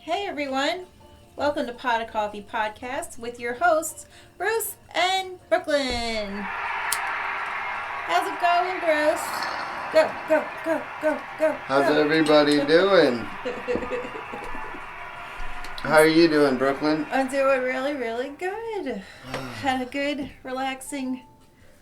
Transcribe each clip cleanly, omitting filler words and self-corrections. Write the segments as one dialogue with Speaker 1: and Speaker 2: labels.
Speaker 1: Hey everyone, welcome to Pot of Coffee Podcast with your hosts, Bruce and Brooklyn. How's it going, Bruce? Go, go, go, go, go.
Speaker 2: How's
Speaker 1: go.
Speaker 2: everybody doing? How are you doing, Brooklyn?
Speaker 1: I'm doing really, really good. Had a good, relaxing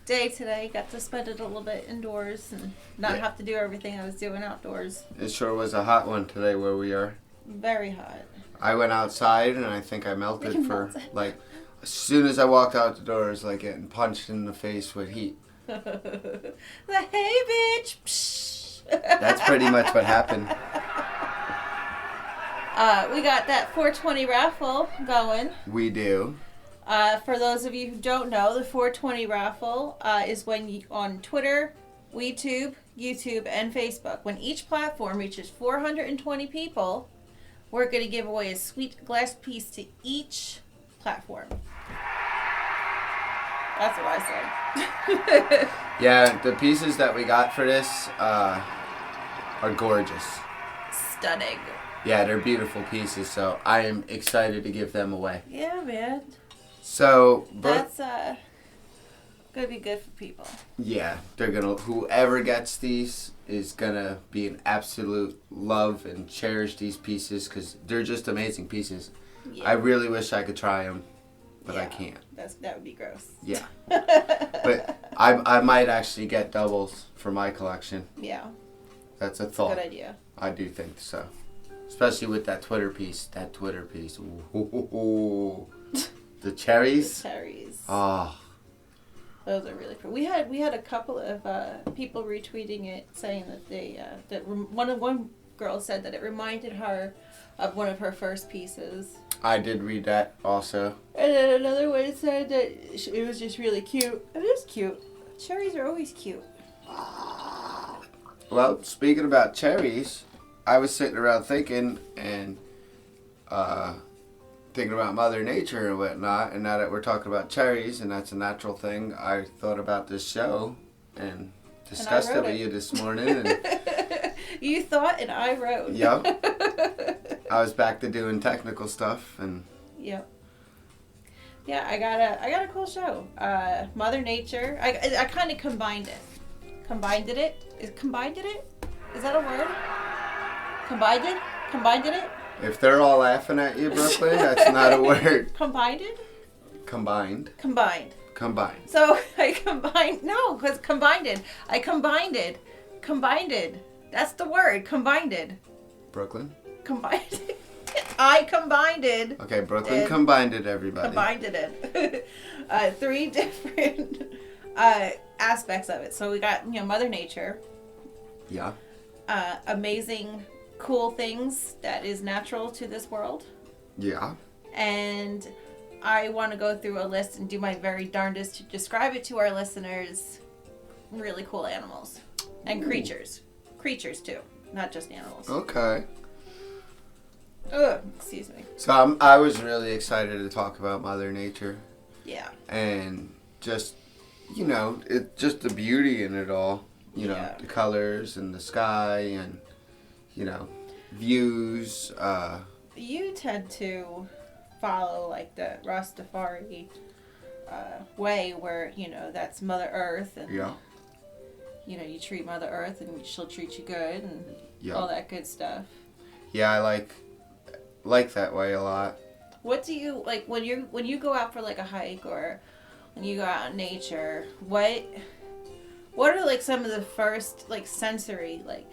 Speaker 1: day today. Got to spend it a little bit indoors and not have to do everything I was doing outdoors.
Speaker 2: It sure was a hot one today where we are.
Speaker 1: Very hot.
Speaker 2: I went outside and I think I melted for like, as soon as I walked out the door, it was like getting punched in the face with heat.
Speaker 1: Hey, bitch. Psh.
Speaker 2: That's pretty much what happened.
Speaker 1: We got that 420 raffle going.
Speaker 2: We do.
Speaker 1: For those of you who don't know, the 420 raffle is when you, on Twitter, YouTube, and Facebook, when each platform reaches 420 people, we're going to give away a sweet glass piece to each platform. That's what I said.
Speaker 2: Yeah, the pieces that we got for this are gorgeous.
Speaker 1: Stunning.
Speaker 2: Yeah, they're beautiful pieces, so I am excited to give them away.
Speaker 1: Yeah, man.
Speaker 2: So,
Speaker 1: That's going to be good for people.
Speaker 2: yeah, they're gonna. Whoever gets these is gonna be an absolute love and cherish these pieces because they're just amazing pieces.
Speaker 1: Yeah.
Speaker 2: I really wish I could try them, but I
Speaker 1: Yeah.
Speaker 2: can't.
Speaker 1: That would be gross.
Speaker 2: Yeah, but I might actually get doubles for my collection.
Speaker 1: Yeah,
Speaker 2: That's a thought.
Speaker 1: good idea.
Speaker 2: I do think so, especially with that Twitter piece. That Twitter piece. Ooh. The cherries.
Speaker 1: The cherries.
Speaker 2: Oh.
Speaker 1: Those are really pretty. We had a couple of people retweeting it, saying that they one girl said that it reminded her of one of her first pieces,
Speaker 2: I did read that also.
Speaker 1: and then another one said that it was just really cute. It is cute. Cherries are always cute.
Speaker 2: Well, speaking about cherries, I was sitting around thinking thinking about Mother Nature and whatnot, and now that we're talking about cherries, and that's a natural thing, I thought about this show and discussed it with you this morning. And
Speaker 1: You thought, and I wrote.
Speaker 2: Yep. I was back to doing technical stuff, and
Speaker 1: Yep. Yeah, I got a cool show. Mother Nature. I kind of combined it. Combined it? Is that a word? Combined it?
Speaker 2: if they're all laughing at you, Brooklyn, that's not a word.
Speaker 1: Combined it?
Speaker 2: Combined.
Speaker 1: Combined. So I combined. No, because combined it. I combined it. Combined it. That's the word. Combined it.
Speaker 2: Brooklyn.
Speaker 1: Combined it. I combined it.
Speaker 2: Okay, Brooklyn
Speaker 1: Did.
Speaker 2: combined it, everybody.
Speaker 1: Combined it. 3 different aspects of it. So we got, Mother Nature.
Speaker 2: Yeah.
Speaker 1: Amazing, cool things that is natural to this world.
Speaker 2: Yeah.
Speaker 1: And I want to go through a list and do my very darndest to describe it to our listeners. Really cool animals. And creatures. Creatures, too. Not just animals.
Speaker 2: Okay.
Speaker 1: Ugh, excuse me.
Speaker 2: So I was really excited to talk about Mother Nature
Speaker 1: Yeah.
Speaker 2: and just, just the beauty in it all.
Speaker 1: Yeah.
Speaker 2: The colors and the sky and, views.
Speaker 1: You tend to follow, like, the Rastafari way where, that's Mother Earth. And,
Speaker 2: Yeah.
Speaker 1: you treat Mother Earth and she'll treat you good and
Speaker 2: Yeah.
Speaker 1: all that good stuff.
Speaker 2: Yeah, I like that way a lot.
Speaker 1: What do you like when you go out for like a hike or when you go out in nature? What are like some of the first like sensory like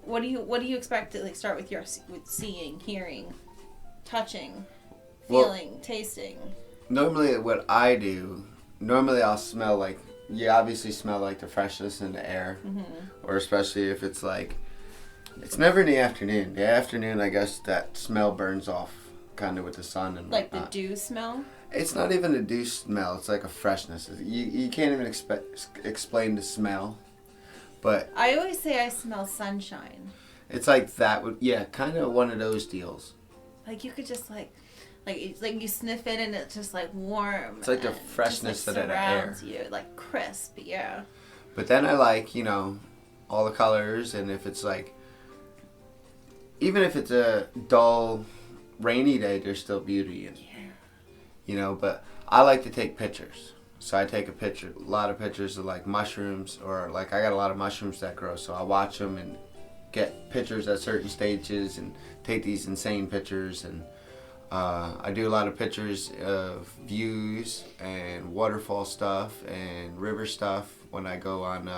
Speaker 1: what do you expect to like start with with seeing, hearing, touching, feeling, tasting?
Speaker 2: Normally what I do, I'll smell like, you obviously smell like the freshness in the air, or especially if it's like, it's never in the afternoon. The afternoon, I guess that smell burns off kind of with the sun and
Speaker 1: Like
Speaker 2: whatnot.
Speaker 1: the dew smell?
Speaker 2: It's not even a dew smell. It's like a freshness. You can't even explain the smell. But
Speaker 1: I always say I smell sunshine.
Speaker 2: it's like that would, kind of one of those deals.
Speaker 1: Like you could just it's like you sniff it and it's just like warm.
Speaker 2: It's like the
Speaker 1: and
Speaker 2: freshness
Speaker 1: just, like,
Speaker 2: of the air.
Speaker 1: surrounds you, like crisp, yeah.
Speaker 2: But then I like, all the colors, and if it's like, even if it's a dull rainy day, there's still beauty in it. You know, but I like to take pictures. So I take a lot of pictures of like mushrooms, or like I got a lot of mushrooms that grow. So I watch them and get pictures at certain stages and take these insane pictures. And I do a lot of pictures of views and waterfall stuff and river stuff when I go on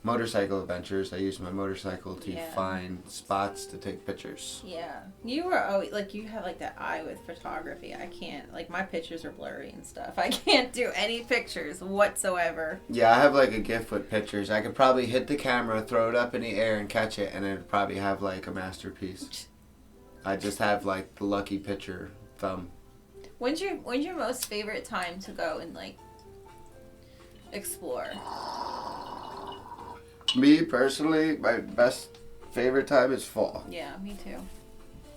Speaker 2: motorcycle adventures. I use my motorcycle to find spots to take pictures.
Speaker 1: Yeah. You were always, like, you have, like, that eye with photography. I can't, like, my pictures are blurry and stuff. I can't do any pictures whatsoever.
Speaker 2: Yeah, I have, like, a gift with pictures. I could probably hit the camera, throw it up in the air, and catch it, and it'd probably have, like, a masterpiece. I just have, like, the lucky picture thumb.
Speaker 1: When's your most favorite time to go and, like, explore?
Speaker 2: Me, personally, my best favorite time is fall.
Speaker 1: Yeah, me too.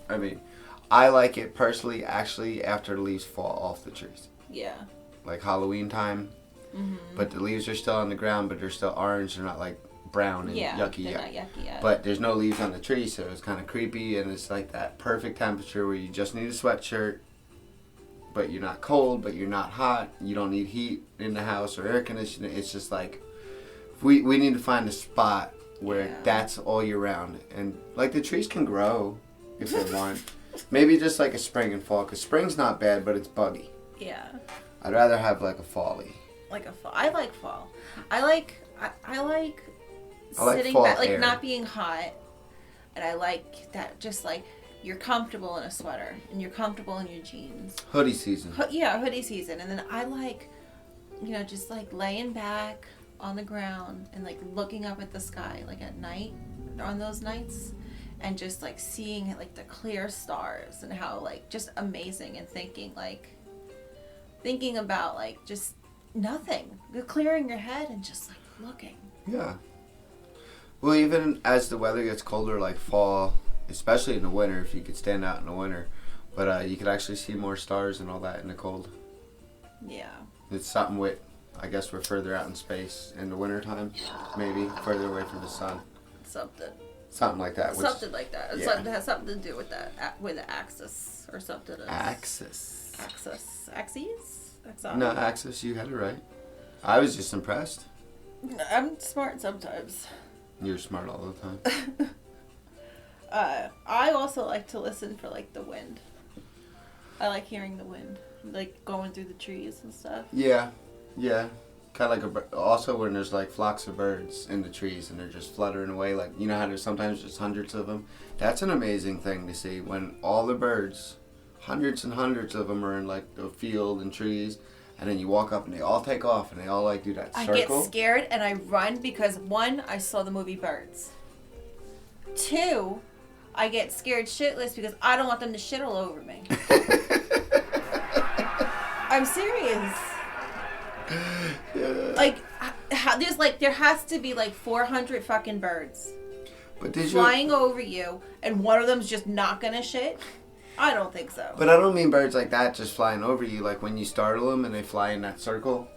Speaker 2: I mean, I like it personally, actually, after the leaves fall off the trees.
Speaker 1: Yeah.
Speaker 2: Like Halloween time.
Speaker 1: Mm-hmm.
Speaker 2: But the leaves are still on the ground, but they're still orange. They're not, like, brown and yucky
Speaker 1: they're
Speaker 2: yet.
Speaker 1: not yucky yet.
Speaker 2: But there's no leaves on the tree, so it's kind of creepy, and it's like that perfect temperature where you just need a sweatshirt, but you're not cold, but you're not hot. You don't need heat in the house or air conditioning. It's just like... We need to find a spot where that's all year round. And, like, the trees can grow if they want. Maybe just, like, a spring and fall. Because spring's not bad, but it's buggy.
Speaker 1: Yeah.
Speaker 2: I'd rather have, like, a fall-y.
Speaker 1: Like a fall. I like fall. I like sitting
Speaker 2: fall
Speaker 1: back, like,
Speaker 2: air.
Speaker 1: not being hot. And I like that just, like, you're comfortable in a sweater. And you're comfortable in your jeans.
Speaker 2: Hoodie season.
Speaker 1: Hoodie season. And then I like, you know, just, like, laying back on the ground and like looking up at the sky like at night on those nights and just like seeing like the clear stars and how like just amazing, and thinking about like just nothing, clearing your head and just like looking.
Speaker 2: Yeah. Well, even as the weather gets colder, like fall, especially in the winter, if you could stand out in the winter, but you could actually see more stars and all that in the cold.
Speaker 1: Yeah.
Speaker 2: It's something with, I guess we're further out in space in the wintertime, maybe further away from the sun. Something like that.
Speaker 1: Something like that. It's
Speaker 2: yeah.
Speaker 1: It has something to do with that, with the axis or something.
Speaker 2: Axis.
Speaker 1: Axes?
Speaker 2: No, axis. You had it right. I was just impressed.
Speaker 1: I'm smart sometimes.
Speaker 2: You're smart all the time.
Speaker 1: I also like to listen for like the wind. I like hearing the wind, like going through the trees and stuff.
Speaker 2: Yeah. Kind of like also when there's like flocks of birds in the trees and they're just fluttering away, like, you know how there's sometimes just hundreds of them. That's an amazing thing to see when all the birds, hundreds and hundreds of them, are in like the field and trees, and then you walk up and they all take off and they all like do that circle.
Speaker 1: I get scared and I run because 1, I saw the movie Birds. 2, I get scared shitless because I don't want them to shit all over me. I'm serious.
Speaker 2: Yeah.
Speaker 1: Like, there has to be like 400 fucking birds
Speaker 2: But
Speaker 1: flying over you, and one of them's just not gonna shit. I don't think so.
Speaker 2: But I don't mean birds like that just flying over you, like when you startle them and they fly in that circle,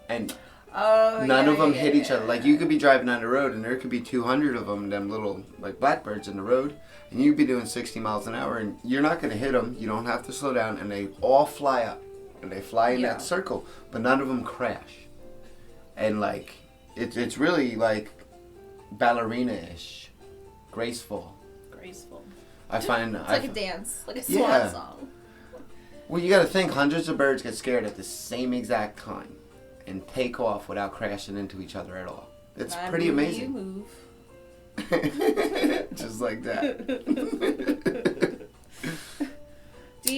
Speaker 2: and none of them hit each other. Like, you could be driving down the road and there could be 200 of them little like blackbirds in the road, and you'd be doing 60 miles an hour and you're not gonna hit them. You don't have to slow down, and they all fly up. And they fly in that circle, but none of them crash. And like, it's really like ballerina-ish, graceful. I find
Speaker 1: it's like a dance, like a swan song.
Speaker 2: Well, you got to think, hundreds of birds get scared at the same exact time and take off without crashing into each other at all. It's pretty amazing.
Speaker 1: You move.
Speaker 2: Just like that.
Speaker 1: Do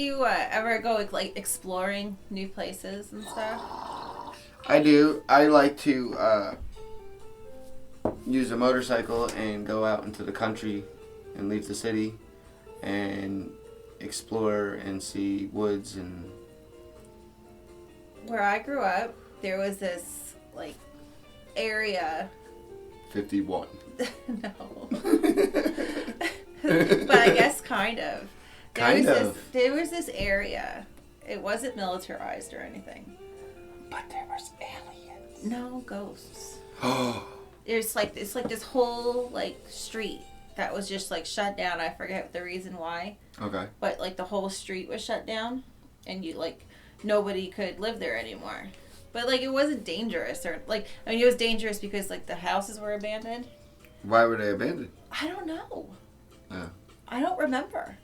Speaker 1: you ever go like exploring new places and stuff?
Speaker 2: I do. I like to use a motorcycle and go out into the country and leave the city and explore and see woods. And
Speaker 1: where I grew up, there was this like area.
Speaker 2: 51.
Speaker 1: No. But I guess kind of. There was this area. It wasn't militarized or anything.
Speaker 2: But there was aliens.
Speaker 1: No, ghosts.
Speaker 2: Oh.
Speaker 1: It's like this whole like street that was just like shut down. I forget the reason why.
Speaker 2: Okay.
Speaker 1: But like the whole street was shut down, and you like nobody could live there anymore. But like it wasn't dangerous, or like I mean it was dangerous because like the houses were abandoned.
Speaker 2: Why were they abandoned?
Speaker 1: I don't know.
Speaker 2: Oh.
Speaker 1: I don't remember.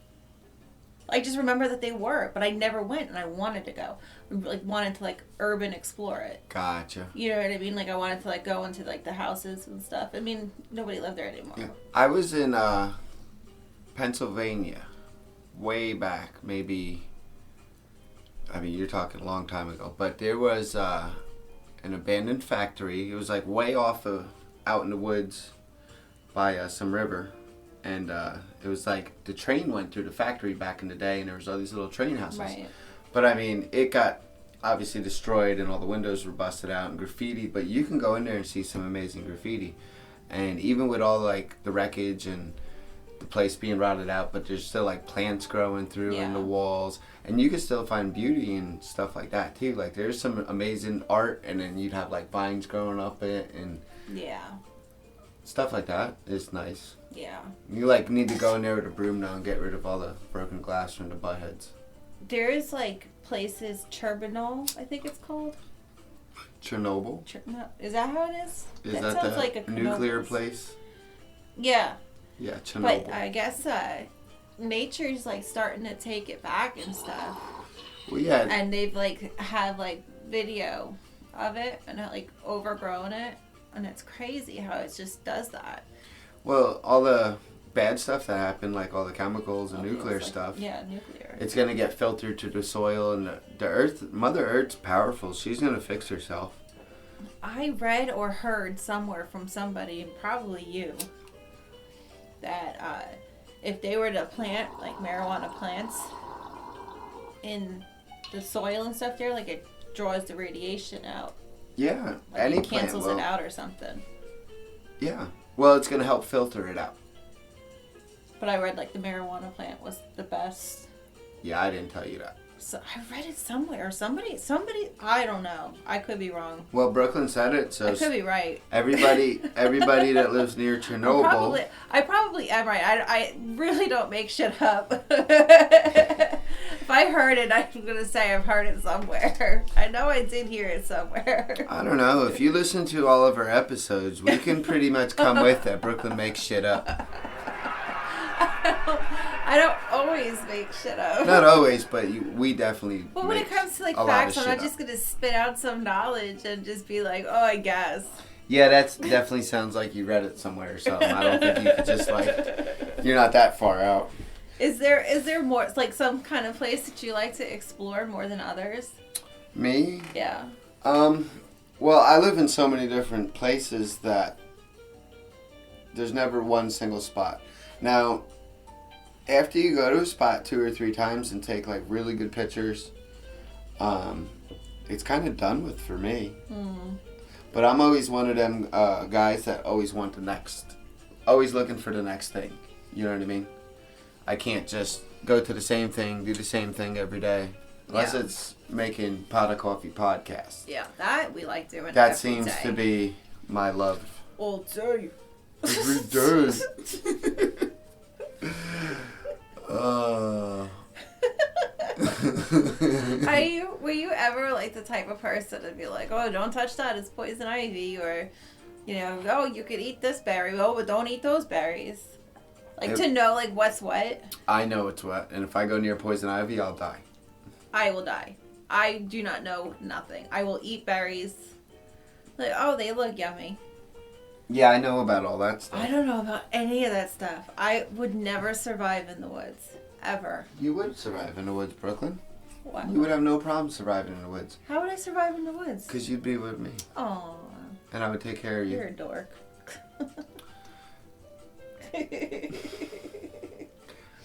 Speaker 1: I just remember that they were, but I never went, and I wanted to go. Like wanted to like urban explore it.
Speaker 2: Gotcha.
Speaker 1: You know what I mean? Like I wanted to like go into like the houses and stuff. I mean nobody lived there anymore.
Speaker 2: Yeah. I was in Pennsylvania, way back, maybe. I mean, you're talking a long time ago, but there was an abandoned factory. It was like way off out in the woods by some river, and it was like the train went through the factory back in the day, and there was all these little train houses.
Speaker 1: Right.
Speaker 2: But I mean, it got obviously destroyed, and all the windows were busted out and graffiti. But you can go in there and see some amazing graffiti, and even with all like the wreckage and the place being rotted out, but there's still like plants growing through in the walls, and you can still find beauty and stuff like that too. Like there's some amazing art, and then you'd have like vines growing up it and stuff like that. It's nice.
Speaker 1: Yeah.
Speaker 2: You like need to go in there with a broom now and get rid of all the broken glass from the butt heads.
Speaker 1: There's like places, Chernobyl, I think it's called.
Speaker 2: Chernobyl?
Speaker 1: No, is that how it is?
Speaker 2: Is that
Speaker 1: sounds
Speaker 2: the
Speaker 1: like a
Speaker 2: nuclear place?
Speaker 1: Yeah.
Speaker 2: Yeah, Chernobyl.
Speaker 1: But I guess nature's like starting to take it back and stuff.
Speaker 2: Well, yeah.
Speaker 1: And they've like had like video of it and like overgrown it, and it's crazy how it just does that.
Speaker 2: Well, all the bad stuff that happened, like all the chemicals and nuclear
Speaker 1: like,
Speaker 2: stuff.
Speaker 1: Yeah, nuclear.
Speaker 2: It's gonna get filtered to the soil, and the earth. Mother Earth's powerful. She's gonna fix herself.
Speaker 1: I read or heard somewhere from somebody, probably you, that if they were to plant like marijuana plants in the soil and stuff there, like it draws the radiation out.
Speaker 2: Yeah,
Speaker 1: Like
Speaker 2: any
Speaker 1: it
Speaker 2: plant
Speaker 1: cancels
Speaker 2: will.
Speaker 1: it out or something.
Speaker 2: Yeah, well, it's gonna help filter it out.
Speaker 1: But I read like the marijuana plant was the best.
Speaker 2: Yeah, I didn't tell you that.
Speaker 1: So I read it somewhere. Somebody. I don't know. I could be wrong.
Speaker 2: Well, Brooklyn said it, so
Speaker 1: I could be right.
Speaker 2: everybody that lives near Chernobyl.
Speaker 1: I probably am right. I really don't make shit up. If I heard it, I'm gonna say I've heard it somewhere. I know I did hear it somewhere.
Speaker 2: I don't know. If you listen to all of our episodes, we can pretty much come with that Brooklyn makes shit up.
Speaker 1: I don't always make shit up.
Speaker 2: Not always, but we definitely.
Speaker 1: But when it comes to like facts, I'm not just gonna spit out some knowledge and just be like, oh, I guess.
Speaker 2: Yeah, that definitely sounds like you read it somewhere or something. I don't think you could just like. You're not that far out.
Speaker 1: Is there more like some kind of place that you like to explore more than others?
Speaker 2: Me?
Speaker 1: Yeah.
Speaker 2: Well, I live in so many different places that there's never one single spot. Now, after you go to a spot 2 or 3 times and take like really good pictures, it's kind of done with for me. But I'm always one of them guys that always want the next, always looking for the next thing. You know what I mean? I can't just go to the same thing, do the same thing every day. Unless it's making Pot of Coffee podcast.
Speaker 1: Yeah, that we like doing.
Speaker 2: That
Speaker 1: every
Speaker 2: seems
Speaker 1: day.
Speaker 2: to be my love.
Speaker 1: All day.
Speaker 2: Every day.
Speaker 1: Were you ever like the type of person to be like, oh, don't touch that, it's poison ivy, or, you know, oh, you could eat this berry, oh, but don't eat those berries. Like to know like what's what.
Speaker 2: I know it's what, and if I go near poison ivy, I'll die.
Speaker 1: I will die. I do not know nothing. I will eat berries. Like, oh, they look yummy.
Speaker 2: Yeah, I know about all that stuff.
Speaker 1: I don't know about any of that stuff. I would never survive in the woods. Ever.
Speaker 2: You would survive in the woods, Brooklyn.
Speaker 1: What?
Speaker 2: You would have no problem surviving in the woods.
Speaker 1: How would I survive in the woods?
Speaker 2: Because you'd be with me.
Speaker 1: Aw.
Speaker 2: And I would take care of you.
Speaker 1: You're a dork.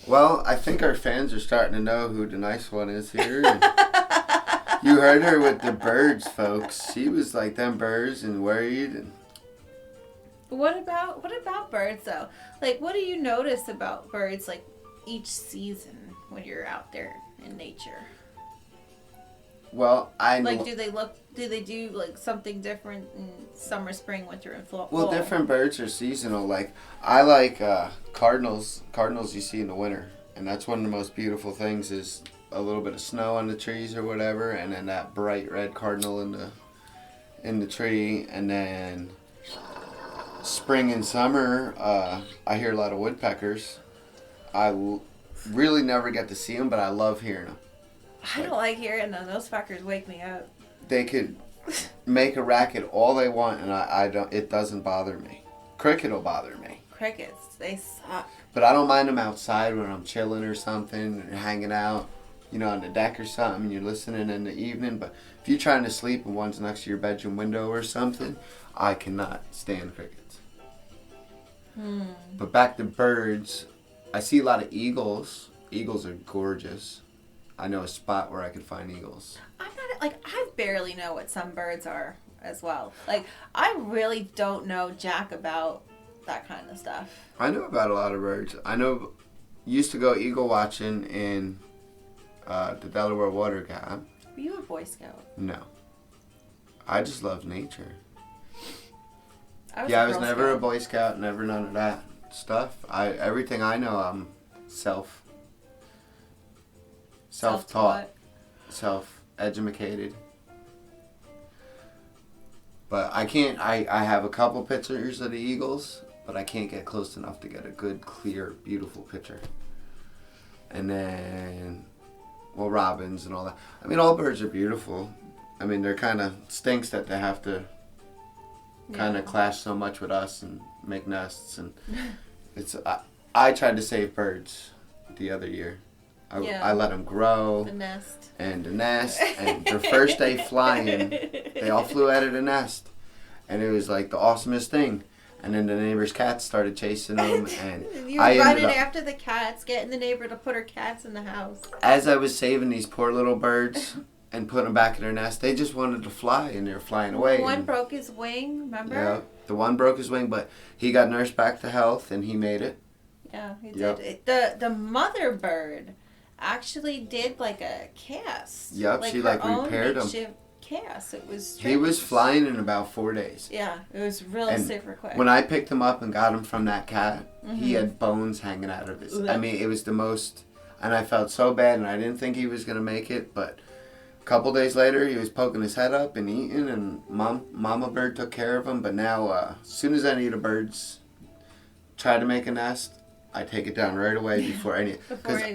Speaker 2: Well, I think our fans are starting to know who the nice one is here. You heard her with the birds, folks. She was like them birds and worried. And
Speaker 1: What about birds though? Like, what do you notice about birds like each season when you're out there in nature?
Speaker 2: Well,
Speaker 1: Like, do they do like something different in summer, spring, winter, and fall?
Speaker 2: Well, different birds are seasonal. Like, I like cardinals. Cardinals you see in the winter, and that's one of the most beautiful things is a little bit of snow on the trees or whatever, and then that bright red cardinal in the tree, and then spring and summer, I hear a lot of woodpeckers. Really never get to see them, but I love hearing them.
Speaker 1: I don't like hearing them. Those fuckers wake me up.
Speaker 2: They could make a racket all they want, and I don't. It doesn't bother me. Cricket will bother me.
Speaker 1: Crickets, they suck.
Speaker 2: But I don't mind them outside when I'm chilling or something, or hanging out, on the deck or something. You're listening in the evening. But if you're trying to sleep and one's next to your bedroom window or something, I cannot stand crickets. But back to birds, I see a lot of eagles. Eagles are gorgeous. I know a spot where I could find eagles.
Speaker 1: I barely know what some birds are as well. Like, I really don't know jack about that kind of stuff.
Speaker 2: I know about a lot of birds. I know, used to go eagle watching in the Delaware Water Gap.
Speaker 1: Were you a Boy Scout?
Speaker 2: No. I just love nature.
Speaker 1: I
Speaker 2: was never a Boy Scout, never none of that stuff. Everything I know, I'm self-taught, self-educated. But I can't, I have a couple pictures of the eagles, but I can't get close enough to get a good, clear, beautiful picture. And then, well, robins and all that. I mean, all birds are beautiful. I mean, they're kind of stinks that they have to kind of clash so much with us and make nests. And I tried to save birds the other year. I let them grow.
Speaker 1: The nest.
Speaker 2: And their first day flying, they all flew out of the nest. And it was like the awesomest thing. And then the neighbor's cats started chasing them. And
Speaker 1: you were running after the cats, getting the neighbor to put her cats in the house.
Speaker 2: As I was saving these poor little birds and putting them back in their nest, they just wanted to fly, and they were flying away.
Speaker 1: One broke his wing, remember?
Speaker 2: Yeah, the one broke his wing, but he got nursed back to health, and he made it.
Speaker 1: Yeah, he did. The mother bird actually did like a cast.
Speaker 2: Yep,
Speaker 1: like
Speaker 2: she repaired him.
Speaker 1: Cast. It was strange.
Speaker 2: He was flying in about 4 days.
Speaker 1: Yeah, it was really super quick.
Speaker 2: When I picked him up and got him from that cat, he had bones hanging out of his. I mean, it was the most, and I felt so bad, and I didn't think he was gonna make it. But a couple days later, he was poking his head up and eating, and Mama bird took care of him. But now, as soon as any of the birds try to make a nest, I take it down right away before it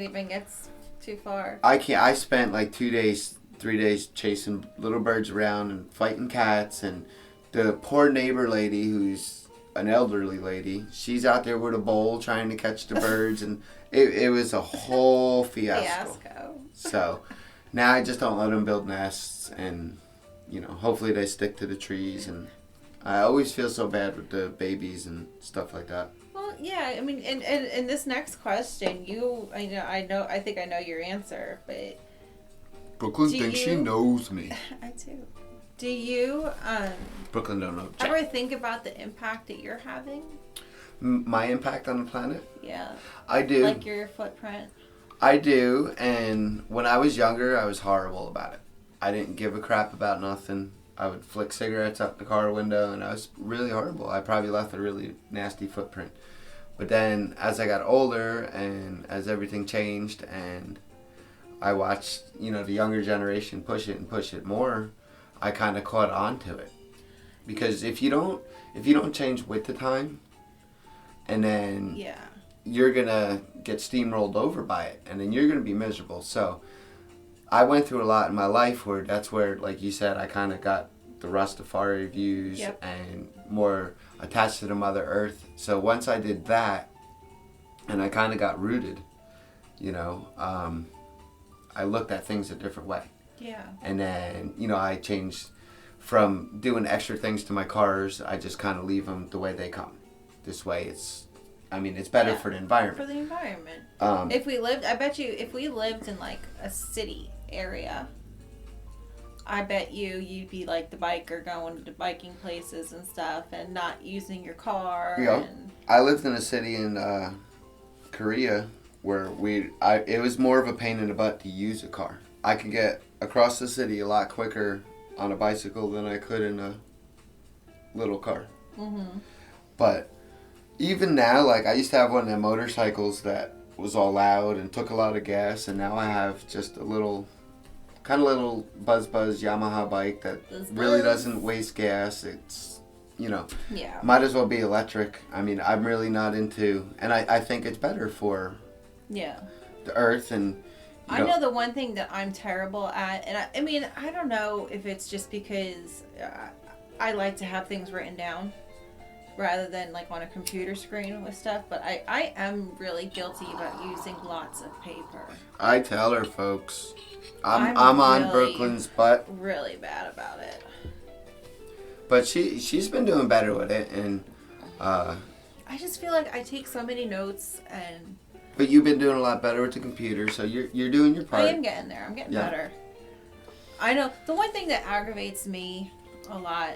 Speaker 1: even gets too far.
Speaker 2: I spent like 2 days. 3 days chasing little birds around and fighting cats, and the poor neighbor lady, who's an elderly lady, she's out there with a bowl trying to catch the birds, and it was a whole fiasco. So now I just don't let them build nests, and hopefully they stick to the trees, and I always feel so bad with the babies and stuff like that.
Speaker 1: Well, yeah, I mean, and this next question, I think I know your answer, but
Speaker 2: Brooklyn thinks she knows me.
Speaker 1: I do. Do you
Speaker 2: Brooklyn don't know Jack.
Speaker 1: ever think about the impact that you're having?
Speaker 2: My impact on the planet?
Speaker 1: Yeah.
Speaker 2: I do.
Speaker 1: Like your footprint?
Speaker 2: I do, and when I was younger, I was horrible about it. I didn't give a crap about nothing. I would flick cigarettes out the car window, and I was really horrible. I probably left a really nasty footprint. But then, as I got older, and as everything changed, and I watched, the younger generation push it more, I kind of caught on to it. Because if you don't change with the time, and then you're going to get steamrolled over by it, and then you're going to be miserable. So I went through a lot in my life where that's where, like you said, I kind of got the Rastafari views and more attached to the Mother Earth. So once I did that, and I kind of got rooted, I looked at things a different way.
Speaker 1: Yeah.
Speaker 2: And then, I changed from doing extra things to my cars. I just kind of leave them the way they come. This way it's better for the environment.
Speaker 1: For the environment. I bet you, if we lived in like a city area, I bet you'd be like the biker going to biking places and stuff and not using your car.
Speaker 2: Yeah. I lived in a city in Korea where it was more of a pain in the butt to use a car. I can get across the city a lot quicker on a bicycle than I could in a little car.
Speaker 1: Mm-hmm.
Speaker 2: But even now, like, I used to have one of the motorcycles that was all loud and took a lot of gas, and now I have just a little buzz Yamaha bike that really doesn't waste gas. It's,
Speaker 1: Yeah.
Speaker 2: might as well be electric. I mean, I'm really not into, and I think it's better for
Speaker 1: Yeah.
Speaker 2: the earth. And
Speaker 1: I know the one thing that I'm terrible at, and I mean, I don't know if it's just because I like to have things written down rather than like on a computer screen with stuff, but I am really guilty about using lots of paper.
Speaker 2: I tell her, folks, I'm
Speaker 1: really,
Speaker 2: on Brooklyn's butt,
Speaker 1: really bad about it.
Speaker 2: but she's been doing better with it, and
Speaker 1: I just feel like I take so many notes, and
Speaker 2: but you've been doing a lot better with the computer, so you're doing your part.
Speaker 1: I am getting there. I'm getting better. I know the one thing that aggravates me a lot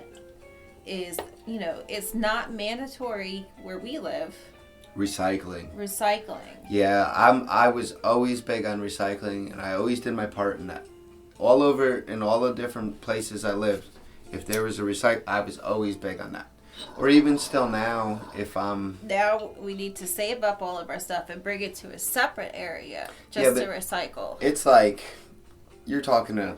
Speaker 1: is, it's not mandatory where we live.
Speaker 2: Recycling.
Speaker 1: Yeah,
Speaker 2: I was always big on recycling, and I always did my part in that. All over in all the different places I lived, if there was a recycle, I was always big on that. Or even still now, if I'm...
Speaker 1: Now we need to save up all of our stuff and bring it to a separate area just to recycle.
Speaker 2: It's like, you're talking a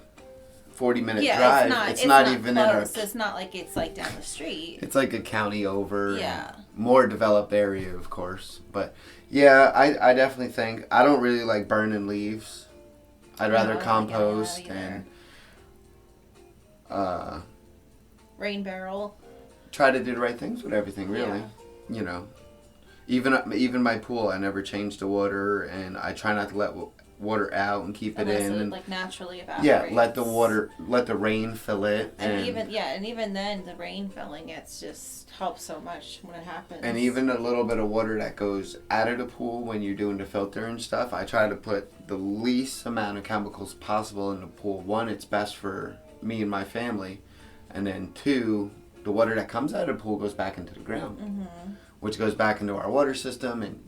Speaker 2: 40-minute drive. It's not even
Speaker 1: close. It's not like it's like down the street.
Speaker 2: It's like a county over.
Speaker 1: Yeah.
Speaker 2: More developed area, of course. But yeah, I definitely think I don't really like burning leaves. I'd rather compost and
Speaker 1: rain barrel.
Speaker 2: Try to do the right things with everything, really.
Speaker 1: Yeah.
Speaker 2: Even my pool, I never change the water, and I try not to let water out and keep it in, and
Speaker 1: like naturally evaporates.
Speaker 2: Yeah, let the rain fill it,
Speaker 1: and even then the rain filling it's just helps so much when it happens.
Speaker 2: And even a little bit of water that goes out of the pool when you're doing the filter and stuff, I try to put the least amount of chemicals possible in the pool. One, it's best for me and my family, and then two, the water that comes out of the pool goes back into the ground, which goes back into our water system, and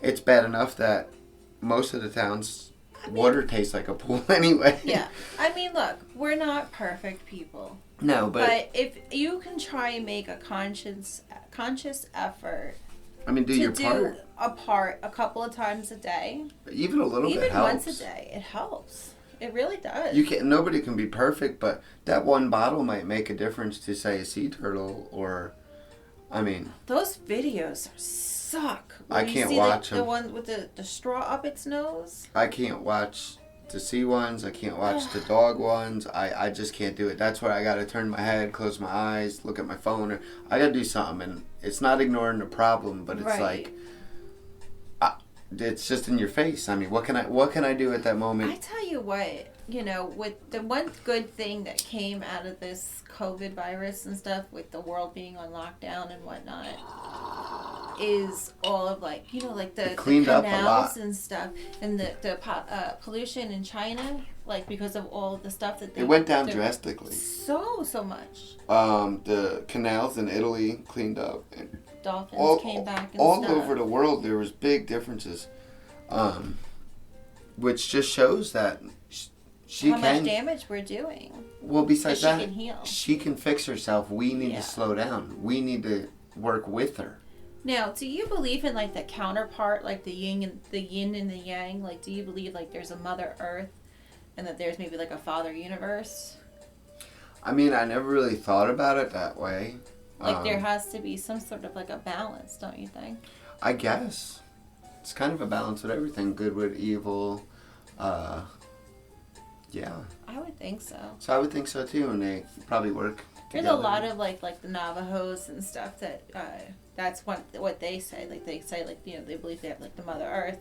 Speaker 2: it's bad enough that most of the town's water tastes like a pool anyway.
Speaker 1: Yeah. I mean, look, we're not perfect people.
Speaker 2: No, but
Speaker 1: if you can try and make a conscious effort,
Speaker 2: I mean, do your part.
Speaker 1: A part a couple of times a day.
Speaker 2: Even a little bit helps.
Speaker 1: Even once a day, it helps. It really does.
Speaker 2: Nobody can be perfect, but that one bottle might make a difference to, say, a sea turtle, or, I mean...
Speaker 1: Those videos suck.
Speaker 2: I can't watch them.
Speaker 1: The one with the straw up its nose?
Speaker 2: I can't watch the sea ones. I can't watch the dog ones. I just can't do it. That's where I got to turn my head, close my eyes, look at my phone. Or I got to do something, and it's not ignoring the problem, but it's like... it's just in your face. I mean, what can I do at that moment?
Speaker 1: I tell you what, with the one good thing that came out of this COVID virus and stuff, with the world being on lockdown and whatnot, is all of like the canals and stuff, and the pollution in China, like because of all of the stuff that
Speaker 2: it went down drastically.
Speaker 1: So much.
Speaker 2: The canals in Italy cleaned up. And
Speaker 1: dolphins came back and
Speaker 2: all
Speaker 1: stuff.
Speaker 2: over the world there was big differences, which just shows that she
Speaker 1: how much damage we're doing.
Speaker 2: Well, besides that,
Speaker 1: she can heal.
Speaker 2: She can fix herself. We need to slow down. We need to work with her.
Speaker 1: Now, do you believe in like the counterpart, like the yin and the yang? Like, do you believe like there's a Mother Earth and that there's maybe like a Father Universe?
Speaker 2: I mean, I never really thought about it that way.
Speaker 1: Like there has to be some sort of like a balance, don't you think?
Speaker 2: I guess. It's kind of a balance with everything. Good with evil. Yeah.
Speaker 1: I would think so.
Speaker 2: So I would think so too, and they probably work
Speaker 1: There's
Speaker 2: together.
Speaker 1: a lot of like the Navajos and stuff that that's what they say. Like they say like they believe they have like the Mother Earth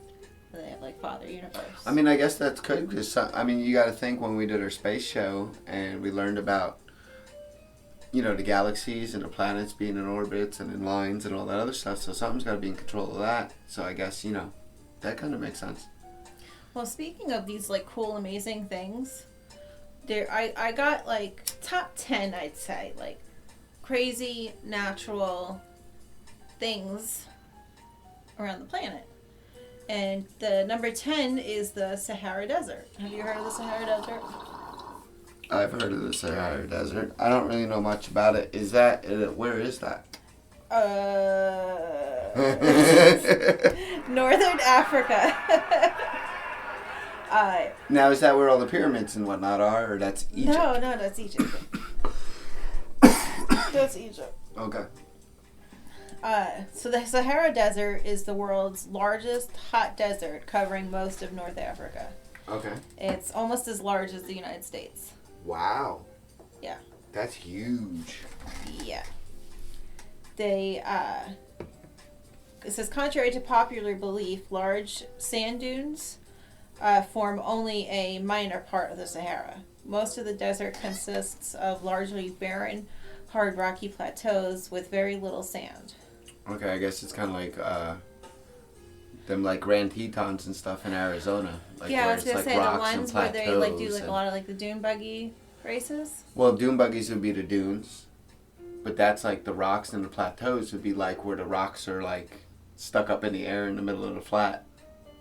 Speaker 1: and they have like Father Universe.
Speaker 2: I mean, I guess that's good because you got to think when we did our space show and we learned about the galaxies and the planets being in orbits and in lines and all that other stuff. So something's got to be in control of that. So I guess that kind of makes sense.
Speaker 1: Well, speaking of these like cool, amazing things, I got like top 10, I'd say, like crazy natural things around the planet. And the number 10 is the Sahara Desert. Have you heard of the Sahara Desert?
Speaker 2: I've heard of the Sahara Desert. I don't really know much about it. Is that, where is that?
Speaker 1: Northern Africa.
Speaker 2: Now, is that where all the pyramids and whatnot are, or that's Egypt?
Speaker 1: No, that's Egypt. That's Egypt.
Speaker 2: Okay.
Speaker 1: So the Sahara Desert is the world's largest hot desert, covering most of North Africa.
Speaker 2: Okay.
Speaker 1: It's almost as large as the United States.
Speaker 2: Wow.
Speaker 1: Yeah.
Speaker 2: That's huge.
Speaker 1: Yeah. It says, contrary to popular belief, large sand dunes form only a minor part of the Sahara. Most of the desert consists of largely barren, hard rocky plateaus with very little sand.
Speaker 2: Okay, I guess it's kind of like them like Grand Tetons and stuff in Arizona. Like
Speaker 1: Yeah, I was gonna
Speaker 2: like
Speaker 1: say the ones where they like do like
Speaker 2: and,
Speaker 1: a lot of like the dune buggy races.
Speaker 2: Well, dune buggies would be the dunes, but that's like the rocks and the plateaus would be like where the rocks are like stuck up in the air in the middle of the flat,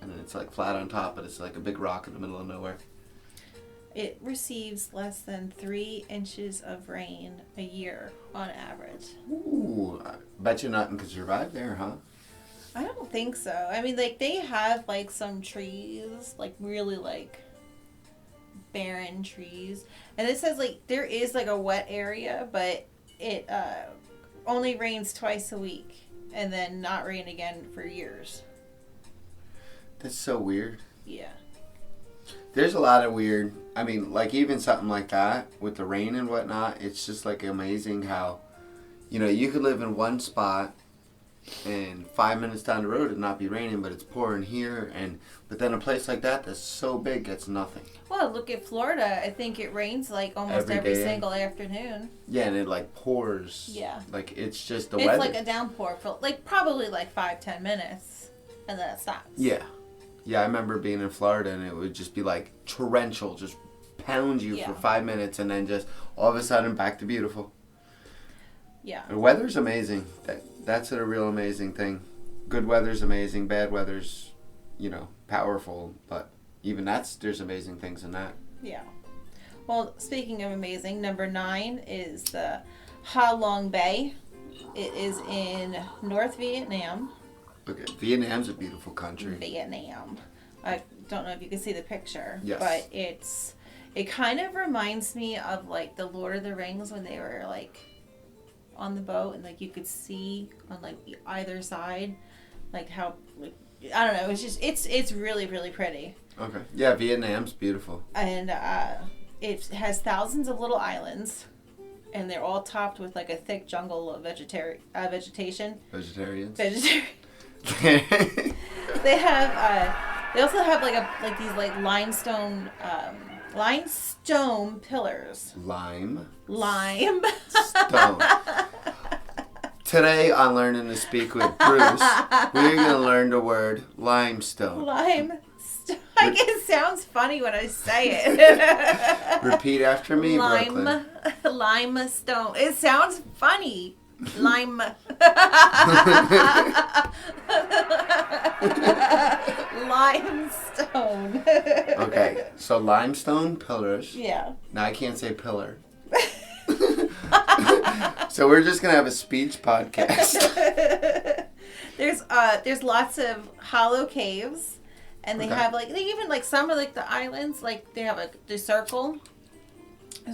Speaker 2: and then it's like flat on top, but it's like a big rock in the middle of nowhere.
Speaker 1: It receives less than 3 inches of rain a year on average.
Speaker 2: Ooh, I bet you nothing could survive there, huh?
Speaker 1: I don't think so. I mean, like, they have, like, some trees, like, really, like, barren trees. And it says, like, there is, like, a wet area, but it only rains twice a week. And then not rain again for years.
Speaker 2: That's so weird.
Speaker 1: Yeah.
Speaker 2: There's a lot of weird, I mean, like even something like that with the rain and whatnot, it's just like amazing how, you know, you could live in one spot and 5 minutes down the road it'd not be raining, but it's pouring here, but then a place like that that's so big gets nothing.
Speaker 1: Well, look at Florida. I think it rains like almost every single afternoon.
Speaker 2: Yeah, and it like pours.
Speaker 1: Yeah.
Speaker 2: Like it's just the
Speaker 1: it's
Speaker 2: weather.
Speaker 1: It's like a downpour for like probably like 5-10 minutes, and then it stops.
Speaker 2: Yeah. Yeah, I remember being in Florida and it would just be like torrential, just pound you for 5 minutes and then just all of a sudden back to beautiful.
Speaker 1: Yeah.
Speaker 2: The weather's amazing. That's a real amazing thing. Good weather's amazing. Bad weather's, you know, powerful. But even there's amazing things in that.
Speaker 1: Yeah. Well, speaking of amazing, number 9 is the Ha Long Bay. It is in North Vietnam.
Speaker 2: Okay, Vietnam's a beautiful country.
Speaker 1: Vietnam. I don't know if you can see the picture.
Speaker 2: Yes.
Speaker 1: But it kind of reminds me of like the Lord of the Rings when they were like on the boat and like you could see on like either side like how like, I don't know, it's really, really pretty.
Speaker 2: Okay. Yeah, Vietnam's beautiful.
Speaker 1: And it has thousands of little islands and they're all topped with like a thick jungle of vegetation.
Speaker 2: Vegetarians.
Speaker 1: They have they also have like these like limestone pillars.
Speaker 2: Lime.
Speaker 1: Stone.
Speaker 2: Today on Learning to Speak with Bruce, we're going to learn the word limestone.
Speaker 1: Limestone. It sounds funny when I say it.
Speaker 2: Repeat after me, Brooklyn.
Speaker 1: Limestone. It sounds funny. Limestone.
Speaker 2: Okay, so limestone pillars.
Speaker 1: Yeah.
Speaker 2: Now I can't say pillar. So we're just gonna have a speech podcast.
Speaker 1: There's lots of hollow caves, and they have like they even like some of like the islands like they have the circle,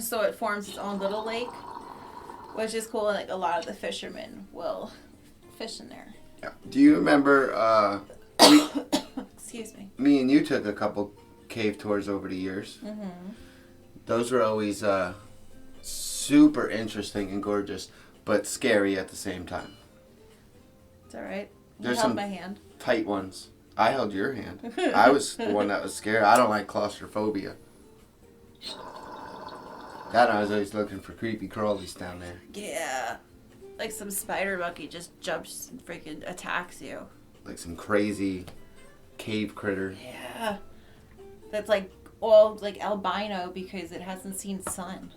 Speaker 1: so it forms its own little lake, which is cool. And like a lot of the fishermen will fish in there.
Speaker 2: Yeah. Do you remember?
Speaker 1: Excuse me.
Speaker 2: Me and you took a couple cave tours over the years.
Speaker 1: Mm-hmm.
Speaker 2: Those were always super interesting and gorgeous, but scary at the same time.
Speaker 1: It's all right. You
Speaker 2: There's
Speaker 1: held
Speaker 2: some
Speaker 1: my hand.
Speaker 2: Tight ones. I held your hand. I was the one that was scared. I don't like claustrophobia. That I was always looking for creepy crawlies down there.
Speaker 1: Yeah. Like some spider monkey just jumps and freaking attacks you.
Speaker 2: Like some crazy cave critter.
Speaker 1: Yeah. That's like all like albino because it hasn't seen sun.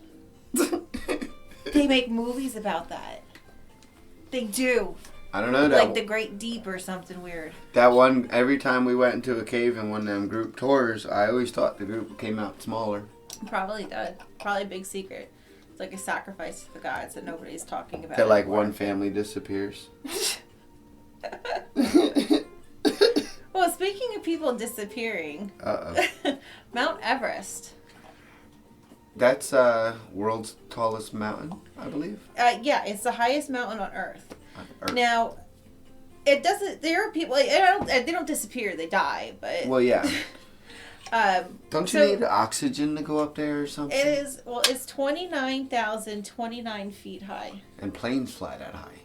Speaker 1: They make movies about that. They do.
Speaker 2: I don't know.
Speaker 1: Like the Great Deep or something weird.
Speaker 2: That one, every time we went into a cave in one of them group tours, I always thought the group came out smaller.
Speaker 1: Probably does. Probably a big secret. It's like a sacrifice to the gods that nobody's talking about.
Speaker 2: That like one family disappears.
Speaker 1: Well, speaking of people disappearing, Mount Everest.
Speaker 2: That's world's tallest mountain, I believe.
Speaker 1: Yeah, it's the highest mountain on Earth. Now, it doesn't. There are people. Like, they don't disappear. They die. But
Speaker 2: well, yeah. Don't you need oxygen to go up there or something?
Speaker 1: It is. Well, it's 29,029 feet high.
Speaker 2: And planes fly that high.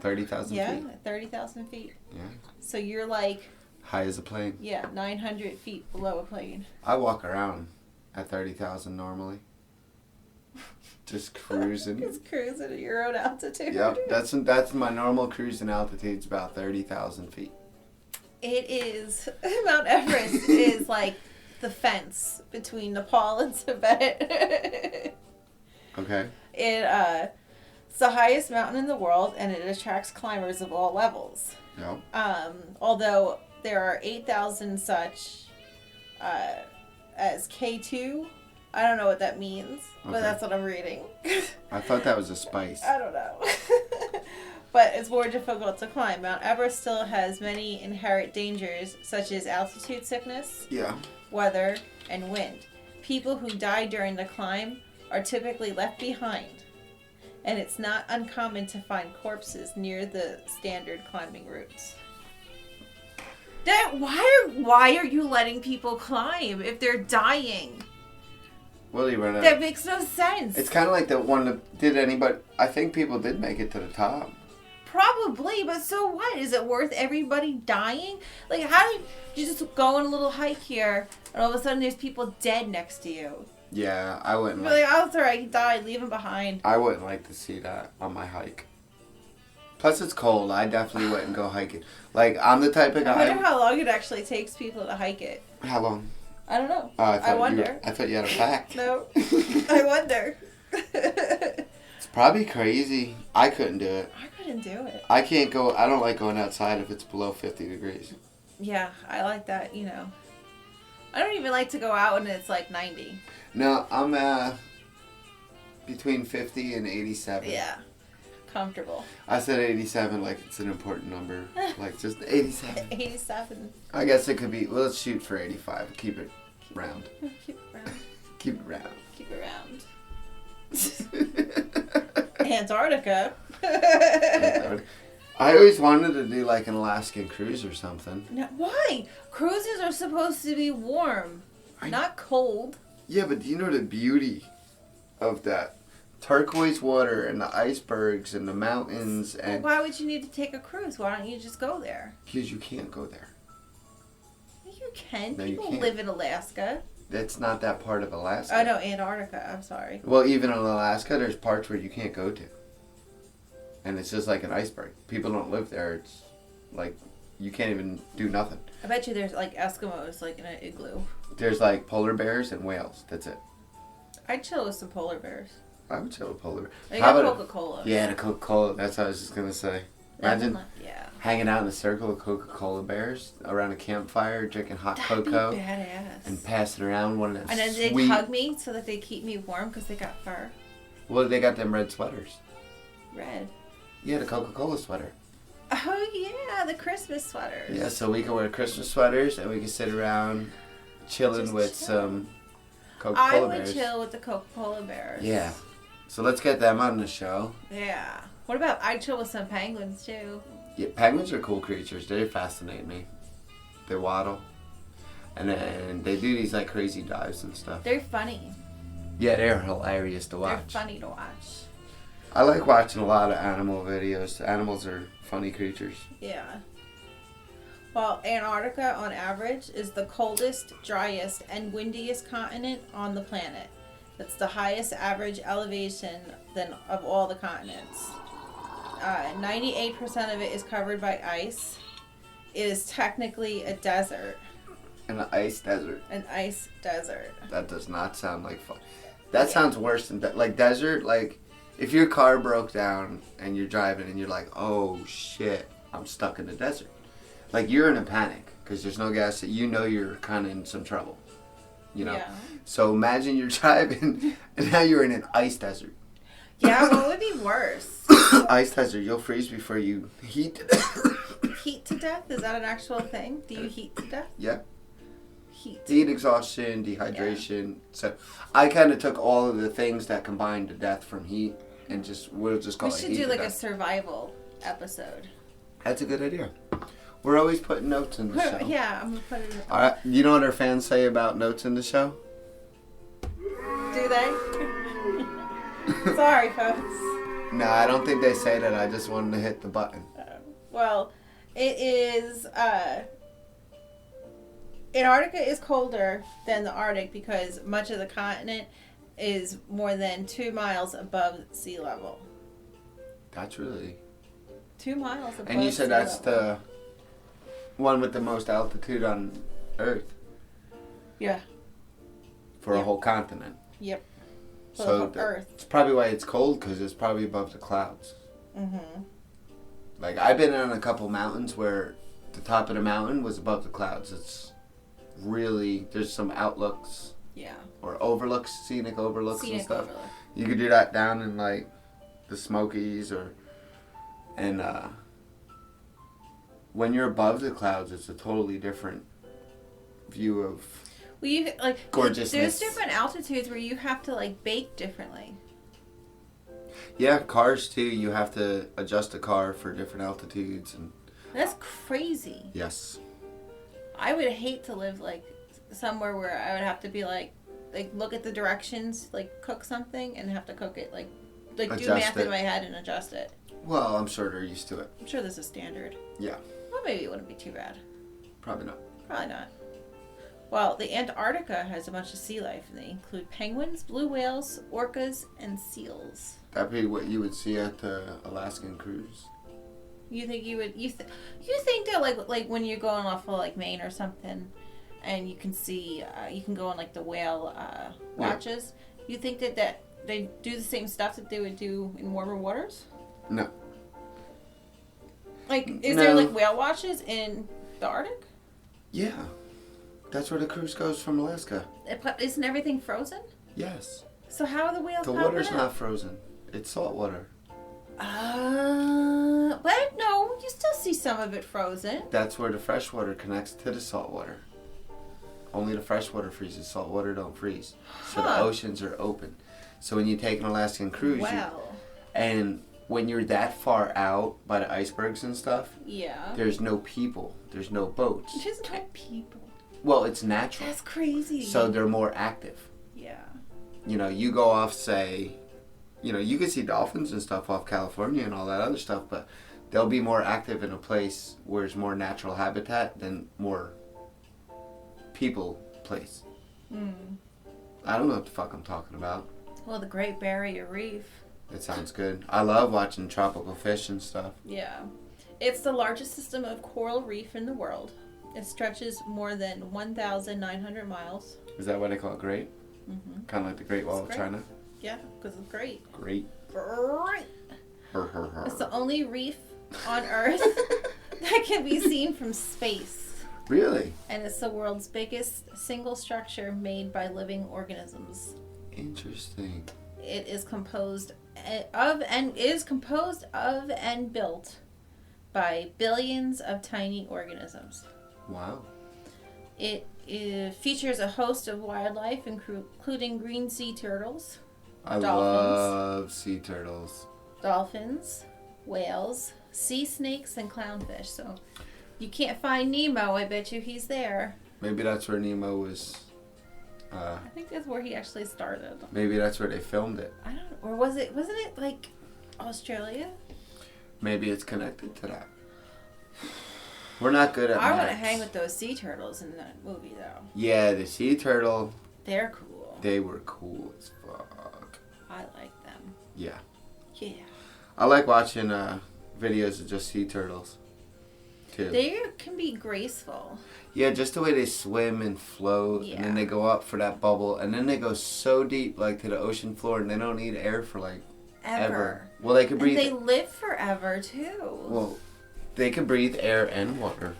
Speaker 2: 30,000 feet.
Speaker 1: Yeah, 30,000 feet.
Speaker 2: Yeah.
Speaker 1: So you're like
Speaker 2: high as a plane.
Speaker 1: Yeah, 900 feet below a plane.
Speaker 2: I walk around at 30,000 normally. Just cruising.
Speaker 1: Just cruising at your own altitude.
Speaker 2: Yep, that's my normal cruising altitude's about 30,000 feet.
Speaker 1: It is. Mount Everest is like the fence between Nepal and Tibet.
Speaker 2: Okay.
Speaker 1: It's the highest mountain in the world, and it attracts climbers of all levels.
Speaker 2: Yep.
Speaker 1: Although there are 8,000 such as K2. I don't know what that means, but that's what I'm reading.
Speaker 2: I thought that was a spice.
Speaker 1: I don't know. But it's more difficult to climb. Mount Everest still has many inherent dangers, such as altitude sickness, weather, and wind. People who die during the climb are typically left behind, and it's not uncommon to find corpses near the standard climbing routes. Why are you letting people climb if they're dying?
Speaker 2: Well,
Speaker 1: that makes no sense.
Speaker 2: It's kind of like the one that did anybody. I think people did make it to the top.
Speaker 1: Probably, but so what? Is it worth everybody dying? Like, how do you just go on a little hike here, and all of a sudden there's people dead next to you?
Speaker 2: Yeah, I wouldn't.
Speaker 1: You're like, oh, sorry, he died. Leave him behind.
Speaker 2: I wouldn't like to see that on my hike. Plus, it's cold. I definitely wouldn't go hiking. Like, I'm the type of guy.
Speaker 1: I wonder how long it actually takes people to hike it.
Speaker 2: How long?
Speaker 1: I don't know.
Speaker 2: I
Speaker 1: wonder.
Speaker 2: I thought you had a fact.
Speaker 1: No, I wonder.
Speaker 2: It's probably crazy. I couldn't do it.
Speaker 1: I couldn't do it.
Speaker 2: I can't go. I don't like going outside if it's below 50 degrees.
Speaker 1: Yeah, I like that. You know, I don't even like to go out when it's like 90.
Speaker 2: No, I'm between 50 and 87.
Speaker 1: Yeah. Comfortable.
Speaker 2: I said 87 like it's an important number. Like just 87.
Speaker 1: 87.
Speaker 2: I guess it could be, well, let's shoot for 85. Keep it round.
Speaker 1: Keep it round.
Speaker 2: Keep it round.
Speaker 1: Keep it round. Antarctica.
Speaker 2: I always wanted to do like an Alaskan cruise or something.
Speaker 1: No, why? Cruises are supposed to be warm, not cold.
Speaker 2: Yeah, but do you know the beauty of that? Turquoise water and the icebergs and the mountains and...
Speaker 1: Well, why would you need to take a cruise? Why don't you just go there?
Speaker 2: Because you can't go there.
Speaker 1: You can.
Speaker 2: No,
Speaker 1: People
Speaker 2: you can't.
Speaker 1: live in Alaska.
Speaker 2: That's not that part of Alaska.
Speaker 1: Oh, no, Antarctica. I'm sorry.
Speaker 2: Well, even in Alaska, there's parts where you can't go to. And it's just like an iceberg. People don't live there. It's like you can't even do nothing.
Speaker 1: I bet you there's like Eskimos like in an igloo.
Speaker 2: There's like polar bears and whales. That's it.
Speaker 1: I'd chill with some polar bears.
Speaker 2: I would chill with polar bears.
Speaker 1: They got Coca-Cola.
Speaker 2: Yeah, the Coca-Cola. That's what I was just going to say. Imagine hanging out in a circle of Coca-Cola bears around a campfire, drinking hot cocoa.
Speaker 1: That'd be badass.
Speaker 2: And passing around one of them.
Speaker 1: And then they'd hug me so that they keep me warm because they got fur.
Speaker 2: Well, they got them red sweaters.
Speaker 1: Red?
Speaker 2: Yeah, the Coca-Cola sweater.
Speaker 1: Oh, yeah, the Christmas sweaters.
Speaker 2: Yeah, so we can wear Christmas sweaters and we can sit around chilling with some Coca-Cola bears.
Speaker 1: I would chill with the Coca-Cola bears.
Speaker 2: Yeah. So let's get them on the show.
Speaker 1: Yeah. What about I'd chill with some penguins, too.
Speaker 2: Yeah, penguins are cool creatures. They fascinate me. They waddle. And then they do these like crazy dives and stuff.
Speaker 1: They're funny.
Speaker 2: Yeah, they're hilarious to watch.
Speaker 1: They're funny to watch.
Speaker 2: I like watching a lot of animal videos. Animals are funny creatures.
Speaker 1: Yeah. Well, Antarctica, on average, is the coldest, driest, and windiest continent on the planet. It's the highest average elevation of all the continents. 98% of it is covered by ice. It is technically a desert.
Speaker 2: An ice desert.
Speaker 1: An ice desert.
Speaker 2: That does not sound like fun. That sounds worse than like desert. Like if your car broke down and you're driving and you're like, oh shit, I'm stuck in the desert. Like, you're in a panic because there's no gas. You know you're kind of in some trouble. You know?
Speaker 1: Yeah.
Speaker 2: So imagine you're driving and now you're in an ice desert.
Speaker 1: Yeah, what would be worse?
Speaker 2: Ice desert, you'll freeze before you heat to death.
Speaker 1: Heat to death? Is that an actual thing? Do you heat to death?
Speaker 2: Yeah.
Speaker 1: Heat.
Speaker 2: Heat exhaustion, dehydration. So I kind of took all of the things that combine to death from heat and we'll just call
Speaker 1: We
Speaker 2: it
Speaker 1: should
Speaker 2: heat
Speaker 1: do
Speaker 2: to
Speaker 1: like a
Speaker 2: death.
Speaker 1: survival episode.
Speaker 2: That's a good idea. We're always putting notes in the show.
Speaker 1: Yeah, I'm gonna put it in.
Speaker 2: All right, you know what our fans say about notes in the show?
Speaker 1: Do they? Sorry, folks.
Speaker 2: No, I don't think they say that. I just wanted to hit the button.
Speaker 1: Well, it is. Antarctica is colder than the Arctic because much of the continent is more than 2 miles above sea level.
Speaker 2: That's really...
Speaker 1: 2 miles above.
Speaker 2: And you said
Speaker 1: sea
Speaker 2: that's
Speaker 1: level.
Speaker 2: the one with the most altitude on Earth
Speaker 1: Yeah.
Speaker 2: for a
Speaker 1: Yep.
Speaker 2: whole continent.
Speaker 1: Yep. For
Speaker 2: So
Speaker 1: the whole
Speaker 2: the-
Speaker 1: Earth.
Speaker 2: It's probably why it's cold, because it's probably above the clouds.
Speaker 1: Mm-hmm.
Speaker 2: Like, I've been on a couple mountains where the top of the mountain was above the clouds. It's really... There's some outlooks
Speaker 1: Yeah.
Speaker 2: or overlooks, scenic overlooks and
Speaker 1: Scenic
Speaker 2: stuff.
Speaker 1: overlook.
Speaker 2: You could do that down in, like, the Smokies and when you're above the clouds, it's a totally different view of...
Speaker 1: Well, you like
Speaker 2: Gorgeousness.
Speaker 1: There's different altitudes where you have to like bake differently.
Speaker 2: Yeah, cars too. You have to adjust a car for different altitudes and...
Speaker 1: That's crazy.
Speaker 2: Yes.
Speaker 1: I would hate to live like somewhere where I would have to be like look at the directions, like cook something and have to cook it like do
Speaker 2: Adjust
Speaker 1: math
Speaker 2: it.
Speaker 1: in my head and adjust it.
Speaker 2: Well, I'm sure they're used to it.
Speaker 1: I'm sure this is standard.
Speaker 2: Yeah.
Speaker 1: Well, maybe it wouldn't be too bad.
Speaker 2: Probably not.
Speaker 1: Probably not. Well, the Antarctica has a bunch of sea life, and they include penguins, blue whales, orcas, and seals.
Speaker 2: That'd be what you would see at the Alaskan cruise.
Speaker 1: You think you would? You think that like when you're going off of like Maine or something, and you can see you can go on like the whale watches. You think that they do the same stuff that they would do in warmer waters?
Speaker 2: No.
Speaker 1: Like, is
Speaker 2: No.
Speaker 1: there like whale watches in the Arctic?
Speaker 2: Yeah. That's where the cruise goes from Alaska.
Speaker 1: Isn't everything frozen?
Speaker 2: Yes.
Speaker 1: So how are the whales?
Speaker 2: The
Speaker 1: popping
Speaker 2: water's
Speaker 1: out?
Speaker 2: not frozen. It's salt water.
Speaker 1: But no, you still see some of it frozen.
Speaker 2: That's where the fresh water connects to the salt water. Only the fresh water freezes. Salt water don't freeze. So the
Speaker 1: Huh.
Speaker 2: oceans are open. So when you take an Alaskan cruise,
Speaker 1: Wow.
Speaker 2: and when you're that far out by the icebergs and stuff,
Speaker 1: Yeah.
Speaker 2: there's no people. There's no boats.
Speaker 1: There's no people.
Speaker 2: Well, it's natural.
Speaker 1: That's crazy.
Speaker 2: So they're more active.
Speaker 1: Yeah.
Speaker 2: You know, you go off, say, you can see dolphins and stuff off California and all that other stuff, but they'll be more active in a place where it's more natural habitat than more people place.
Speaker 1: Mm.
Speaker 2: I don't know what the fuck I'm talking about.
Speaker 1: Well, the Great Barrier Reef.
Speaker 2: It sounds good. I love watching tropical fish and stuff.
Speaker 1: Yeah. It's the largest system of coral reef in the world. It stretches more than 1,900 miles.
Speaker 2: Is that what they call it? Great?
Speaker 1: Mm-hmm.
Speaker 2: Kind of like the Great Wall of
Speaker 1: It's great.
Speaker 2: China?
Speaker 1: Yeah, because it's great.
Speaker 2: Great.
Speaker 1: Great.
Speaker 2: Her, her, her.
Speaker 1: It's the only reef on Earth that can be seen from space.
Speaker 2: Really?
Speaker 1: And it's the world's biggest single structure made by living organisms.
Speaker 2: Interesting.
Speaker 1: It is composed of and built by billions of tiny organisms.
Speaker 2: Wow.
Speaker 1: It features a host of wildlife, including green sea turtles,
Speaker 2: I
Speaker 1: Dolphins.
Speaker 2: love sea turtles.
Speaker 1: dolphins, whales, sea snakes, and clownfish. So you can't find Nemo. I bet you he's there.
Speaker 2: Maybe that's where Nemo was.
Speaker 1: I think that's where he actually started.
Speaker 2: Maybe that's where they filmed it.
Speaker 1: I don't. Or wasn't it like Australia?
Speaker 2: Maybe it's connected to that. We're not good at
Speaker 1: I want to
Speaker 2: maps.
Speaker 1: hang with those sea turtles in that movie, though.
Speaker 2: Yeah, the sea turtle,
Speaker 1: They're cool.
Speaker 2: they were cool as fuck.
Speaker 1: I like them.
Speaker 2: Yeah.
Speaker 1: Yeah.
Speaker 2: I like watching videos of just sea turtles, too.
Speaker 1: They can be graceful.
Speaker 2: Yeah, just the way they swim and float, and then
Speaker 1: Yeah.
Speaker 2: they go up for that bubble, and then they go so deep, like, to the ocean floor, and they don't need air for, like,
Speaker 1: Ever.
Speaker 2: Well, they could breathe.
Speaker 1: And they live forever too.
Speaker 2: Well, they could breathe air and water.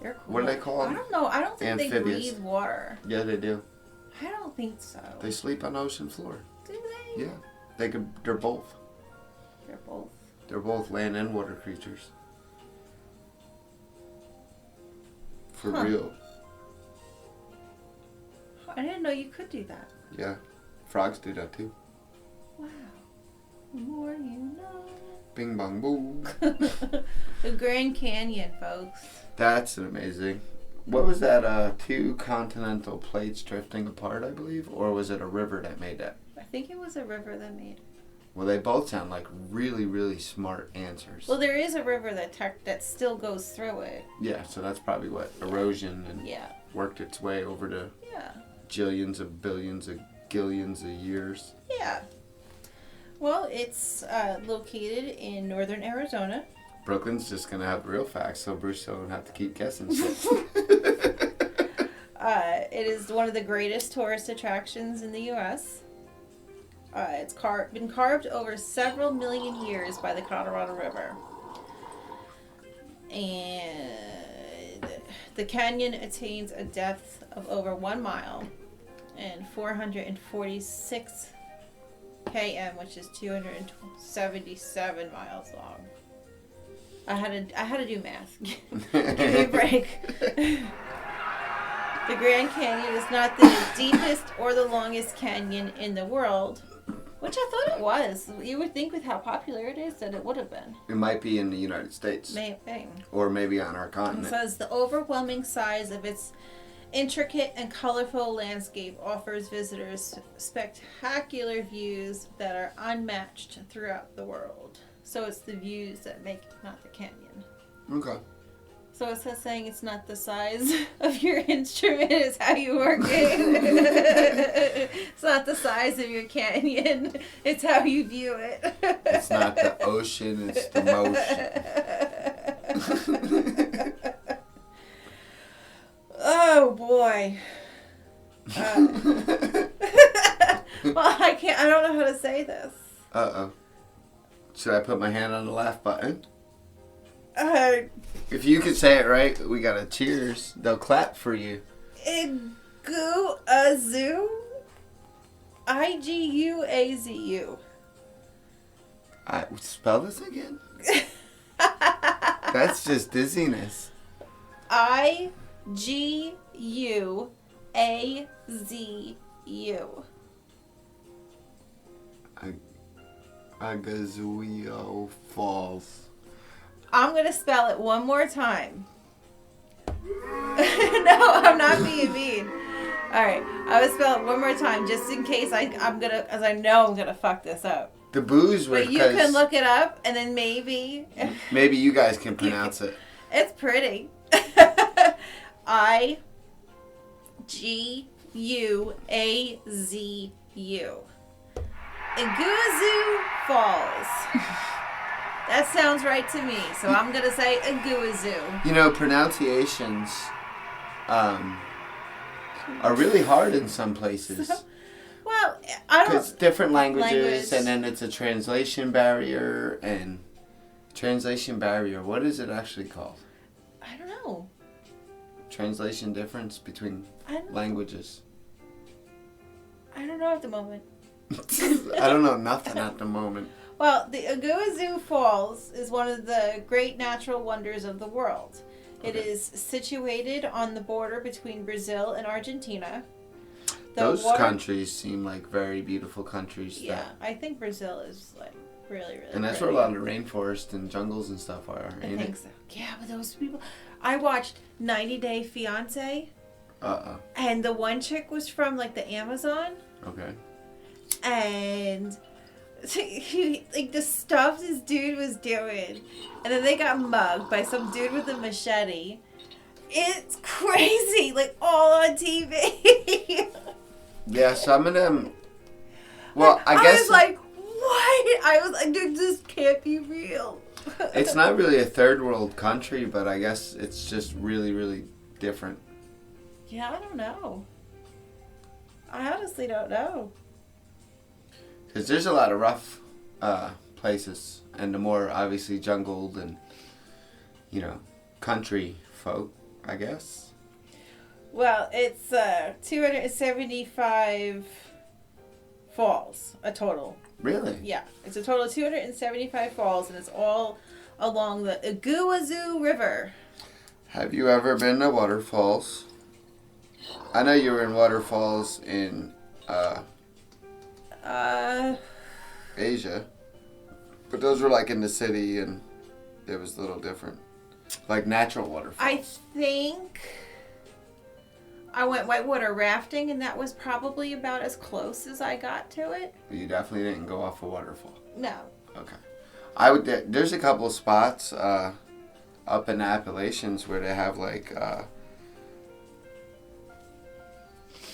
Speaker 1: They're cool.
Speaker 2: What do they call them?
Speaker 1: I don't know. I don't think
Speaker 2: Amphibious.
Speaker 1: they breathe water.
Speaker 2: Yeah, they do.
Speaker 1: I don't think so.
Speaker 2: They sleep on the ocean floor.
Speaker 1: Do they?
Speaker 2: Yeah, they could. They're both.
Speaker 1: They're both.
Speaker 2: They're both land and water creatures. For real.
Speaker 1: I didn't know you could do that.
Speaker 2: Yeah, frogs do that too.
Speaker 1: Wow. The more you know.
Speaker 2: Bing bong boo.
Speaker 1: The Grand Canyon, folks.
Speaker 2: That's amazing. What was that? 2 continental plates drifting apart, I believe, or was it a river that made that?
Speaker 1: I think it was a river that made it.
Speaker 2: Well, they both sound like really, really smart answers.
Speaker 1: Well, there is a river that still goes through it.
Speaker 2: Yeah, so that's probably what erosion and worked its way over to jillions of billions of gillions of years.
Speaker 1: Yeah. Well, it's located in northern Arizona.
Speaker 2: Brooklyn's just gonna have real facts, so Bruce don't have to keep guessing shit.
Speaker 1: It is one of the greatest tourist attractions in the U.S. It's been carved over several million years by the Colorado River. And the canyon attains a depth of over 1 mile and 446 km, which is 277 miles long. I had to do math. Give me a break. The Grand Canyon is not the deepest or the longest canyon in the world, which I thought it was. You would think with how popular it is that it would have been.
Speaker 2: It might be in the United States.
Speaker 1: Maybe.
Speaker 2: Or maybe on our continent.
Speaker 1: It says the overwhelming size of its intricate and colorful landscape offers visitors spectacular views that are unmatched throughout the world. So it's the views that make it, not the canyon.
Speaker 2: Okay.
Speaker 1: So it says saying it's not the size of your instrument, it's how you work it. It's not the size of your canyon, it's how you view it.
Speaker 2: It's not the ocean, it's the motion.
Speaker 1: Oh boy. Well, I don't know how to say this.
Speaker 2: Uh-oh. Should I put my hand on the laugh button? If you could say it right, we got a cheers. They'll clap for you.
Speaker 1: Iguazu? Iguazu.
Speaker 2: Spell this again? That's just dizziness.
Speaker 1: Iguazu.
Speaker 2: Agazuio Falls.
Speaker 1: I'm going to spell it one more time. No, I'm not being mean. Alright, I will spell it one more time just in case I'm going to, as I know I'm going to fuck this up.
Speaker 2: The booze were.
Speaker 1: But you can look it up and then maybe.
Speaker 2: Maybe you guys can pronounce it.
Speaker 1: It's pretty. Iguazu. Iguazu Falls. That sounds right to me, so I'm going to say Iguazu.
Speaker 2: You know, pronunciations are really hard in some places.
Speaker 1: Well, I don't...
Speaker 2: Because different languages, and then it's a translation barrier, and... Translation barrier, what is it actually called?
Speaker 1: I don't know.
Speaker 2: Translation difference between languages.
Speaker 1: I don't know at the moment.
Speaker 2: I don't know nothing at the moment.
Speaker 1: Well, the Iguazu Falls is one of the great natural wonders of the world. It is situated on the border between Brazil and Argentina.
Speaker 2: Those countries seem like very beautiful countries.
Speaker 1: Yeah, I think Brazil is like really, really
Speaker 2: And that's
Speaker 1: pretty.
Speaker 2: where a lot of rainforest and jungles and stuff are,
Speaker 1: I
Speaker 2: ain't
Speaker 1: think
Speaker 2: it?
Speaker 1: so. Yeah, but those people... I watched 90 Day Fiancé.
Speaker 2: Uh-oh.
Speaker 1: And the one chick was from like the Amazon.
Speaker 2: Okay.
Speaker 1: And... like the stuff this dude was doing, and then they got mugged by some dude with a machete. It's crazy, like all on TV.
Speaker 2: Yeah, some of them. Well, I guess
Speaker 1: I was like, what? I was like, dude, this can't be real.
Speaker 2: It's not really a third world country, but I guess it's just really, really different.
Speaker 1: Yeah, I don't know. I honestly don't know.
Speaker 2: Because there's a lot of rough places, and the more obviously jungled and country folk, I guess.
Speaker 1: Well, it's 275 falls, a total.
Speaker 2: Really?
Speaker 1: Yeah, it's a total of 275 falls, and it's all along the Iguazu River.
Speaker 2: Have you ever been to waterfalls? I know you were in waterfalls in Asia, but those were like in the city, and it was a little different. Like natural waterfalls.
Speaker 1: I think I went whitewater rafting, and that was probably about as close as I got to it.
Speaker 2: You definitely didn't go off a waterfall.
Speaker 1: No.
Speaker 2: Okay. There's a couple of spots up in the Appalachians where they have like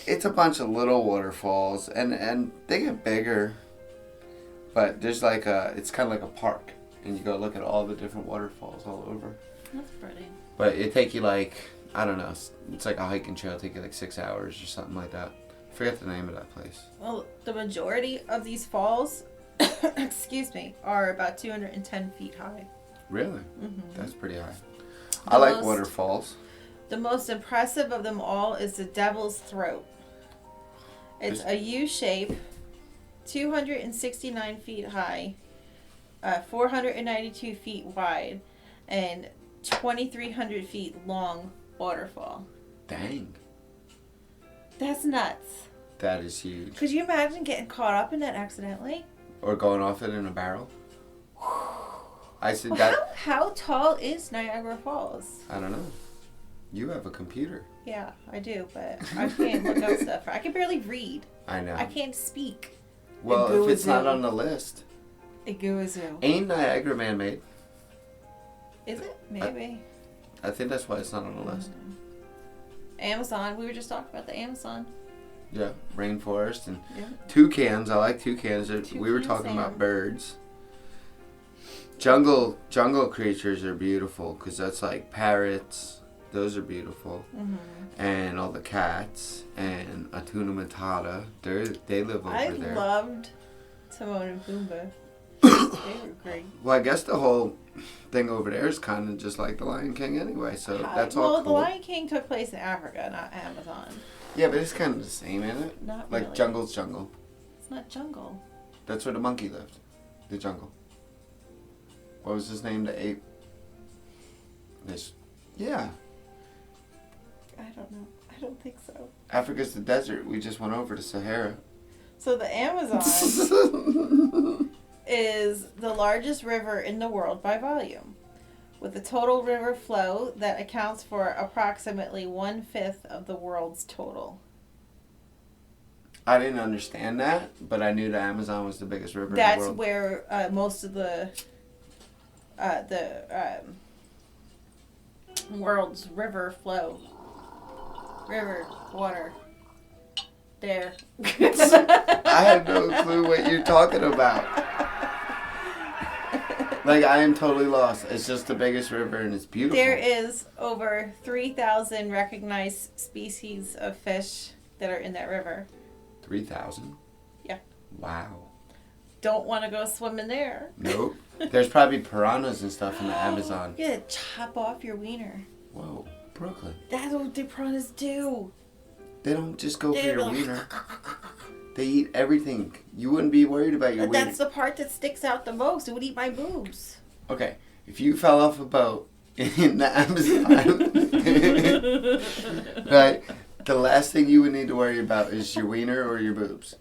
Speaker 2: it's a bunch of little waterfalls, and they get bigger, but there's like it's kind of like a park, and you go look at all the different waterfalls all over.
Speaker 1: That's pretty.
Speaker 2: But it take you like, I don't know, it's like a hiking trail. It'll take you like 6 hours or something like that. I forget the name of that place.
Speaker 1: Well, the majority of these falls, excuse me, are about 210 feet high.
Speaker 2: Really?
Speaker 1: Mm-hmm.
Speaker 2: That's pretty high. I like waterfalls.
Speaker 1: The most impressive of them all is the Devil's Throat. It's a U shape, 269 feet high, 492 feet wide, and 2,300 feet long waterfall.
Speaker 2: Dang.
Speaker 1: That's nuts.
Speaker 2: That is huge.
Speaker 1: Could you imagine getting caught up in that accidentally?
Speaker 2: Or going off it in a barrel? I said
Speaker 1: Well,
Speaker 2: that.
Speaker 1: how tall is Niagara Falls?
Speaker 2: I don't know. You have a computer.
Speaker 1: Yeah, I do, but I can't look up stuff. I can barely read.
Speaker 2: I know.
Speaker 1: I can't speak.
Speaker 2: Well, if it's not on the list.
Speaker 1: Iguazu.
Speaker 2: Ain't Niagara man-made?
Speaker 1: Is it? Maybe.
Speaker 2: I think that's why it's not on the list.
Speaker 1: Amazon. We were just talking about the Amazon.
Speaker 2: Yeah, rainforest and
Speaker 1: Yeah.
Speaker 2: toucans. I like toucans. We were talking about birds. Jungle creatures are beautiful because that's like parrots. Those are beautiful.
Speaker 1: Mm-hmm.
Speaker 2: And all the cats and Hakuna Matata. They live over there.
Speaker 1: I loved Timon and Pumbaa. They were great.
Speaker 2: Well, I guess the whole thing over there is kind of just like the Lion King anyway, so that's all cool.
Speaker 1: Well, the Lion King took place in Africa, not Amazon.
Speaker 2: Yeah, but it's kind of the same, isn't it?
Speaker 1: Not
Speaker 2: like
Speaker 1: really.
Speaker 2: jungle's jungle.
Speaker 1: It's not jungle.
Speaker 2: That's where the monkey lived. The jungle. What was his name? The ape? Yeah.
Speaker 1: I don't know. I don't think so.
Speaker 2: Africa's the desert. We just went over to Sahara.
Speaker 1: So the Amazon is the largest river in the world by volume, with a total river flow that accounts for approximately 1/5 of the world's total.
Speaker 2: I didn't understand that, but I knew the Amazon was the biggest river in the
Speaker 1: That's
Speaker 2: world.
Speaker 1: where most of the world's river flow. River, water. There.
Speaker 2: I have no clue what you're talking about. Like, I am totally lost. It's just the biggest river and it's beautiful.
Speaker 1: There is over 3,000 recognized species of fish that are in that river.
Speaker 2: 3,000?
Speaker 1: Yeah.
Speaker 2: Wow.
Speaker 1: Don't want to go swimming there.
Speaker 2: Nope. There's probably piranhas and stuff in the Amazon.
Speaker 1: You gotta chop off your wiener.
Speaker 2: Whoa, Brooklyn.
Speaker 1: That's what the piranhas do.
Speaker 2: They don't just go for
Speaker 1: They're
Speaker 2: your
Speaker 1: like,
Speaker 2: wiener. They eat everything. You wouldn't be worried about your wiener.
Speaker 1: That's the part that sticks out the most. It would eat my boobs.
Speaker 2: Okay, if you fell off a boat in the Amazon, right, the last thing you would need to worry about is your wiener or your boobs.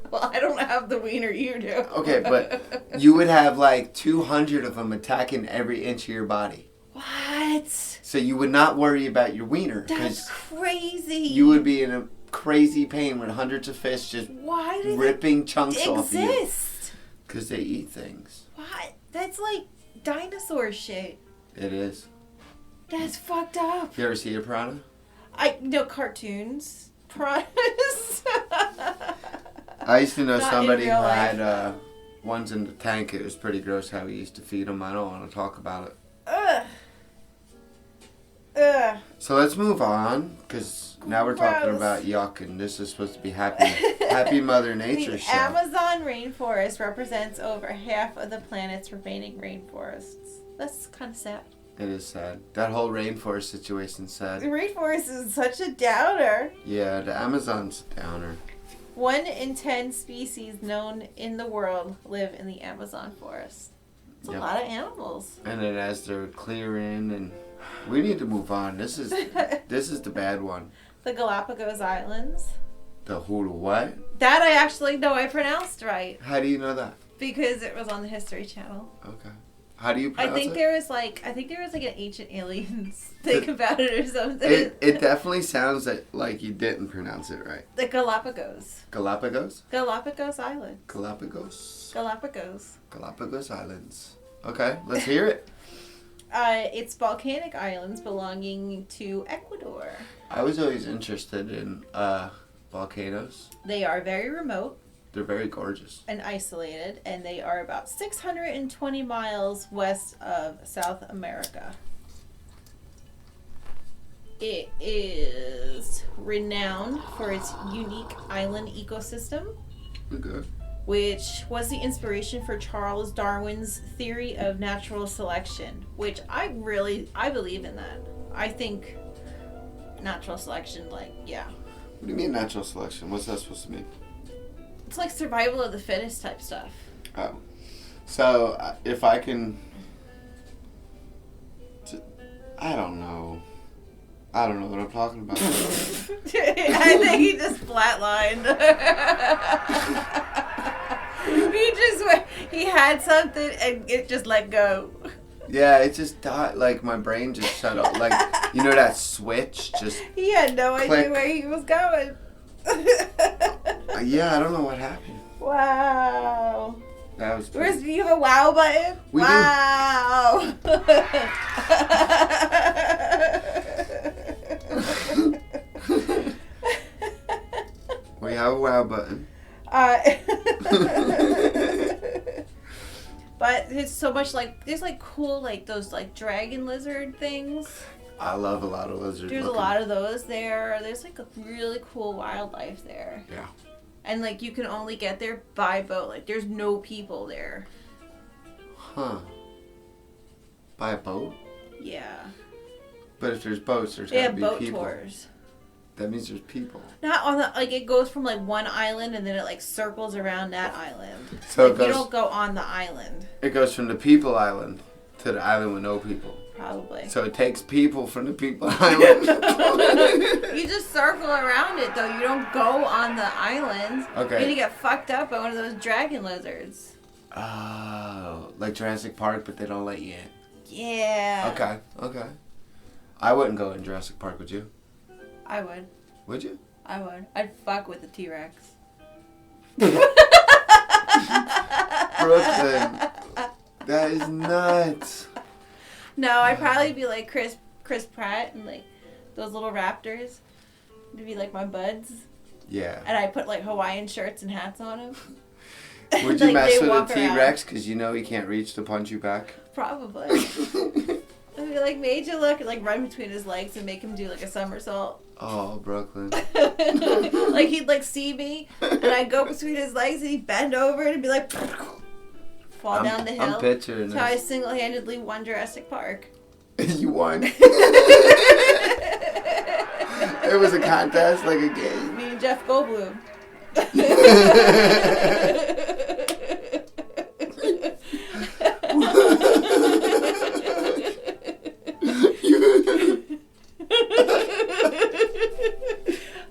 Speaker 1: Well, I don't have the wiener you do.
Speaker 2: Okay, but you would have like 200 of them attacking every inch of your body.
Speaker 1: What?
Speaker 2: So you would not worry about your wiener.
Speaker 1: That's crazy.
Speaker 2: You would be in a crazy pain with hundreds of fish just
Speaker 1: Why do
Speaker 2: ripping chunks
Speaker 1: they
Speaker 2: off you.
Speaker 1: exist?
Speaker 2: Because they eat things.
Speaker 1: What? That's like dinosaur shit.
Speaker 2: It is.
Speaker 1: That's fucked up.
Speaker 2: You ever see a piranha?
Speaker 1: I know cartoons. Piranhas.
Speaker 2: I used to know
Speaker 1: Not in
Speaker 2: somebody who
Speaker 1: real life.
Speaker 2: had ones in the tank. It was pretty gross how he used to feed them. I don't want to talk about it.
Speaker 1: Ugh. Ugh.
Speaker 2: So let's move on, because Now we're talking
Speaker 1: Gross.
Speaker 2: about yuck, and this is supposed to be happy Mother Nature
Speaker 1: The
Speaker 2: show.
Speaker 1: Amazon rainforest represents over half of the planet's remaining rainforests. That's kind of sad.
Speaker 2: It is sad. That whole rainforest situation's
Speaker 1: The
Speaker 2: sad.
Speaker 1: rainforest is such a downer.
Speaker 2: Yeah, the Amazon's a downer.
Speaker 1: 1 in 10 species known in the world live in the Amazon forest. It's a
Speaker 2: Yep.
Speaker 1: lot of animals.
Speaker 2: And then as they're clearing, and we need to move on. This is the bad one.
Speaker 1: The Galapagos Islands.
Speaker 2: The who to what?
Speaker 1: That I actually know I pronounced right
Speaker 2: How do you know that?
Speaker 1: because it was on the History Channel.
Speaker 2: Okay. How do you
Speaker 1: I
Speaker 2: pronounce
Speaker 1: think
Speaker 2: it?
Speaker 1: there was like an ancient aliens thing about it or something.
Speaker 2: It definitely sounds like you didn't pronounce it right.
Speaker 1: The Galapagos.
Speaker 2: Galapagos?
Speaker 1: Galapagos Island.
Speaker 2: Galapagos.
Speaker 1: Galapagos.
Speaker 2: Galapagos Islands. Okay, let's hear it.
Speaker 1: It's volcanic islands belonging to Ecuador.
Speaker 2: I was always interested in volcanoes.
Speaker 1: They are very remote
Speaker 2: They're very gorgeous.
Speaker 1: and isolated, and they are about 620 miles west of South America. It is renowned for its unique island ecosystem,
Speaker 2: Good.
Speaker 1: which was the inspiration for Charles Darwin's theory of natural selection, which I believe in that. I think natural selection,
Speaker 2: What do you mean natural selection? What's that supposed to mean?
Speaker 1: it's like survival of the fittest type stuff.
Speaker 2: Oh. So, if I can... I don't know. I don't know what I'm talking about.
Speaker 1: I think he just flatlined. He had something and it just let go.
Speaker 2: Yeah, it just died. Like, my brain just shut off. Like, you know that switch? Just...
Speaker 1: He had no idea
Speaker 2: Click.
Speaker 1: where he was going.
Speaker 2: Yeah, I don't know what happened.
Speaker 1: Wow.
Speaker 2: That was
Speaker 1: Do
Speaker 2: pretty...
Speaker 1: you have a wow button?
Speaker 2: We do.
Speaker 1: Wow.
Speaker 2: We have a wow button.
Speaker 1: But it's so much there's cool those dragon lizard things.
Speaker 2: I love a lot of lizards.
Speaker 1: There's a lot of those there. There's a really cool wildlife there.
Speaker 2: Yeah.
Speaker 1: And you can only get there by boat. There's no people there.
Speaker 2: Huh. By a boat?
Speaker 1: Yeah.
Speaker 2: But if there's boats, there's
Speaker 1: They
Speaker 2: gotta
Speaker 1: have
Speaker 2: be
Speaker 1: boat
Speaker 2: people.
Speaker 1: tours.
Speaker 2: That means there's people.
Speaker 1: Not on the it goes from one island and then it circles around that island.
Speaker 2: So
Speaker 1: You don't go on the island.
Speaker 2: It goes from the people island to the island with no people.
Speaker 1: Probably.
Speaker 2: So it takes people from the people island.
Speaker 1: You just circle around it though. You don't go on the island.
Speaker 2: Okay.
Speaker 1: You're gonna get fucked up by one of those dragon lizards.
Speaker 2: Oh, like Jurassic Park, but they don't let you in.
Speaker 1: Yeah.
Speaker 2: Okay. I wouldn't go in Jurassic Park, would you?
Speaker 1: I would.
Speaker 2: Would you?
Speaker 1: I would. I'd fuck with the T-Rex.
Speaker 2: Brooklyn. That is nuts.
Speaker 1: No, I'd probably be like Chris Pratt and those little raptors. To be my buds.
Speaker 2: Yeah.
Speaker 1: And I put Hawaiian shirts and hats on them.
Speaker 2: Would you mess
Speaker 1: they
Speaker 2: with
Speaker 1: walk
Speaker 2: a
Speaker 1: around.
Speaker 2: T-Rex because you know he can't reach to punch you back?
Speaker 1: Probably. I'd be made you look and run between his legs and make him do a somersault.
Speaker 2: Oh, Brooklyn.
Speaker 1: He'd see me and I'd go between his legs and he'd bend over and be fall down the hill.
Speaker 2: I'm picturing
Speaker 1: That's how I
Speaker 2: this.
Speaker 1: single-handedly won Jurassic Park.
Speaker 2: You won. It was a contest, like a game.
Speaker 1: Me and Jeff Goldblum.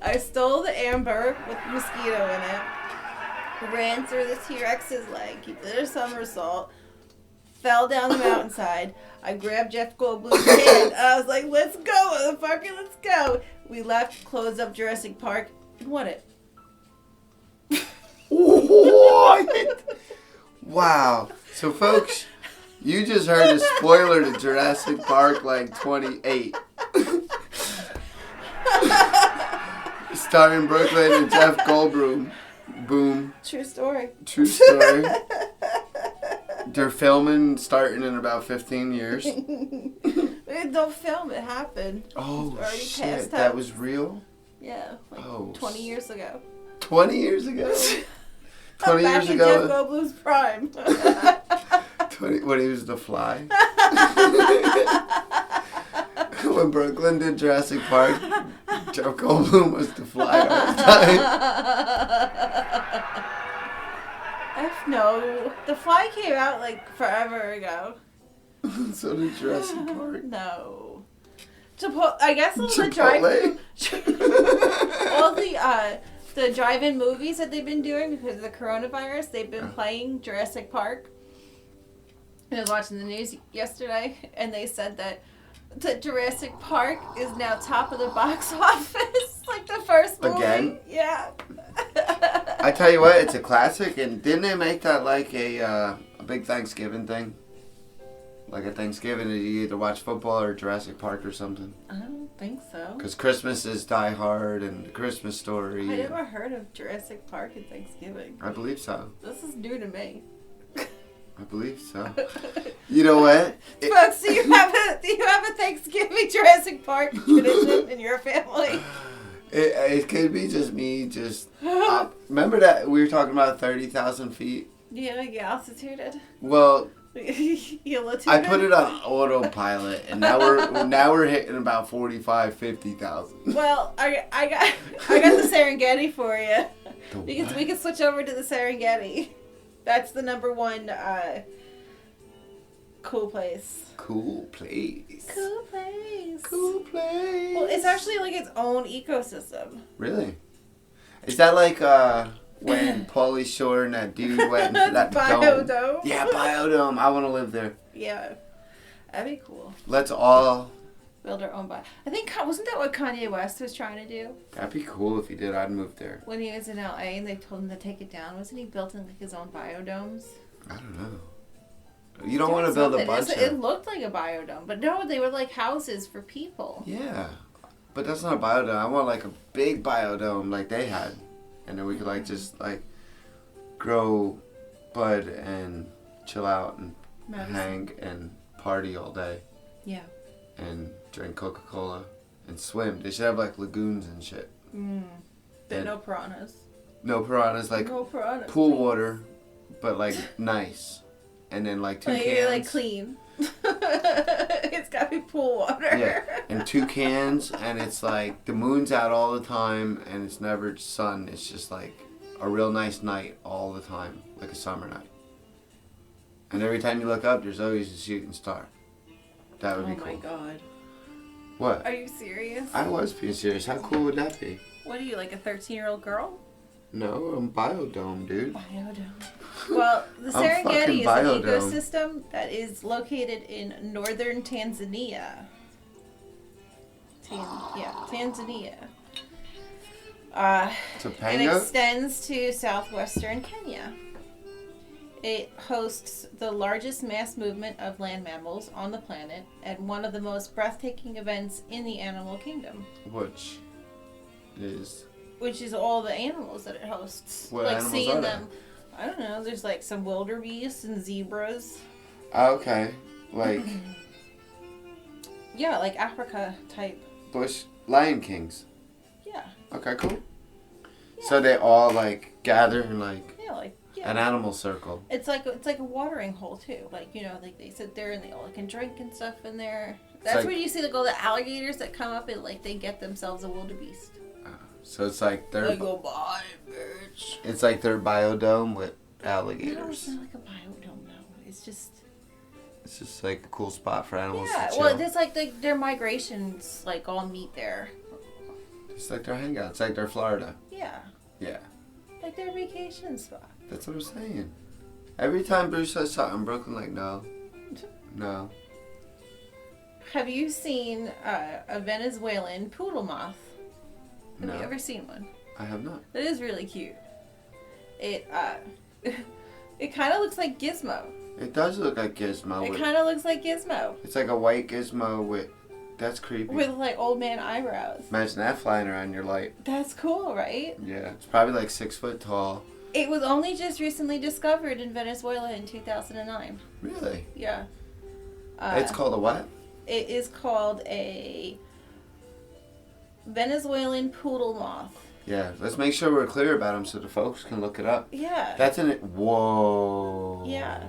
Speaker 1: I stole the amber with mosquito in it, ran through the T-Rex's leg, he did a somersault, fell down the mountainside. I grabbed Jeff Goldblum's hand. I was like, let's go, motherfucker, let's go. We left, closed up Jurassic Park, and won it.
Speaker 2: What? Wow. So, folks, you just heard a spoiler to Jurassic Park 28. Starring Brooklyn and Jeff Goldblum. Boom.
Speaker 1: True story.
Speaker 2: True story. They're filming starting in about 15 years.
Speaker 1: Don't film, it happened.
Speaker 2: Oh,
Speaker 1: Already
Speaker 2: shit.
Speaker 1: passed
Speaker 2: That
Speaker 1: out.
Speaker 2: was real?
Speaker 1: Yeah, like
Speaker 2: Oh,
Speaker 1: 20 years ago.
Speaker 2: 20 years ago? 20
Speaker 1: Back
Speaker 2: years
Speaker 1: in
Speaker 2: ago?
Speaker 1: Jeff Goldblum's prime.
Speaker 2: 20, when he was the Fly? When Brooklyn did Jurassic Park, Jeff Goldblum was the Fly all the time.
Speaker 1: F no. The Fly came out like forever ago.
Speaker 2: So did Jurassic Park.
Speaker 1: No. I guess all the drive-through, all the drive-in movies that they've been doing because of the coronavirus, they've been playing Jurassic Park. I was watching the news yesterday, and they said that Jurassic Park is now top of the box office, like the first movie.
Speaker 2: Again?
Speaker 1: Yeah.
Speaker 2: I tell you what, it's a classic, and didn't they make that like a big Thanksgiving thing? Like at Thanksgiving, you either watch football or Jurassic Park or something.
Speaker 1: I don't think so.
Speaker 2: Because Christmas is Die Hard and The Christmas Story.
Speaker 1: I never heard of Jurassic Park at Thanksgiving.
Speaker 2: I believe so.
Speaker 1: This is new to me.
Speaker 2: I believe so. You know what?
Speaker 1: Folks, do you have a Thanksgiving Jurassic Park tradition in your family?
Speaker 2: It could be just me. Remember that we were talking about 30,000 feet?
Speaker 1: Yeah, you altitude.
Speaker 2: Well,
Speaker 1: You
Speaker 2: I put it on autopilot, and now we're hitting about 45,000, 50,000.
Speaker 1: Well, I got the Serengeti for you. We
Speaker 2: What?
Speaker 1: can switch over to the Serengeti. That's the number one cool place.
Speaker 2: Cool place.
Speaker 1: Cool place.
Speaker 2: Cool place.
Speaker 1: Well, it's actually like its own ecosystem.
Speaker 2: Really? Is that like when Pauly Shore and that dude went into that
Speaker 1: Biodome.
Speaker 2: dome? Yeah, Biodome. I want to live there.
Speaker 1: Yeah, that'd be cool.
Speaker 2: Let's all.
Speaker 1: Build our own bio. I think wasn't that what Kanye West was trying to do
Speaker 2: That'd be cool if he did. I'd move there.
Speaker 1: when he was in LA and they told him to take it down? Wasn't he building like his own biodomes?
Speaker 2: I don't know. You don't want to build a bunch
Speaker 1: It
Speaker 2: of.
Speaker 1: looked like a biodome, but no, they were like houses for people.
Speaker 2: Yeah, but that's not a biodome. I want like a big biodome like they had, and then we could like just like grow bud and chill out and
Speaker 1: Medicine.
Speaker 2: hang and party all day
Speaker 1: Yeah.
Speaker 2: and drink Coca-Cola and swim. They should have like lagoons and shit.
Speaker 1: But
Speaker 2: And
Speaker 1: no piranhas.
Speaker 2: no piranhas, like
Speaker 1: No piranhas.
Speaker 2: pool water, but like nice. And then like two cans.
Speaker 1: Like clean. It's gotta be pool water.
Speaker 2: Yeah, and 2 cans, and it's like the moon's out all the time, and it's never sun. It's just like a real nice night all the time, like a summer night. And every time you look up, there's always a shooting star. That would be cool.
Speaker 1: Oh my god.
Speaker 2: What?
Speaker 1: Are you serious?
Speaker 2: I was being serious. How cool would that be?
Speaker 1: What are you, like a 13-year-old girl?
Speaker 2: No, I'm Biodome, dude.
Speaker 1: Biodome. Well, the
Speaker 2: I'm fucking
Speaker 1: Serengeti is an
Speaker 2: Biodome.
Speaker 1: ecosystem that is located in northern Tanzania. Tanzania. It
Speaker 2: Topanga?
Speaker 1: extends to southwestern Kenya. It hosts the largest mass movement of land mammals on the planet and one of the most breathtaking events in the animal kingdom,
Speaker 2: Which is...
Speaker 1: which is all the animals that it hosts.
Speaker 2: What
Speaker 1: like
Speaker 2: animals
Speaker 1: seeing
Speaker 2: are
Speaker 1: them. I don't know. There's like some wildebeest and zebras.
Speaker 2: Okay. Like
Speaker 1: Yeah, like Africa type.
Speaker 2: bush Lion Kings.
Speaker 1: Yeah.
Speaker 2: Okay, cool.
Speaker 1: Yeah.
Speaker 2: So they all like gather in like
Speaker 1: Yeah, like yeah.
Speaker 2: an animal circle.
Speaker 1: It's like a watering hole too. Like, you know, like they sit there and they all can drink and stuff in there. That's
Speaker 2: like-
Speaker 1: where you see like all the alligators that come up and like they get themselves a wildebeest.
Speaker 2: So it's like their
Speaker 1: They go bye, bitch.
Speaker 2: it's like their biodome with
Speaker 1: No, it's
Speaker 2: alligators.
Speaker 1: not like a biodome. No, it's just
Speaker 2: It's just like a cool spot for animals
Speaker 1: yeah.
Speaker 2: to chill.
Speaker 1: Well, it's like their migrations like all meet there.
Speaker 2: It's like their hangout. It's like their Florida.
Speaker 1: Yeah,
Speaker 2: Yeah,
Speaker 1: like their vacation spot.
Speaker 2: that's what I'm saying. Every time Bruce says something, Brooklyn like no, no.
Speaker 1: Have you seen a Venezuelan poodle moth? Have
Speaker 2: No.
Speaker 1: you ever seen one?
Speaker 2: I have not.
Speaker 1: It is really cute. It it kind of looks like Gizmo.
Speaker 2: It does look like Gizmo.
Speaker 1: It kind of looks like Gizmo
Speaker 2: It's like a white Gizmo with. That's creepy.
Speaker 1: with like old man eyebrows.
Speaker 2: Imagine that flying around your light.
Speaker 1: That's cool, right?
Speaker 2: Yeah, it's probably like 6 foot tall.
Speaker 1: It was only just recently discovered in Venezuela in 2009.
Speaker 2: Really?
Speaker 1: Yeah.
Speaker 2: It's called a what?
Speaker 1: It is called a Venezuelan poodle moth.
Speaker 2: Yeah, let's make sure we're clear about them so the folks can look it up.
Speaker 1: Yeah.
Speaker 2: That's whoa.
Speaker 1: Yeah.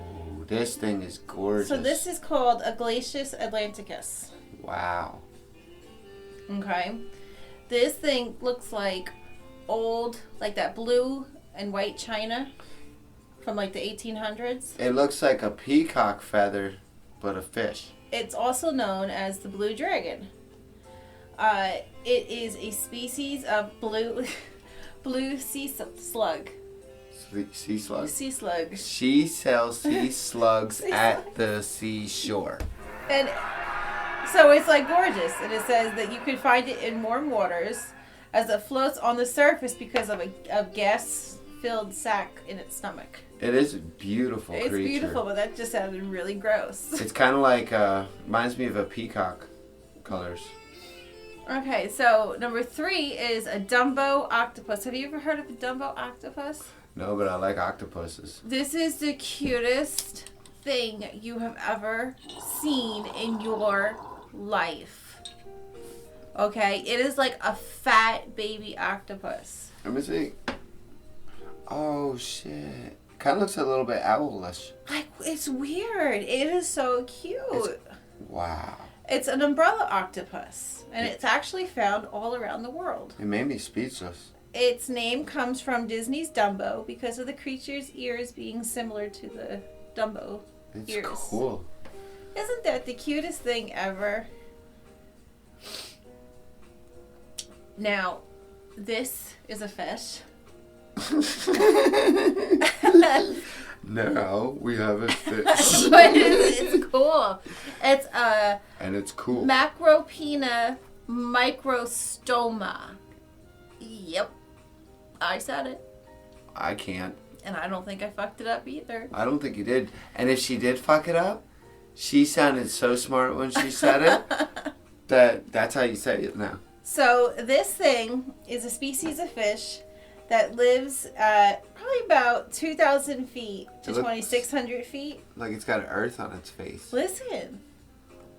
Speaker 2: This thing is gorgeous.
Speaker 1: So this is called Aglacius atlanticus.
Speaker 2: Wow.
Speaker 1: Okay. This thing looks like old, like that blue and white china from like the 1800s.
Speaker 2: It looks like a peacock feather, but a fish.
Speaker 1: It's also known as the blue dragon. It is a species of blue sea slug.
Speaker 2: Sea slug?
Speaker 1: Sea slug.
Speaker 2: She sells sea slugs at the seashore.
Speaker 1: And so it's like gorgeous. And it says that you can find it in warm waters as it floats on the surface because of a gas-filled sac in its stomach.
Speaker 2: It is a beautiful creature.
Speaker 1: It's beautiful, but that just sounded really gross.
Speaker 2: It's kind of like, reminds me of a peacock colors.
Speaker 1: Okay, so number 3 is a Dumbo octopus. Have you ever heard of a Dumbo octopus?
Speaker 2: No, but I like octopuses.
Speaker 1: This is the cutest thing you have ever seen in your life. Okay, it is like a fat baby octopus.
Speaker 2: Let me see. Oh, shit. Kind of looks a little bit owlish.
Speaker 1: Like, it's weird. It is so cute.
Speaker 2: Wow.
Speaker 1: It's an umbrella octopus, and it's actually found all around the world.
Speaker 2: It made me speechless.
Speaker 1: Its name comes from Disney's Dumbo because of the creature's ears being similar to the Dumbo ears.
Speaker 2: It's cool.
Speaker 1: Isn't that the cutest thing ever? Now, this is a fish.
Speaker 2: Now we have a fish.
Speaker 1: But it's cool. It's a
Speaker 2: And it's cool.
Speaker 1: Macropina microstoma. Yep. I said it.
Speaker 2: I can't.
Speaker 1: And I don't think I fucked it up either.
Speaker 2: I don't think you did. And if she did fuck it up, she sounded so smart when she said it. That's how you say it now.
Speaker 1: So this thing is a species of fish that lives at probably about 2,000 feet to 2,600 feet.
Speaker 2: Like it's got earth on its face.
Speaker 1: Listen.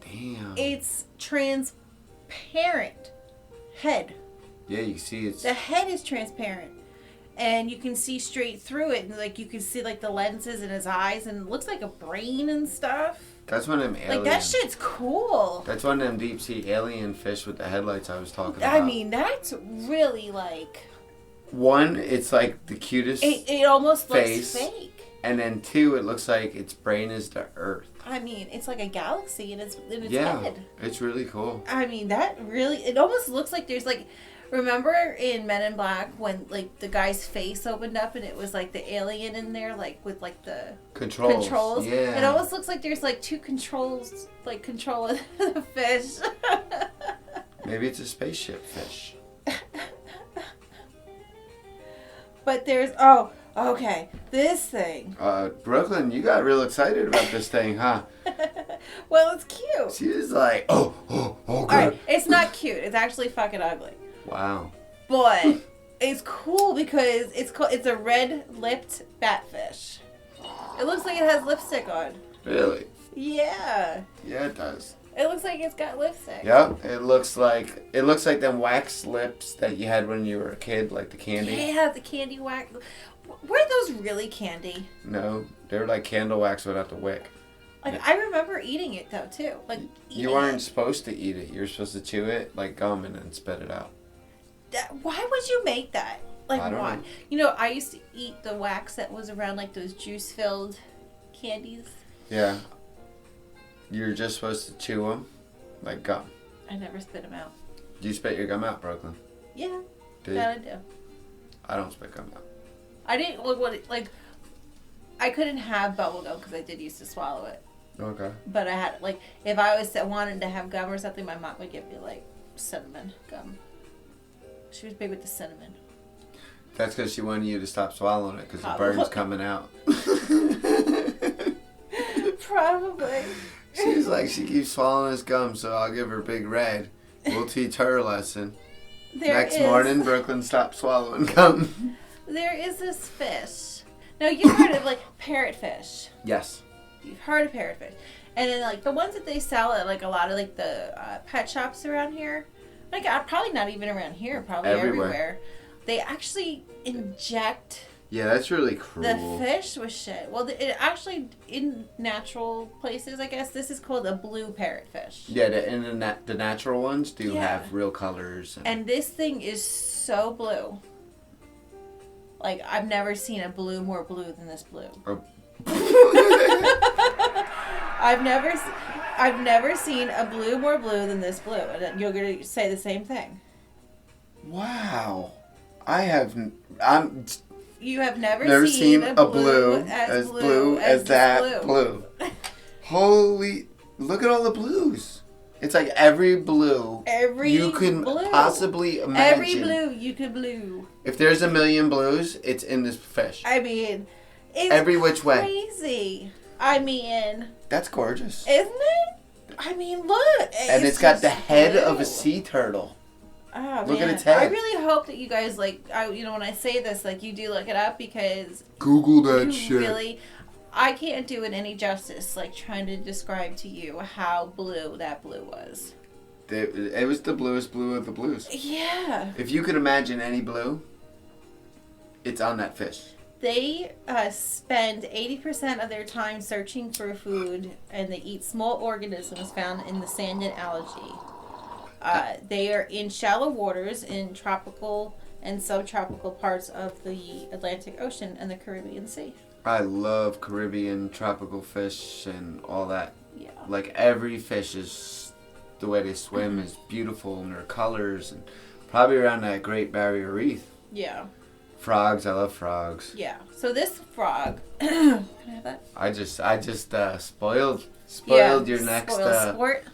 Speaker 2: Damn.
Speaker 1: It's transparent head.
Speaker 2: Yeah, you see it's...
Speaker 1: The head is transparent. And you can see straight through it. And like you can see like the lenses in his eyes. And it looks like a brain and stuff.
Speaker 2: That's one of them alien...
Speaker 1: Like that shit's cool.
Speaker 2: That's one of them deep sea alien fish with the headlights I was talking about.
Speaker 1: I mean, that's really like...
Speaker 2: One, it's like the cutest
Speaker 1: It almost
Speaker 2: face,
Speaker 1: looks fake.
Speaker 2: And then 2, it looks like its brain is the earth.
Speaker 1: I mean, it's like a galaxy in its
Speaker 2: Yeah,
Speaker 1: head.
Speaker 2: it's really cool.
Speaker 1: I mean, that really... It almost looks like there's like... Remember in Men in Black when like the guy's face opened up and it was like the alien in there, like with like the
Speaker 2: Controls. Yeah.
Speaker 1: It almost looks like there's like 2 controls, like controlling the fish.
Speaker 2: Maybe it's a spaceship fish.
Speaker 1: But there's okay, this thing.
Speaker 2: Brooklyn, you got real excited about this thing, huh?
Speaker 1: Well, it's cute.
Speaker 2: She was like, oh, good.
Speaker 1: Alright, it's not cute. It's actually fucking ugly.
Speaker 2: Wow.
Speaker 1: But it's cool because it's a red-lipped batfish. It looks like it has lipstick on.
Speaker 2: Really?
Speaker 1: Yeah.
Speaker 2: Yeah, it does.
Speaker 1: It looks like it's got lipstick.
Speaker 2: Yep, it looks like them wax lips that you had when you were a kid, like the candy.
Speaker 1: Yeah, the candy wax. Were those really candy?
Speaker 2: No, they were like candle wax without the wick.
Speaker 1: Like, I remember eating it, though, too. Like,
Speaker 2: You weren't supposed to eat it. You were supposed to chew it like gum and then spit it out.
Speaker 1: Why would you make that? Like,
Speaker 2: I don't
Speaker 1: why?
Speaker 2: know.
Speaker 1: You know, I used to eat the wax that was around, like, those juice-filled candies.
Speaker 2: Yeah. You're just supposed to chew them like gum.
Speaker 1: I never spit them out.
Speaker 2: Do you spit your gum out, Brooklyn?
Speaker 1: Yeah,
Speaker 2: Do
Speaker 1: that I
Speaker 2: you?
Speaker 1: do.
Speaker 2: I don't spit gum out.
Speaker 1: I didn't look I couldn't have bubble gum because I did used to swallow it.
Speaker 2: Okay.
Speaker 1: But I had, like, if I wanted to have gum or something, my mom would give me, like, cinnamon gum. She was big with the cinnamon.
Speaker 2: That's because she wanted you to stop swallowing it because the
Speaker 1: Probably.
Speaker 2: burn's coming out.
Speaker 1: Probably.
Speaker 2: She's like, she keeps swallowing this gum, so I'll give her Big Red. We'll teach her a lesson. Next morning, Brooklyn stopped swallowing gum.
Speaker 1: There is this fish. Now, you've heard of, like, parrotfish.
Speaker 2: Yes.
Speaker 1: You've heard of parrotfish. And then, like, the ones that they sell at, like, a lot of, like, the pet shops around here, like probably not even around here, probably everywhere. They actually inject
Speaker 2: Yeah, that's really cruel.
Speaker 1: the fish with shit. Well, it actually, in natural places, I guess, this is called a blue parrotfish.
Speaker 2: Yeah, the natural ones do have real colors.
Speaker 1: And this thing is so blue. Like, I've never seen a blue more blue than this blue. I've never seen a blue more blue than this blue. And you're going to say the same thing.
Speaker 2: Wow.
Speaker 1: You have never seen a blue as blue as that blue.
Speaker 2: Holy, look at all the blues. It's like every blue you can possibly imagine.
Speaker 1: Every blue you could blue.
Speaker 2: If there's a million blues, it's in this fish.
Speaker 1: I mean, it's
Speaker 2: every which way.
Speaker 1: Crazy. I mean,
Speaker 2: that's gorgeous.
Speaker 1: Isn't it? I mean, look.
Speaker 2: And it's got the head of a sea turtle.
Speaker 1: Oh,
Speaker 2: look
Speaker 1: man.
Speaker 2: at its head.
Speaker 1: I really hope that you guys, like, when I say this, like, you do look it up because...
Speaker 2: Google that shit.
Speaker 1: Really, I can't do it any justice, like, trying to describe to you how blue that blue was.
Speaker 2: It was the bluest blue of the blues.
Speaker 1: Yeah.
Speaker 2: If you could imagine any blue, it's on that fish.
Speaker 1: They spend 80% of their time searching for food, and they eat small organisms found in the sand and algae. They are in shallow waters in tropical and subtropical parts of the Atlantic Ocean and the Caribbean Sea.
Speaker 2: I love Caribbean tropical fish and all that.
Speaker 1: Yeah.
Speaker 2: Like every fish is, the way they swim is beautiful and their colors, and probably around that Great Barrier Reef.
Speaker 1: Yeah.
Speaker 2: Frogs, I love frogs.
Speaker 1: Yeah. So this frog, can I have that?
Speaker 2: I just spoiled your next
Speaker 1: sport.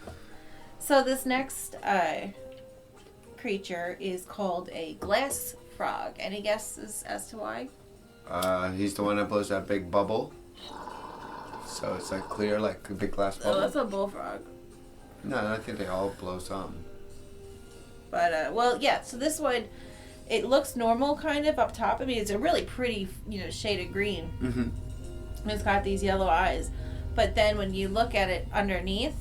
Speaker 1: So this next creature is called a glass frog. Any guesses as to why?
Speaker 2: He's the one that blows that big bubble. So it's like clear, like a big glass bubble.
Speaker 1: Oh, that's a bullfrog.
Speaker 2: No, I think they all blow something.
Speaker 1: But well, yeah. So this one, it looks normal, kind of up top. I mean, it's a really pretty, shade of green. Mm-hmm. It's got these yellow eyes, but then when you look at it underneath,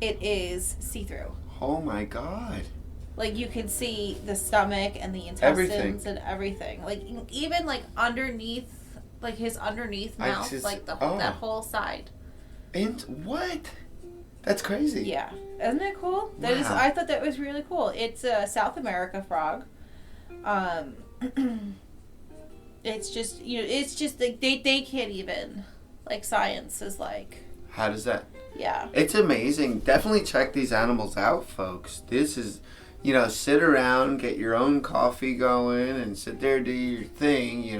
Speaker 1: it is see-through.
Speaker 2: Oh my god.
Speaker 1: Like, you can see the stomach and the intestines and everything. Like, even, like, underneath, like, his underneath mouth, like, that whole side.
Speaker 2: And what? That's crazy.
Speaker 1: Yeah. Isn't that cool? Wow. I thought that was really cool. It's a South America frog. It's just, it's just, like, they can't even, like, science is like...
Speaker 2: How does that...
Speaker 1: Yeah.
Speaker 2: It's amazing. Definitely check these animals out, folks. This is, sit around, get your own coffee going, and sit there, do your thing,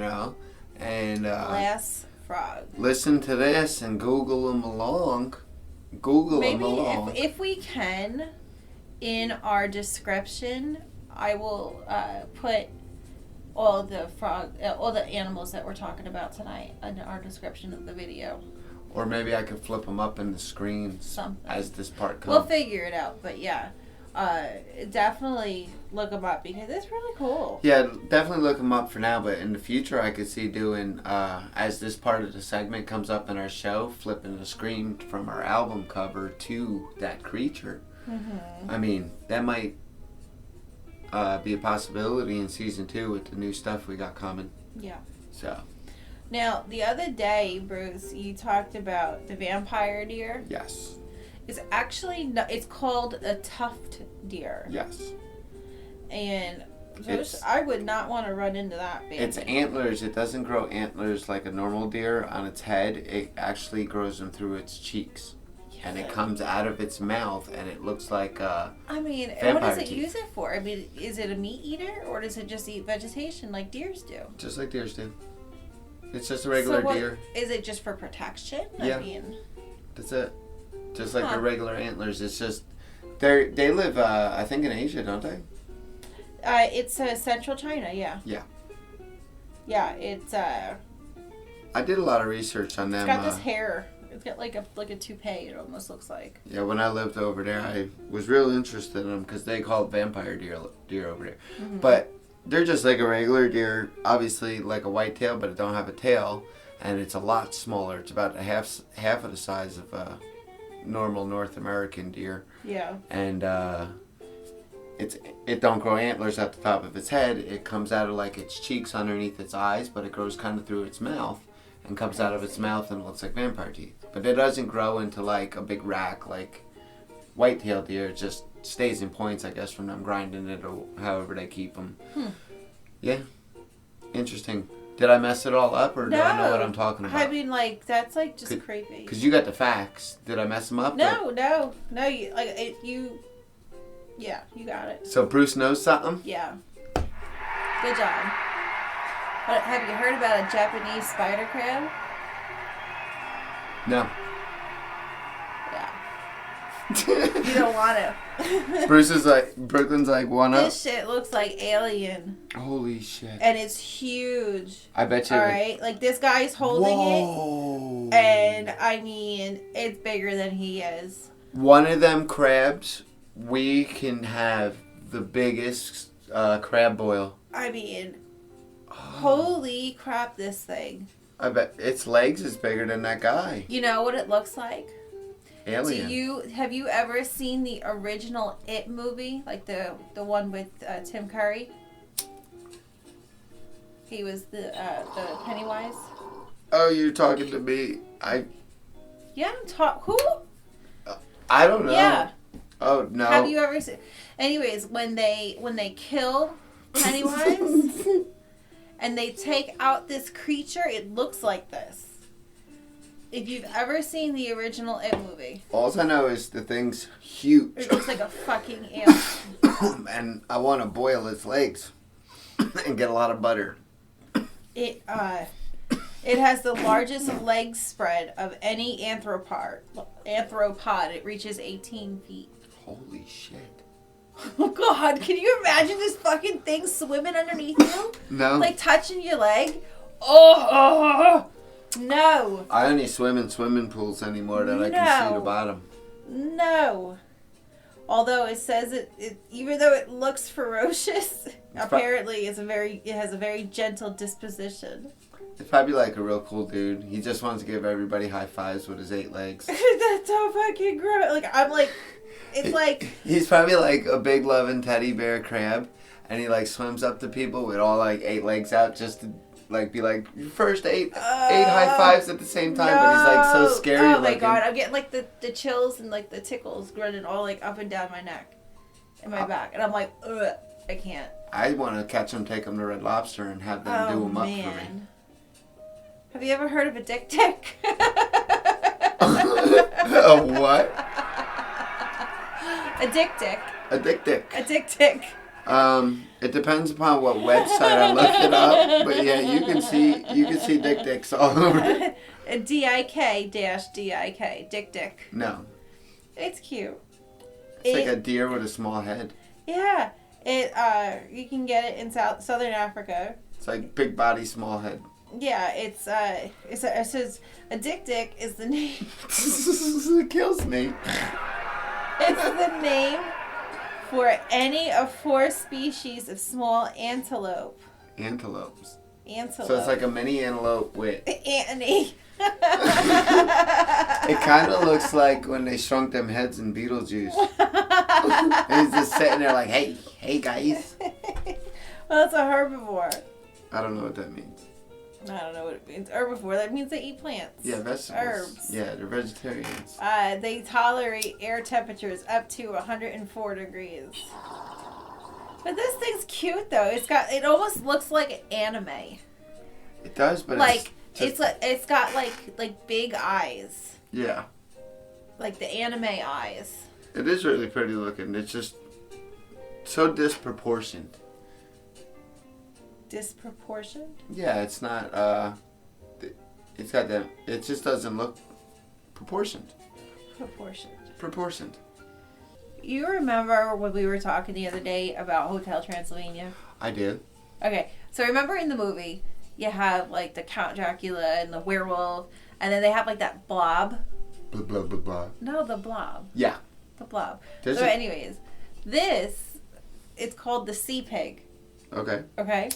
Speaker 2: and
Speaker 1: glass frog.
Speaker 2: Listen to this and Google them along.
Speaker 1: Maybe if we can, in our description, I will put all the animals that we're talking about tonight in our description of the video.
Speaker 2: Or maybe I could flip them up in the screen as this part comes.
Speaker 1: We'll figure it out, but yeah. Definitely look them up because it's really cool.
Speaker 2: Yeah, definitely look them up for now, but in the future I could see doing, as this part of the segment comes up in our show, flipping the screen from our album cover to that creature. Mm-hmm. I mean, that might be a possibility in season 2 with the new stuff we got coming.
Speaker 1: Yeah.
Speaker 2: So...
Speaker 1: Now, the other day, Bruce, you talked about the vampire deer.
Speaker 2: Yes.
Speaker 1: It's actually, it's called a tuft deer.
Speaker 2: Yes.
Speaker 1: And I would not want to run into that. Baby.
Speaker 2: It's antlers. It doesn't grow antlers like a normal deer on its head. It actually grows them through its cheeks. Yes. And it comes out of its mouth, and it looks like
Speaker 1: I mean, what does it use it for? I mean, is it a meat eater, or does it just eat vegetation like deers do?
Speaker 2: Just like deers do. It's just a regular deer.
Speaker 1: Is it just for protection?
Speaker 2: Yeah.
Speaker 1: I mean,
Speaker 2: that's it. Just like the regular antlers. It's just they live I think in Asia, don't they?
Speaker 1: It's central China, yeah.
Speaker 2: Yeah.
Speaker 1: Yeah, it's
Speaker 2: I did a lot of research on them.
Speaker 1: It's got this hair. It's got like a toupee. It almost looks like.
Speaker 2: Yeah, when I lived over there, I was real interested in them because they call it vampire deer over there. Mm-hmm. But they're just like a regular deer, obviously like a whitetail, but it don't have a tail, and it's a lot smaller. It's about half of the size of a normal North American deer.
Speaker 1: Yeah.
Speaker 2: And it don't grow antlers at the top of its head. It comes out of like its cheeks underneath its eyes, but it grows kind of through its mouth and comes out of its mouth and looks like vampire teeth. But it doesn't grow into like a big rack like white-tailed deer. It just stays in points, I guess, from them grinding it or however they keep them. Yeah, interesting. Did I mess it all up, or do I know what I'm talking about?
Speaker 1: I mean, like, that's, like, just creepy.
Speaker 2: Because you got the facts. Did I mess them up?
Speaker 1: No, yeah, you got it.
Speaker 2: So Bruce knows something?
Speaker 1: Yeah. Good job. But have you heard about a Japanese spider crab?
Speaker 2: No.
Speaker 1: Yeah. You don't want to.
Speaker 2: Bruce is like, Brooklyn's like, one up.
Speaker 1: This shit looks like Alien.
Speaker 2: Holy shit.
Speaker 1: And it's huge.
Speaker 2: I bet you.
Speaker 1: Alright? Like, this guy's holding
Speaker 2: Whoa.
Speaker 1: it. And, I mean, it's bigger than he is.
Speaker 2: One of them crabs, we can have the biggest crab boil.
Speaker 1: I mean, holy crap, this thing.
Speaker 2: I bet its legs is bigger than that guy.
Speaker 1: You know what it looks like?
Speaker 2: Alien.
Speaker 1: Have you ever seen the original It movie? Like the one with Tim Curry? He was the Pennywise.
Speaker 2: Oh, you're talking to me.
Speaker 1: Yeah, who?
Speaker 2: I don't know.
Speaker 1: Yeah.
Speaker 2: Oh no.
Speaker 1: Have you ever seen? Anyways, when they kill Pennywise and they take out this creature, it looks like this. If you've ever seen the original It movie.
Speaker 2: All I know is the thing's huge.
Speaker 1: It looks like a fucking alien.
Speaker 2: And I want to boil its legs and get a lot of butter.
Speaker 1: It has the largest leg spread of any arthropod. It reaches 18 feet.
Speaker 2: Holy shit.
Speaker 1: Oh God, can you imagine this fucking thing swimming underneath you?
Speaker 2: No.
Speaker 1: Like touching your leg? Oh, no.
Speaker 2: I only swim in swimming pools anymore that I can see the bottom.
Speaker 1: No. Although it says it even though it looks ferocious, apparently it has a very gentle disposition.
Speaker 2: It's probably like a real cool dude. He just wants to give everybody high fives with his 8 legs.
Speaker 1: That's so fucking gross. Like, I'm like, it's like...
Speaker 2: He's probably like a big loving teddy bear crab. And he like swims up to people with all like 8 legs out just to like be like, your first 8 high fives at the same time. No. But he's like so scary
Speaker 1: looking.
Speaker 2: Oh my
Speaker 1: God, I'm getting like the chills and like the tickles running all like up and down my neck and my back. And I'm like, ugh, I can't.
Speaker 2: I want to catch them, take them to Red Lobster and have them do them up for me.
Speaker 1: Have you ever heard of a dick tick?
Speaker 2: A what?
Speaker 1: A dick tick.
Speaker 2: A dick tick.
Speaker 1: A dick tick.
Speaker 2: It depends upon what website I looked it up, but yeah, you can see dick dicks all over.
Speaker 1: A D-I-K-D-I-K. Dick dick.
Speaker 2: No.
Speaker 1: It's cute.
Speaker 2: It's like a deer with a small head.
Speaker 1: Yeah. You can get it in southern Africa.
Speaker 2: It's like big body, small head.
Speaker 1: Yeah, it says a dick is the name.
Speaker 2: It kills me.
Speaker 1: It's the name for any of 4 species of small antelope.
Speaker 2: Antelopes.
Speaker 1: Antelope.
Speaker 2: So it's like a mini antelope with...
Speaker 1: Annie.
Speaker 2: It kind of looks like when they shrunk them heads in Beetlejuice. He's just sitting there like, hey guys.
Speaker 1: Well, it's a herbivore.
Speaker 2: I don't know what that means.
Speaker 1: I don't know what it means. Herbivore, that means they eat plants.
Speaker 2: Yeah, vegetables.
Speaker 1: Herbs.
Speaker 2: Yeah, they're vegetarians.
Speaker 1: They tolerate air temperatures up to 104 degrees. But this thing's cute though. It almost looks like an anime.
Speaker 2: It does, but
Speaker 1: like it's got like big eyes.
Speaker 2: Yeah.
Speaker 1: Like the anime eyes.
Speaker 2: It is really pretty looking. It's just so disproportioned.
Speaker 1: Disproportioned?
Speaker 2: Yeah, it's not it's got that it just doesn't look proportioned. Proportioned.
Speaker 1: You remember when we were talking the other day about Hotel Transylvania?
Speaker 2: I did.
Speaker 1: Okay, so remember in the movie, you have like the Count Dracula and the werewolf, and then they have like that blob.
Speaker 2: Blah, blah, blah, blah.
Speaker 1: No, the blob.
Speaker 2: Yeah.
Speaker 1: The blob.
Speaker 2: Does
Speaker 1: so
Speaker 2: it?
Speaker 1: anyways, it's called the sea pig.
Speaker 2: Okay.
Speaker 1: Okay?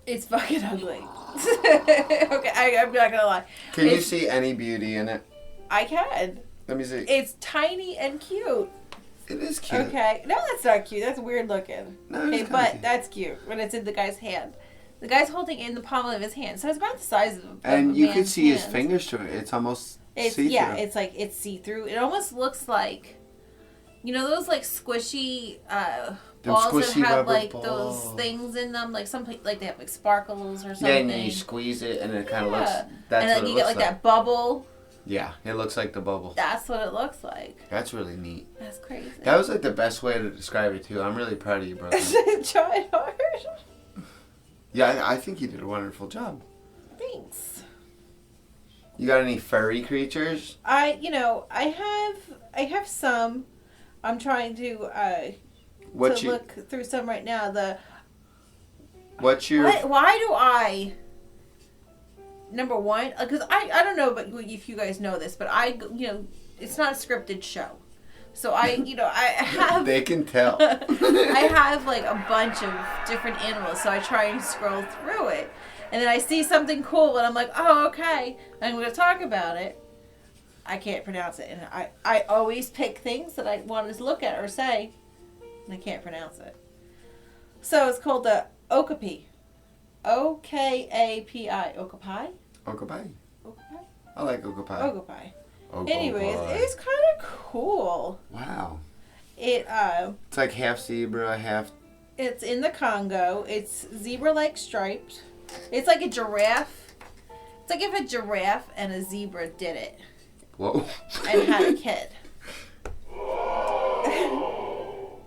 Speaker 1: It's fucking ugly. Okay, I'm not gonna lie.
Speaker 2: Can you see any beauty in it?
Speaker 1: I can.
Speaker 2: Let me see.
Speaker 1: It's tiny and cute.
Speaker 2: It is cute.
Speaker 1: Okay. No, that's not cute. That's weird looking.
Speaker 2: No,
Speaker 1: okay,
Speaker 2: it's
Speaker 1: but
Speaker 2: cute.
Speaker 1: that's cute when it's in the guy's hand. The guy's holding it in the palm of his hand, so it's about the size of
Speaker 2: And
Speaker 1: a
Speaker 2: you can
Speaker 1: man's
Speaker 2: see his
Speaker 1: hand.
Speaker 2: fingers through it. It's almost
Speaker 1: It's
Speaker 2: see-through.
Speaker 1: yeah, it's like it's see-through. It almost looks like, you know, those like squishy balls
Speaker 2: squishy
Speaker 1: that have
Speaker 2: rubber
Speaker 1: like
Speaker 2: balls.
Speaker 1: those things in them, like some like they have like sparkles or something.
Speaker 2: Yeah, and you squeeze it, and it kind of looks.
Speaker 1: Yeah.
Speaker 2: That's
Speaker 1: and then
Speaker 2: what
Speaker 1: you
Speaker 2: it
Speaker 1: get
Speaker 2: looks
Speaker 1: like that bubble.
Speaker 2: Yeah, it looks like the bubble.
Speaker 1: That's what it looks like.
Speaker 2: That's really neat.
Speaker 1: That's crazy.
Speaker 2: That was like the best way to describe it too. I'm really proud of you, brother.
Speaker 1: Tried hard.
Speaker 2: Yeah, I think you did a wonderful job.
Speaker 1: Thanks.
Speaker 2: You got any furry creatures?
Speaker 1: I have some. I'm trying to look through some right now.
Speaker 2: What's your?
Speaker 1: Why do I? Number one, because I don't know, but if you guys know this, but it's not a scripted show, so I have.
Speaker 2: They can tell.
Speaker 1: I have like a bunch of different animals, so I try and scroll through it, and then I see something cool, and I'm like, oh okay, I'm going to talk about it. I can't pronounce it, and I always pick things that I want to look at or say, and I can't pronounce it. So it's called the Okapi. Okapi. Okapi?
Speaker 2: Okapi.
Speaker 1: Okapi?
Speaker 2: I like Okapi.
Speaker 1: Okapi.
Speaker 2: Okapi.
Speaker 1: Anyways, it's kind of cool.
Speaker 2: Wow.
Speaker 1: It's
Speaker 2: like half zebra, half.
Speaker 1: It's in the Congo. It's zebra-like striped. It's like a giraffe. It's like if a giraffe and a zebra did it.
Speaker 2: Whoa.
Speaker 1: And had a kid.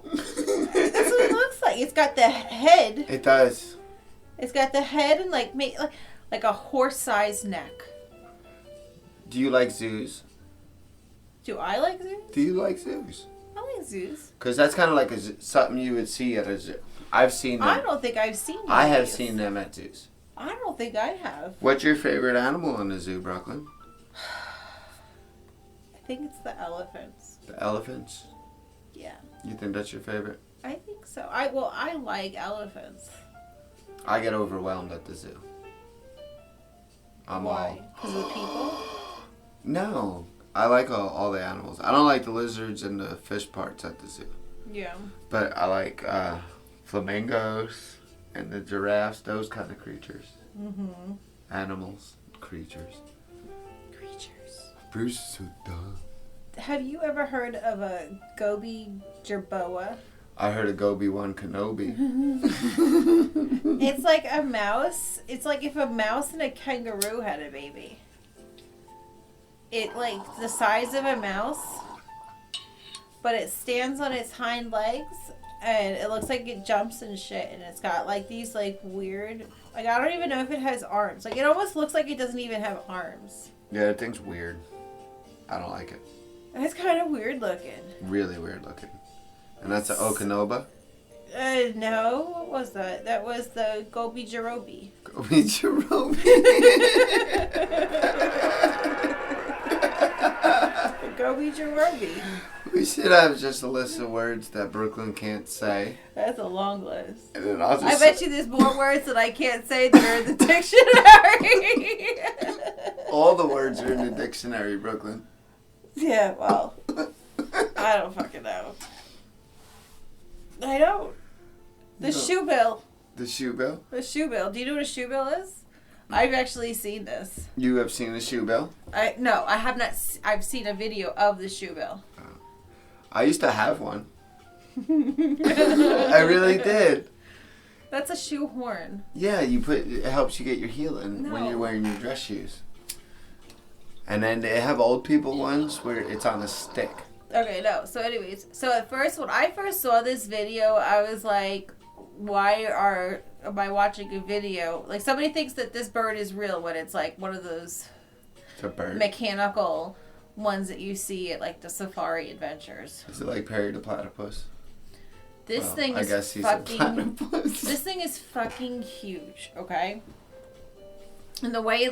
Speaker 1: That's what it looks like. It's got the head.
Speaker 2: It does.
Speaker 1: It's got the head and like a horse-sized neck.
Speaker 2: Do you like zoos?
Speaker 1: Do I like zoos?
Speaker 2: Do you like zoos?
Speaker 1: I like zoos.
Speaker 2: Because that's kind of like something you would see at a zoo. I've seen them.
Speaker 1: I don't think I've seen them.
Speaker 2: I have seen them at zoos.
Speaker 1: I don't think I have.
Speaker 2: What's your favorite animal in the zoo, Brooklyn?
Speaker 1: I think it's the elephants.
Speaker 2: The elephants?
Speaker 1: Yeah.
Speaker 2: You think that's your favorite?
Speaker 1: I think so. I like elephants.
Speaker 2: I get overwhelmed at the zoo.
Speaker 1: Why? Because of the people?
Speaker 2: No. I like all the animals. I don't like the lizards and the fish parts at the zoo.
Speaker 1: Yeah.
Speaker 2: But I like flamingos and the giraffes, those kind of creatures.
Speaker 1: Mm-hmm.
Speaker 2: Animals, creatures. Bruce is so dumb.
Speaker 1: Have you ever heard of a goby jerboa?
Speaker 2: I heard of Obi-Wan Kenobi.
Speaker 1: It's like a mouse. It's like if a mouse and a kangaroo had a baby. It like the size of a mouse, but it stands on its hind legs and it looks like it jumps and shit, and it's got like these like weird, like I don't even know if it has arms. Like it almost looks like it doesn't even have arms.
Speaker 2: Yeah, that thing's weird. I don't like it.
Speaker 1: It's kind of weird looking.
Speaker 2: Really weird looking. And that's an Okanoba?
Speaker 1: No, what was that? That was the Gobi Jerobi.
Speaker 2: Gobi Jerobi.
Speaker 1: Gobi Jerobi.
Speaker 2: We should have just a list of words that Brooklyn can't say.
Speaker 1: That's a long list.
Speaker 2: And then I'll just
Speaker 1: I bet you there's more words that I can't say that are in the dictionary.
Speaker 2: all the words are in the dictionary, Brooklyn.
Speaker 1: Yeah, well, I don't fucking know. I don't. The shoe bill.
Speaker 2: The shoe bill?
Speaker 1: The shoe bill. Do you know what a shoe bill is? I've actually seen this.
Speaker 2: You have seen the shoe bill?
Speaker 1: No, I have not. I've seen a video of the shoe bill.
Speaker 2: I used to have one. I really did.
Speaker 1: That's a shoe horn.
Speaker 2: Yeah, it helps you get your heel in when
Speaker 1: No.
Speaker 2: you're wearing your dress shoes. And then they have old people ones where it's on a stick.
Speaker 1: Okay, no. So anyways, at first, when I first saw this video, I was like, why am I watching a video? Like, somebody thinks that this bird is real when it's like one of those
Speaker 2: It's a bird.
Speaker 1: mechanical ones that you see at like the safari adventures.
Speaker 2: Is it like Perry the Platypus?
Speaker 1: This
Speaker 2: Well,
Speaker 1: thing
Speaker 2: I
Speaker 1: is
Speaker 2: guess he's a
Speaker 1: fucking.
Speaker 2: platypus.
Speaker 1: This thing is fucking huge. Okay. And the way you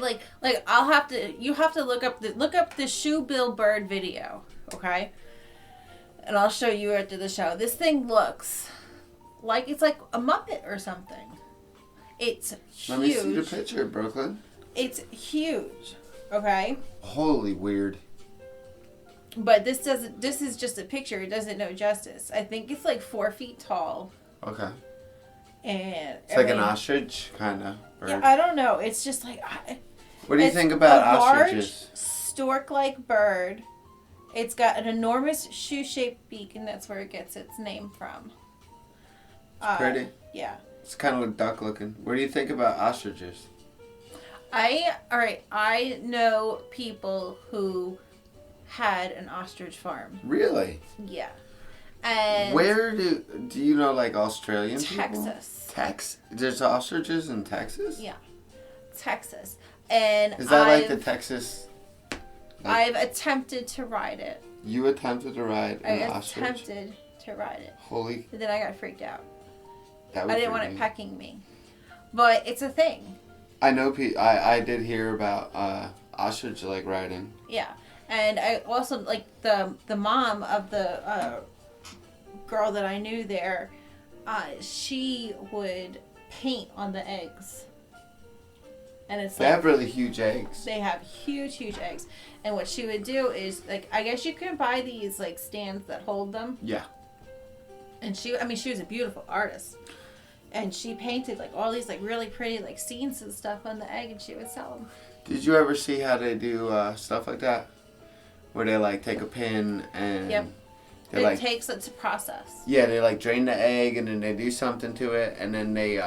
Speaker 1: have to look up the shoe bill bird video. Okay. And I'll show you after the show. This thing looks like it's like a Muppet or something. It's huge.
Speaker 2: Let me see the picture, Brooklyn.
Speaker 1: It's huge. Okay.
Speaker 2: Holy weird.
Speaker 1: But this doesn't. This is just a picture. It doesn't know justice. I think it's like 4 feet tall.
Speaker 2: Okay.
Speaker 1: And
Speaker 2: it's like an ostrich kind of bird.
Speaker 1: Yeah, I don't know. It's just like.
Speaker 2: What do you think about ostriches?
Speaker 1: Large stork-like bird. It's got an enormous shoe-shaped beak, and that's where it gets its name from.
Speaker 2: It's pretty.
Speaker 1: Yeah.
Speaker 2: It's kind of like duck-looking. What do you think about ostriches?
Speaker 1: I know people who had an ostrich farm.
Speaker 2: Really?
Speaker 1: Yeah. And
Speaker 2: where do you know, like, Australian
Speaker 1: Texas.
Speaker 2: Texas. There's ostriches in Texas?
Speaker 1: Yeah. Texas. And
Speaker 2: is that like the Texas?
Speaker 1: I've attempted to ride it.
Speaker 2: You attempted to ride an ostrich?
Speaker 1: I attempted to ride it.
Speaker 2: Holy.
Speaker 1: But then I got freaked out.
Speaker 2: I
Speaker 1: didn't want it pecking me. But it's a thing.
Speaker 2: I know. I did hear about ostrich like riding.
Speaker 1: Yeah, and I also like the mom of the girl that I knew there. She would paint on the eggs, and it's
Speaker 2: they have really huge eggs.
Speaker 1: They have huge eggs, and what she would do is like I guess you can buy these like stands that hold them.
Speaker 2: Yeah.
Speaker 1: And she was a beautiful artist. And she painted like all these like really pretty like scenes and stuff on the egg, and she would sell them.
Speaker 2: Did you ever see how they do stuff like that, where they like take a pin and
Speaker 1: it takes it to process.
Speaker 2: Yeah, they like drain the egg and then they do something to it, and then they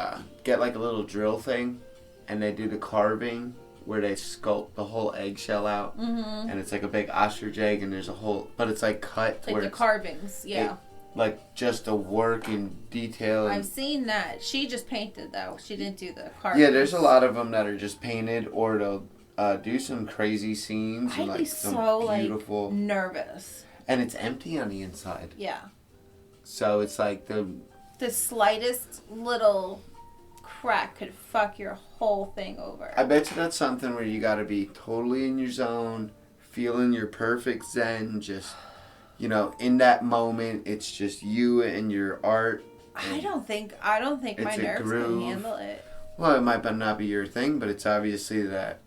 Speaker 2: get like a little drill thing, and they do the carving where they sculpt the whole eggshell out, and it's like a big ostrich egg, and there's a whole, but it's like cut
Speaker 1: like
Speaker 2: where
Speaker 1: the carvings, yeah.
Speaker 2: Like just the work in detail.
Speaker 1: I've seen that. She just painted though. She didn't do the carvings.
Speaker 2: Yeah, there's a lot of them that are just painted, or they'll do some crazy scenes.
Speaker 1: I'd
Speaker 2: and, like,
Speaker 1: be
Speaker 2: some
Speaker 1: so
Speaker 2: beautiful,
Speaker 1: like nervous.
Speaker 2: And it's empty on the inside.
Speaker 1: Yeah.
Speaker 2: So it's like
Speaker 1: the slightest little crack could fuck your whole thing over.
Speaker 2: I bet you that's something where you got to be totally in your zone, feeling your perfect zen, just. You know, in that moment, it's just you and your art. And
Speaker 1: I don't think my nerves can handle it.
Speaker 2: Well, it might not be your thing, but it's obviously that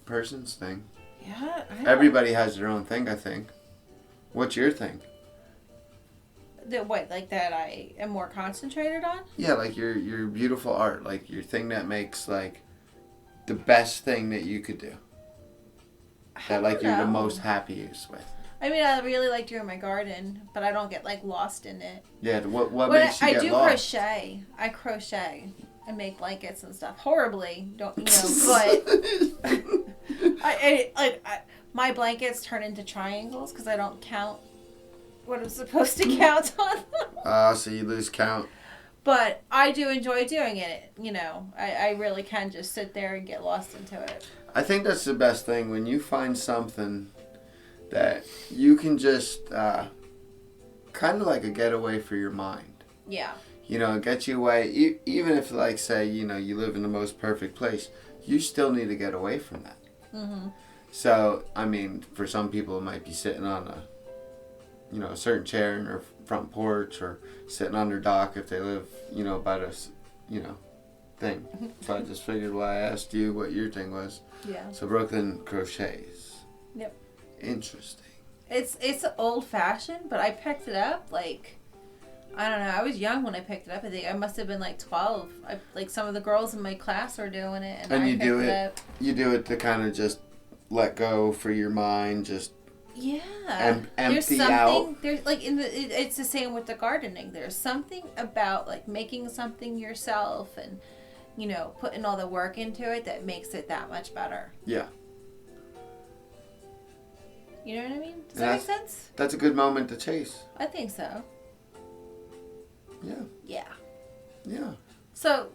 Speaker 2: person's thing.
Speaker 1: Yeah.
Speaker 2: Everybody has their own thing, I think. What's your thing?
Speaker 1: What, like that I am more concentrated on?
Speaker 2: Yeah, like your beautiful art, like your thing that makes like the best thing that you could do. That like you're the most happiest with.
Speaker 1: I mean, I really like doing my garden, but I don't get like lost in it.
Speaker 2: Yeah, what makes you get lost?
Speaker 1: I do crochet. I crochet and make blankets and stuff. Horribly, don't you know? But my blankets turn into triangles because I don't count what I'm supposed to count on.
Speaker 2: So you lose count.
Speaker 1: But I do enjoy doing it. You know, I really can just sit there and get lost into it.
Speaker 2: I think that's the best thing when you find something that you can just kind of like a getaway for your mind.
Speaker 1: Yeah.
Speaker 2: You know, get you away. Even if, like, say, you know, you live in the most perfect place, you still need to get away from that.
Speaker 1: Mm-hmm.
Speaker 2: So, I mean, for some people, it might be sitting on a certain chair in their front porch, or sitting on their dock if they live, you know, by this, you know, thing. So I just figured why I asked you what your thing was.
Speaker 1: Yeah.
Speaker 2: So Brooklyn crochets.
Speaker 1: Yep.
Speaker 2: Interesting.
Speaker 1: It's old fashioned, but I picked it up like, I don't know. I was young when I picked it up. I think I must have been like 12. Like some of the girls in my class were doing it, and I
Speaker 2: you
Speaker 1: picked
Speaker 2: do
Speaker 1: it
Speaker 2: it.
Speaker 1: up.
Speaker 2: You do it to kind of just let go for your mind, just empty out.
Speaker 1: There's like it's the same with the gardening. There's something about like making something yourself and, you know, putting all the work into it that makes it that much better.
Speaker 2: Yeah.
Speaker 1: You know what I mean? Does that make sense?
Speaker 2: That's a good moment to chase.
Speaker 1: I think so.
Speaker 2: Yeah.
Speaker 1: Yeah.
Speaker 2: Yeah.
Speaker 1: So,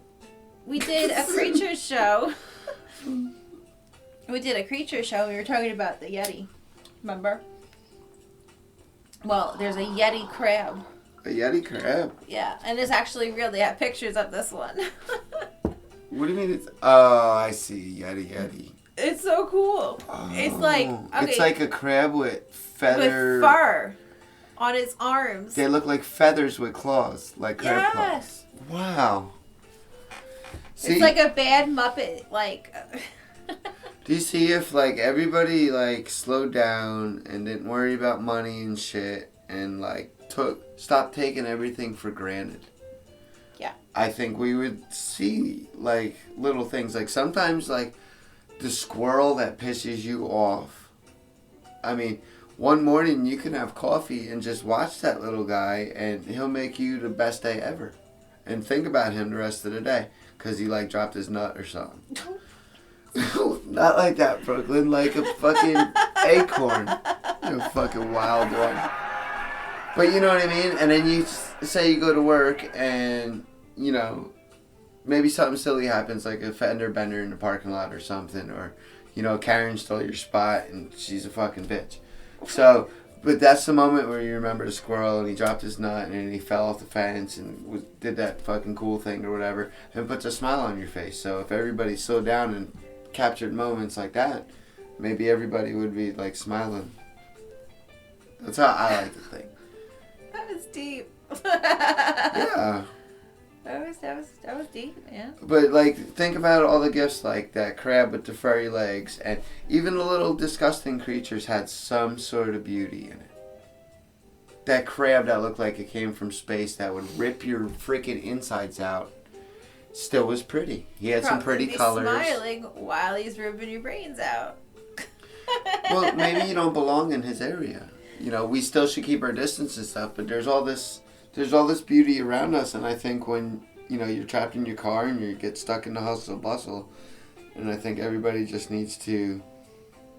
Speaker 1: we did a creature show. We did a creature show. We were talking about the Yeti. Remember? Well, there's a Yeti crab.
Speaker 2: A Yeti crab?
Speaker 1: Yeah, and it's actually real. They have pictures of this one.
Speaker 2: What do you mean it's... Oh, I see. Yeti.
Speaker 1: It's so cool.
Speaker 2: Oh,
Speaker 1: it's like... Okay,
Speaker 2: it's like a crab with feather...
Speaker 1: with fur on its arms.
Speaker 2: They look like feathers with claws. Like crab claws. Wow. See,
Speaker 1: it's like a bad Muppet. Like...
Speaker 2: Do you see if like everybody like slowed down and didn't worry about money and shit and like stopped taking everything for granted?
Speaker 1: Yeah.
Speaker 2: I think we would see like little things like sometimes like the squirrel that pisses you off. I mean, one morning you can have coffee and just watch that little guy and he'll make you the best day ever. And think about him the rest of the day because he like dropped his nut or something. Not like that, Brooklyn. Like a fucking acorn. You're a fucking wild one. But you know what I mean? And then you say you go to work and, you know, maybe something silly happens like a fender bender in the parking lot or something. Or, you know, Karen stole your spot and she's a fucking bitch. So, but that's the moment where you remember the squirrel and he dropped his nut and then he fell off the fence and did that fucking cool thing or whatever. And puts a smile on your face. So if everybody slowed down and captured moments like that, maybe everybody would be like smiling. That's how I like to think.
Speaker 1: That was deep.
Speaker 2: Yeah.
Speaker 1: That was deep, yeah.
Speaker 2: But like, think about all the gifts like that crab with the furry legs, and even the little disgusting creatures had some sort of beauty in it. That crab that looked like it came from space that would rip your freaking insides out still was pretty. He had some pretty colors.
Speaker 1: Smiling while he's ripping your brains out.
Speaker 2: Well, maybe you don't belong in his area. You know, we still should keep our distance and stuff, but there's all this beauty around us, and I think when, you know, you're trapped in your car and you get stuck in the hustle and bustle, and I think everybody just needs to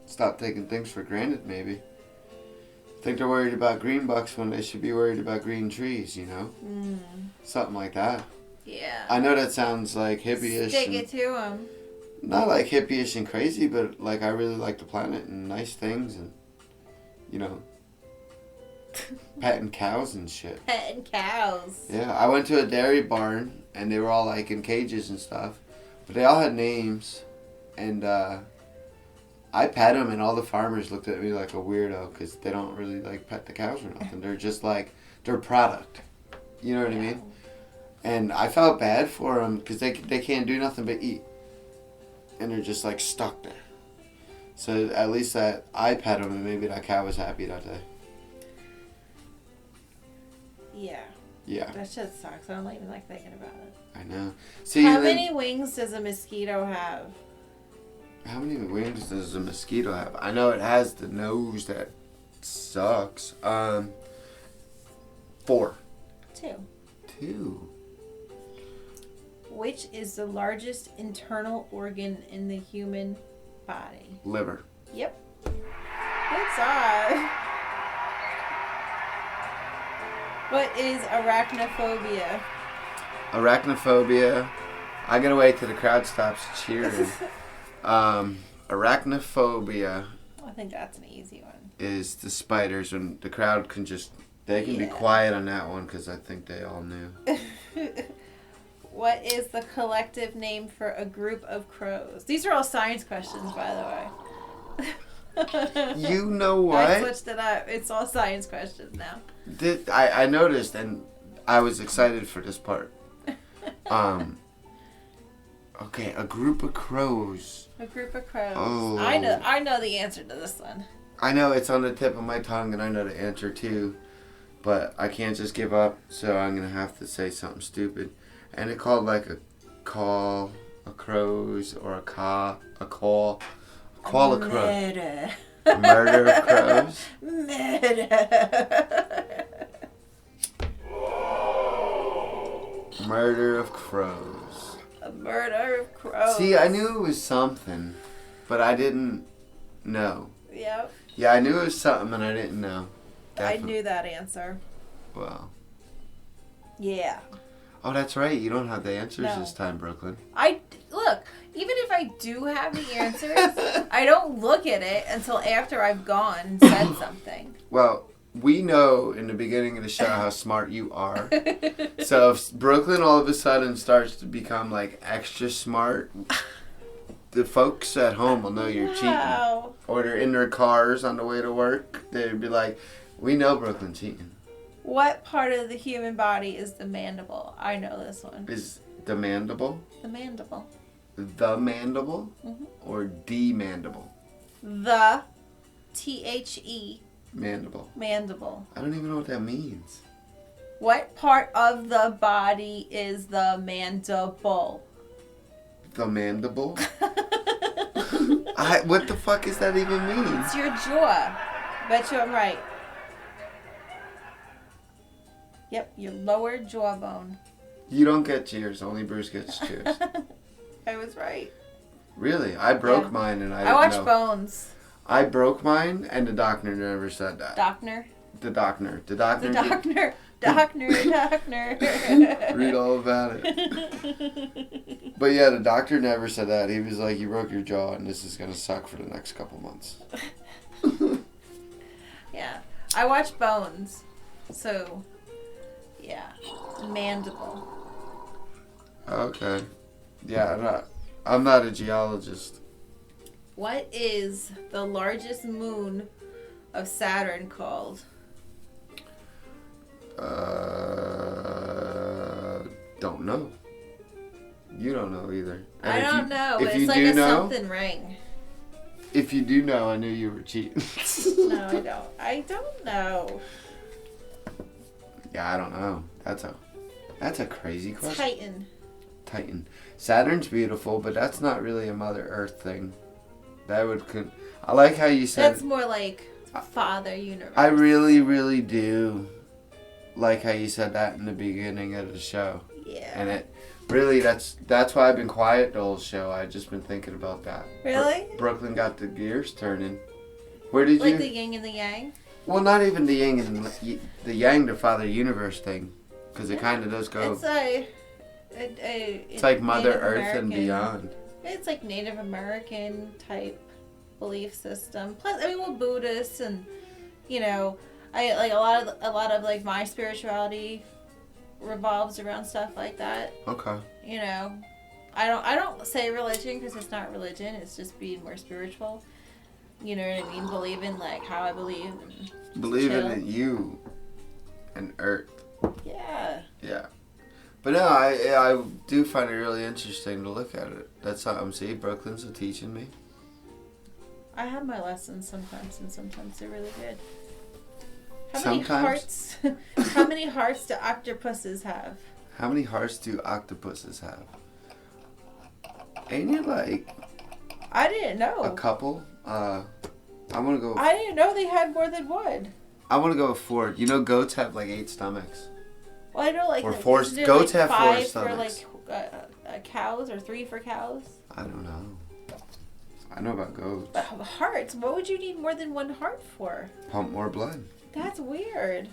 Speaker 2: stop taking things for granted, maybe. I think they're worried about green bucks when they should be worried about green trees, you know? Something like that.
Speaker 1: Yeah.
Speaker 2: I know that sounds like hippie-ish.
Speaker 1: Stick it to him.
Speaker 2: Not like hippie-ish and crazy, but like I really like the planet and nice things and, you know, petting cows and shit.
Speaker 1: Petting cows.
Speaker 2: Yeah, I went to a dairy barn and they were all like in cages and stuff, but they all had names, and I pet them and all the farmers looked at me like a weirdo because they don't really like pet the cows or nothing. They're just like, they're product. You know what I mean? And I felt bad for them because they can't do nothing but eat. And they're just like stuck there. So at least that I pet them and maybe that cow was happy that day.
Speaker 1: Yeah.
Speaker 2: Yeah.
Speaker 1: That shit sucks. I don't even like thinking about it.
Speaker 2: I know. See,
Speaker 1: how many wings does a mosquito have?
Speaker 2: How many wings does a mosquito have? I know it has the nose that sucks. 4.
Speaker 1: 2.
Speaker 2: 2.
Speaker 1: Which is the largest internal organ in the human body?
Speaker 2: Liver.
Speaker 1: Yep. Good job. What is arachnophobia?
Speaker 2: Arachnophobia. I gotta wait till the crowd stops cheering. Arachnophobia.
Speaker 1: I think that's an easy one.
Speaker 2: Is the spiders, and the crowd can be quiet on that one because I think they all knew.
Speaker 1: What is the collective name for a group of crows? These are all science questions, by the way.
Speaker 2: You know what?
Speaker 1: I switched it up. It's all science questions now.
Speaker 2: I noticed, and I was excited for this part. Okay, a group of crows.
Speaker 1: A group of crows.
Speaker 2: Oh.
Speaker 1: I know the answer to this one.
Speaker 2: I know it's on the tip of my tongue, and I know the answer too, but I can't just give up, so I'm gonna have to say something stupid. And it called like a call, a crows, or a call of crows.
Speaker 1: Murder.
Speaker 2: Murder of crows.
Speaker 1: Murder.
Speaker 2: Murder of crows.
Speaker 1: A murder of crows.
Speaker 2: See, I knew it was something, but I didn't know.
Speaker 1: Yep.
Speaker 2: Yeah, I knew it was something, and I didn't know.
Speaker 1: I knew that answer.
Speaker 2: Wow.
Speaker 1: Yeah.
Speaker 2: Oh, that's right. You don't have the answers
Speaker 1: No.
Speaker 2: this time, Brooklyn.
Speaker 1: Look, even if I do have the answers, I don't look at it until after I've gone and said something.
Speaker 2: Well, we know in the beginning of the show how smart you are. So if Brooklyn all of a sudden starts to become like extra smart, the folks at home will know you're cheating. Or they're in their cars on the way to work. They'd be like, we know Brooklyn's cheating.
Speaker 1: What part of the human body is the mandible? I know this one.
Speaker 2: Is the mandible?
Speaker 1: The mandible.
Speaker 2: The mandible or demandible?
Speaker 1: The THE
Speaker 2: Mandible.
Speaker 1: mandible.
Speaker 2: I don't even know what that means.
Speaker 1: What part of the body is the mandible?
Speaker 2: The mandible? What the fuck does that even mean?
Speaker 1: It's your jaw. Bet you I'm right. Yep, your lower jawbone.
Speaker 2: You don't get cheers. Only Bruce gets cheers.
Speaker 1: I was right.
Speaker 2: Really? I broke
Speaker 1: Yeah.
Speaker 2: mine and I
Speaker 1: I watched
Speaker 2: didn't know.
Speaker 1: Bones.
Speaker 2: I broke mine and the doctor never said that.
Speaker 1: Dockner.
Speaker 2: The doctor.
Speaker 1: The Dockner. Dockner.
Speaker 2: Read all about it. But yeah, the doctor never said that. He was like, you broke your jaw and this is going to suck for the next couple months.
Speaker 1: Yeah. I watched Bones. So, yeah. Mandible.
Speaker 2: Okay. Yeah, I'm not a geologist.
Speaker 1: What is the largest moon of Saturn called?
Speaker 2: Don't know. You don't know either.
Speaker 1: I
Speaker 2: And
Speaker 1: don't know.
Speaker 2: If
Speaker 1: But
Speaker 2: you
Speaker 1: it's like
Speaker 2: do
Speaker 1: a
Speaker 2: know,
Speaker 1: something ring.
Speaker 2: if you do know, I knew you were cheating.
Speaker 1: No, I don't. I don't know.
Speaker 2: Yeah, I don't know. That's a crazy question.
Speaker 1: Titan.
Speaker 2: Titan. Saturn's beautiful, but that's not really a Mother Earth thing. That would. I like how you said.
Speaker 1: That's more like Father Universe.
Speaker 2: I really, really do like how you said that in the beginning of the show.
Speaker 1: Yeah.
Speaker 2: And it really, that's why I've been quiet the whole show. I've just been thinking about that.
Speaker 1: Really?
Speaker 2: Brooklyn got the gears turning. Where did
Speaker 1: Like
Speaker 2: you?
Speaker 1: the yin and the yang?
Speaker 2: Well, not even the yin and the yang, the Father Universe thing, because it kind of does go.
Speaker 1: It's
Speaker 2: like Mother
Speaker 1: Native
Speaker 2: Earth and
Speaker 1: American.
Speaker 2: beyond.
Speaker 1: It's like Native American type belief system. Plus, I mean, we're Buddhists, and you know, I like a lot of like my spirituality revolves around stuff like that.
Speaker 2: Okay.
Speaker 1: You know, I don't say religion because it's not religion. It's just being more spiritual. You know what I mean? Believe in like how I believe. And
Speaker 2: Believing
Speaker 1: chill.
Speaker 2: in you and Earth.
Speaker 1: Yeah.
Speaker 2: Yeah. But no, I do find it really interesting to look at it. That's something. See, Brooklyn's teaching me.
Speaker 1: I have my lessons sometimes, and sometimes they're really good. How
Speaker 2: Sometimes?
Speaker 1: many hearts? How many hearts do octopuses have?
Speaker 2: How many hearts do octopuses have? Ain't it like
Speaker 1: I didn't know.
Speaker 2: a couple? I want to go.
Speaker 1: I didn't know they had more than one.
Speaker 2: I want to go with 4. You know, goats have like 8 stomachs.
Speaker 1: Well, I know like
Speaker 2: Or
Speaker 1: like,
Speaker 2: 4.
Speaker 1: isn't there,
Speaker 2: Goats
Speaker 1: like,
Speaker 2: have 4
Speaker 1: 5
Speaker 2: stomachs.
Speaker 1: for like cows or 3 for cows.
Speaker 2: I don't know. I know about goats.
Speaker 1: But hearts? What would you need more than one heart for?
Speaker 2: Pump more blood.
Speaker 1: That's weird.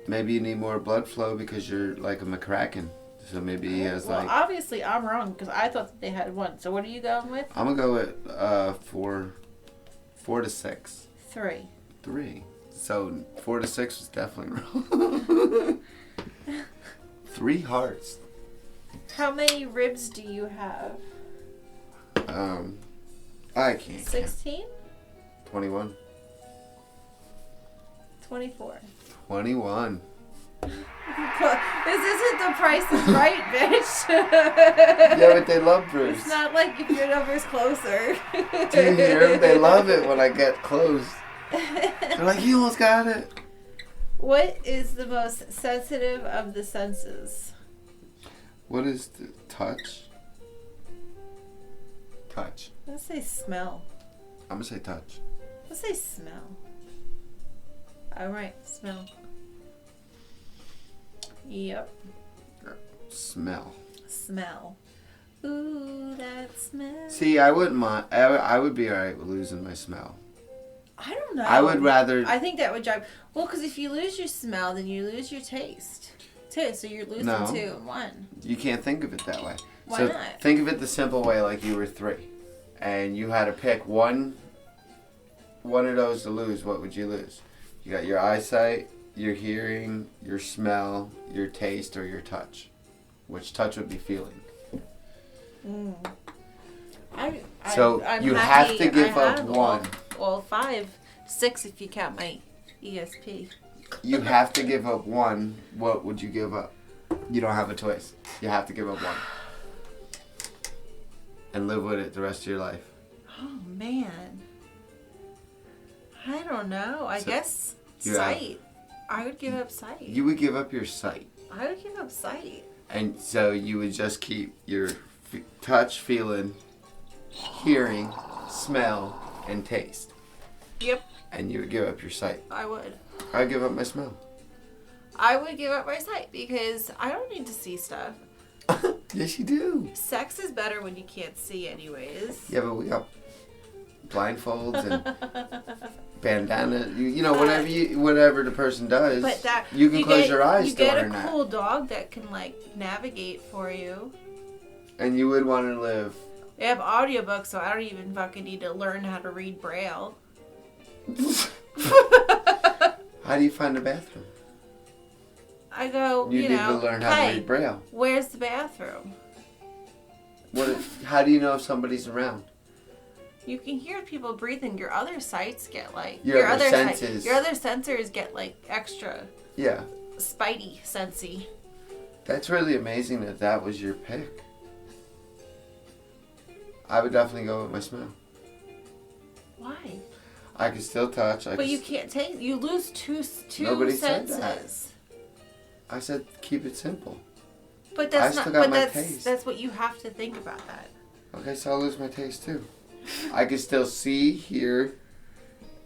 Speaker 2: Maybe you need more blood flow because you're like a McCracken. So maybe he has
Speaker 1: Well,
Speaker 2: like.
Speaker 1: obviously I'm wrong because I thought that they had one. So what are you going with?
Speaker 2: I'm gonna go with 4 to 6.
Speaker 1: 3.
Speaker 2: 3. So 4 to 6 was definitely wrong. 3 hearts.
Speaker 1: How many ribs do you have?
Speaker 2: I can't.
Speaker 1: 16?
Speaker 2: 21.
Speaker 1: 24.
Speaker 2: 21.
Speaker 1: This isn't the Price is Right, bitch.
Speaker 2: Yeah, but they love Bruce.
Speaker 1: It's not like if your number's closer.
Speaker 2: Do you hear them? They love it when I get close. They're like, you almost got it.
Speaker 1: What is the most sensitive of the senses?
Speaker 2: What is the touch? Touch.
Speaker 1: Let's say smell.
Speaker 2: I'm gonna say touch.
Speaker 1: Let's say smell. Alright, smell. Yep.
Speaker 2: Smell.
Speaker 1: Smell. Ooh, that smell.
Speaker 2: See, I wouldn't mind. I would be alright with losing my smell.
Speaker 1: I don't know.
Speaker 2: I would rather.
Speaker 1: I think that would drive. Well, because if you lose your smell, then you lose your taste. Too. So you're losing
Speaker 2: No.
Speaker 1: 2 in 1.
Speaker 2: You can't think of it that way.
Speaker 1: Why
Speaker 2: so
Speaker 1: not?
Speaker 2: think of it the simple way, like you were 3, and you had to pick one of those to lose. What would you lose? You got your eyesight, your hearing, your smell, your taste, or your touch. Which touch would be feeling?
Speaker 1: Mm.
Speaker 2: So
Speaker 1: I'm
Speaker 2: you
Speaker 1: happy
Speaker 2: have to give
Speaker 1: I
Speaker 2: up
Speaker 1: have
Speaker 2: one.
Speaker 1: All 5, 6 if you count my ESP.
Speaker 2: You have to give up one. What would you give up? You don't have a choice. You have to give up one. and live with it the rest of your life?
Speaker 1: Oh, man. I don't know. I guess sight. I would give up sight.
Speaker 2: You would give up your sight.
Speaker 1: I would give up sight.
Speaker 2: And so you would just keep your touch, feeling, hearing, smell, and taste.
Speaker 1: Yep.
Speaker 2: And you would give up your sight.
Speaker 1: I would.
Speaker 2: I'd give up my smell.
Speaker 1: I would give up my sight because I don't need to see stuff.
Speaker 2: Yes, you do.
Speaker 1: Sex is better when you can't see anyways.
Speaker 2: Yeah, but we got blindfolds and bandana. You know, whatever the person does,
Speaker 1: but that
Speaker 2: you can close your eyes
Speaker 1: you get
Speaker 2: during
Speaker 1: a
Speaker 2: that.
Speaker 1: cool dog that can like navigate for you.
Speaker 2: And you would want to live.
Speaker 1: They have audiobooks, so I don't even fucking need to learn how to read Braille.
Speaker 2: How do you find the bathroom?
Speaker 1: I go,
Speaker 2: You need to learn how to read Braille.
Speaker 1: Where's the bathroom?
Speaker 2: How do you know if somebody's around?
Speaker 1: You can hear people breathing. Your other sights get like
Speaker 2: Your other senses.
Speaker 1: Your other sensors get like extra.
Speaker 2: Yeah.
Speaker 1: Spidey sensey.
Speaker 2: That's really amazing that was your pick. I would definitely go with my smell.
Speaker 1: Why?
Speaker 2: I can still touch.
Speaker 1: But you can't take. You lose two
Speaker 2: Nobody
Speaker 1: senses.
Speaker 2: said that. I said keep it simple.
Speaker 1: But that's
Speaker 2: I still
Speaker 1: not.
Speaker 2: got
Speaker 1: But
Speaker 2: my
Speaker 1: that's
Speaker 2: taste.
Speaker 1: that's what you have to think about that.
Speaker 2: Okay, so I'll lose my taste too. I can still see, hear,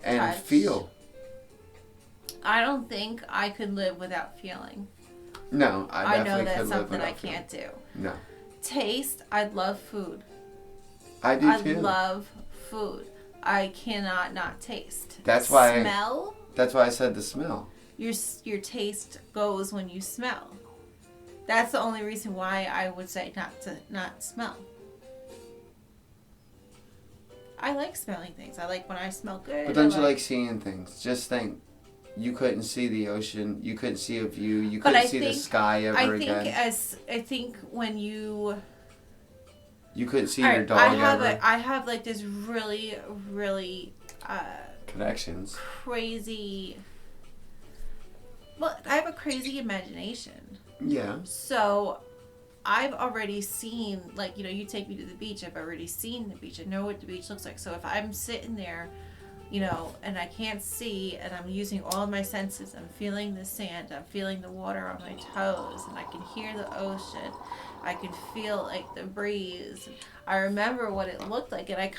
Speaker 2: and
Speaker 1: Touch.
Speaker 2: feel.
Speaker 1: I don't think I could live without feeling.
Speaker 2: No, I
Speaker 1: know
Speaker 2: definitely
Speaker 1: that's
Speaker 2: could live
Speaker 1: something I
Speaker 2: without feeling.
Speaker 1: can't do.
Speaker 2: No.
Speaker 1: Taste. I love food.
Speaker 2: I do
Speaker 1: I
Speaker 2: too.
Speaker 1: love food. I cannot not taste.
Speaker 2: That's why.
Speaker 1: Smell.
Speaker 2: That's why I said the smell.
Speaker 1: Your taste goes when you smell. That's the only reason why I would say not smell. I like smelling things. I like when I smell good.
Speaker 2: But don't you like seeing things? Just think, you couldn't see the ocean. You couldn't see a view. You couldn't see the sky ever again.
Speaker 1: I think when you.
Speaker 2: You couldn't see your dog ever.
Speaker 1: I have like this really, really
Speaker 2: Connections.
Speaker 1: crazy. Well, I have a crazy imagination.
Speaker 2: Yeah.
Speaker 1: So, I've already seen, like, you take me to the beach. I've already seen the beach. I know what the beach looks like. So if I'm sitting there, and I can't see, and I'm using all of my senses, I'm feeling the sand, I'm feeling the water on my toes, and I can hear the ocean. I can feel, like, the breeze. I remember what it looked like, and I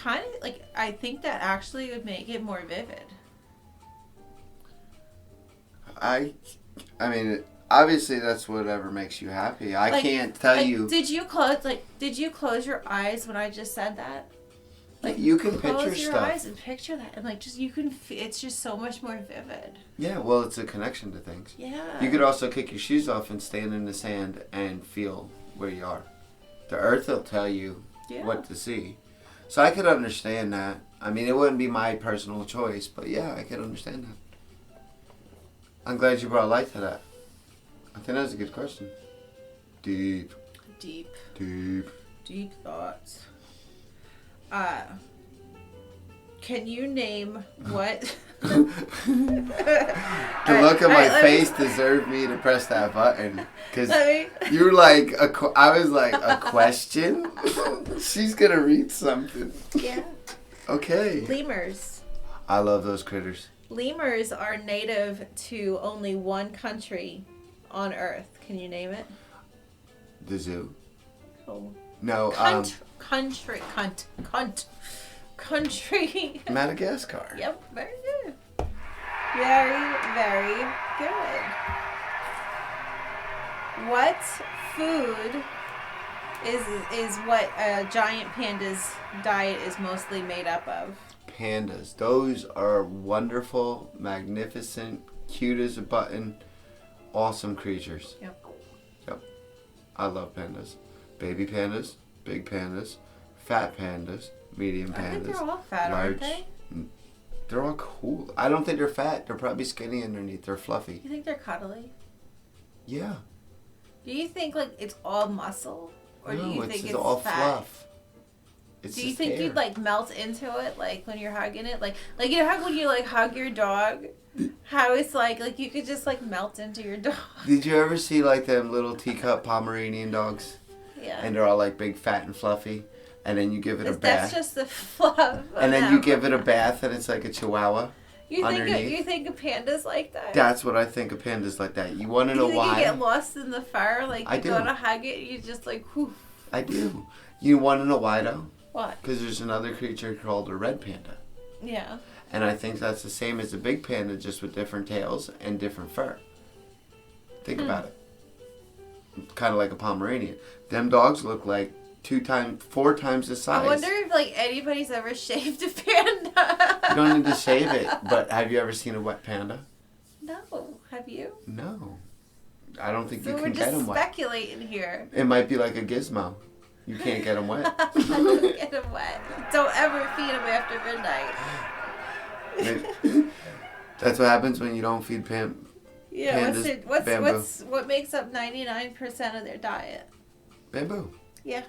Speaker 1: think that actually would make it more vivid.
Speaker 2: I mean, obviously that's whatever makes you happy. I can't tell you.
Speaker 1: Did you close your eyes when I just said that? Like,
Speaker 2: you can picture
Speaker 1: close your
Speaker 2: stuff.
Speaker 1: eyes and picture that, and like just you can. It's just so much more vivid.
Speaker 2: Yeah, well, it's a connection to things.
Speaker 1: Yeah.
Speaker 2: You could also kick your shoes off and stand in the sand and feel where you are. The earth will tell you what to see. So I could understand that. I mean, it wouldn't be my personal choice, but yeah, I could understand that. I'm glad you brought light to that. I think that's a good question. Deep
Speaker 1: thoughts. Can you name what?
Speaker 2: The look on my face deserved me to press that button. Because you were like, I was like, a question? She's going to read something.
Speaker 1: Yeah.
Speaker 2: Okay.
Speaker 1: Lemurs.
Speaker 2: I love those critters.
Speaker 1: Lemurs are native to only one country on Earth. Can you name it?
Speaker 2: The zoo.
Speaker 1: Oh.
Speaker 2: No.
Speaker 1: Country.
Speaker 2: Madagascar.
Speaker 1: Yep. Very good. Very, very good. What food is what a giant panda's diet is mostly made up of?
Speaker 2: Pandas. Those are wonderful, magnificent, cute as a button, awesome creatures.
Speaker 1: Yep.
Speaker 2: I love pandas. Baby pandas, big pandas, fat pandas, medium pandas.
Speaker 1: I think they're all fat, aren't they?
Speaker 2: They're all cool. I don't think they're fat. They're probably skinny underneath. They're fluffy.
Speaker 1: You think they're cuddly?
Speaker 2: Yeah.
Speaker 1: Do you think like it's all muscle? Or do you think it's
Speaker 2: all
Speaker 1: fat?
Speaker 2: fluff.
Speaker 1: Do you think you'd like melt into it, like when you're hugging it, like you know how when you like hug your dog, how it's like you could just like melt into your dog.
Speaker 2: Did you ever see like them little teacup Pomeranian dogs?
Speaker 1: Yeah.
Speaker 2: And they're all like big, fat, and fluffy, and then you give it a
Speaker 1: That's
Speaker 2: bath.
Speaker 1: just the fluff.
Speaker 2: And then you give it a bath, and it's like a chihuahua.
Speaker 1: You
Speaker 2: underneath.
Speaker 1: think a panda's like that?
Speaker 2: That's what I think of pandas like that. You want to know
Speaker 1: you think
Speaker 2: why?
Speaker 1: You get lost in the fire, like
Speaker 2: I
Speaker 1: you
Speaker 2: do.
Speaker 1: go to hug it, you just like, whew.
Speaker 2: I do. You want to know why though?
Speaker 1: What?
Speaker 2: Because there's another creature called a red panda.
Speaker 1: Yeah.
Speaker 2: And I think that's the same as a big panda, just with different tails and different fur. Think about it. Kind of like a Pomeranian. Them dogs look like 4 times the size.
Speaker 1: I wonder if like anybody's ever shaved a panda.
Speaker 2: You don't need to shave it, but have you ever seen a wet panda?
Speaker 1: No. Have you?
Speaker 2: No. I don't think
Speaker 1: So
Speaker 2: you
Speaker 1: we're
Speaker 2: can get
Speaker 1: just
Speaker 2: them wet.
Speaker 1: speculating here.
Speaker 2: It might be like a gizmo. You can't get them wet.
Speaker 1: Get them wet. Don't ever feed them after midnight.
Speaker 2: That's what happens when you don't feed
Speaker 1: Yeah.
Speaker 2: pandas
Speaker 1: What makes up 99% of their diet?
Speaker 2: bamboo.
Speaker 1: Yeah.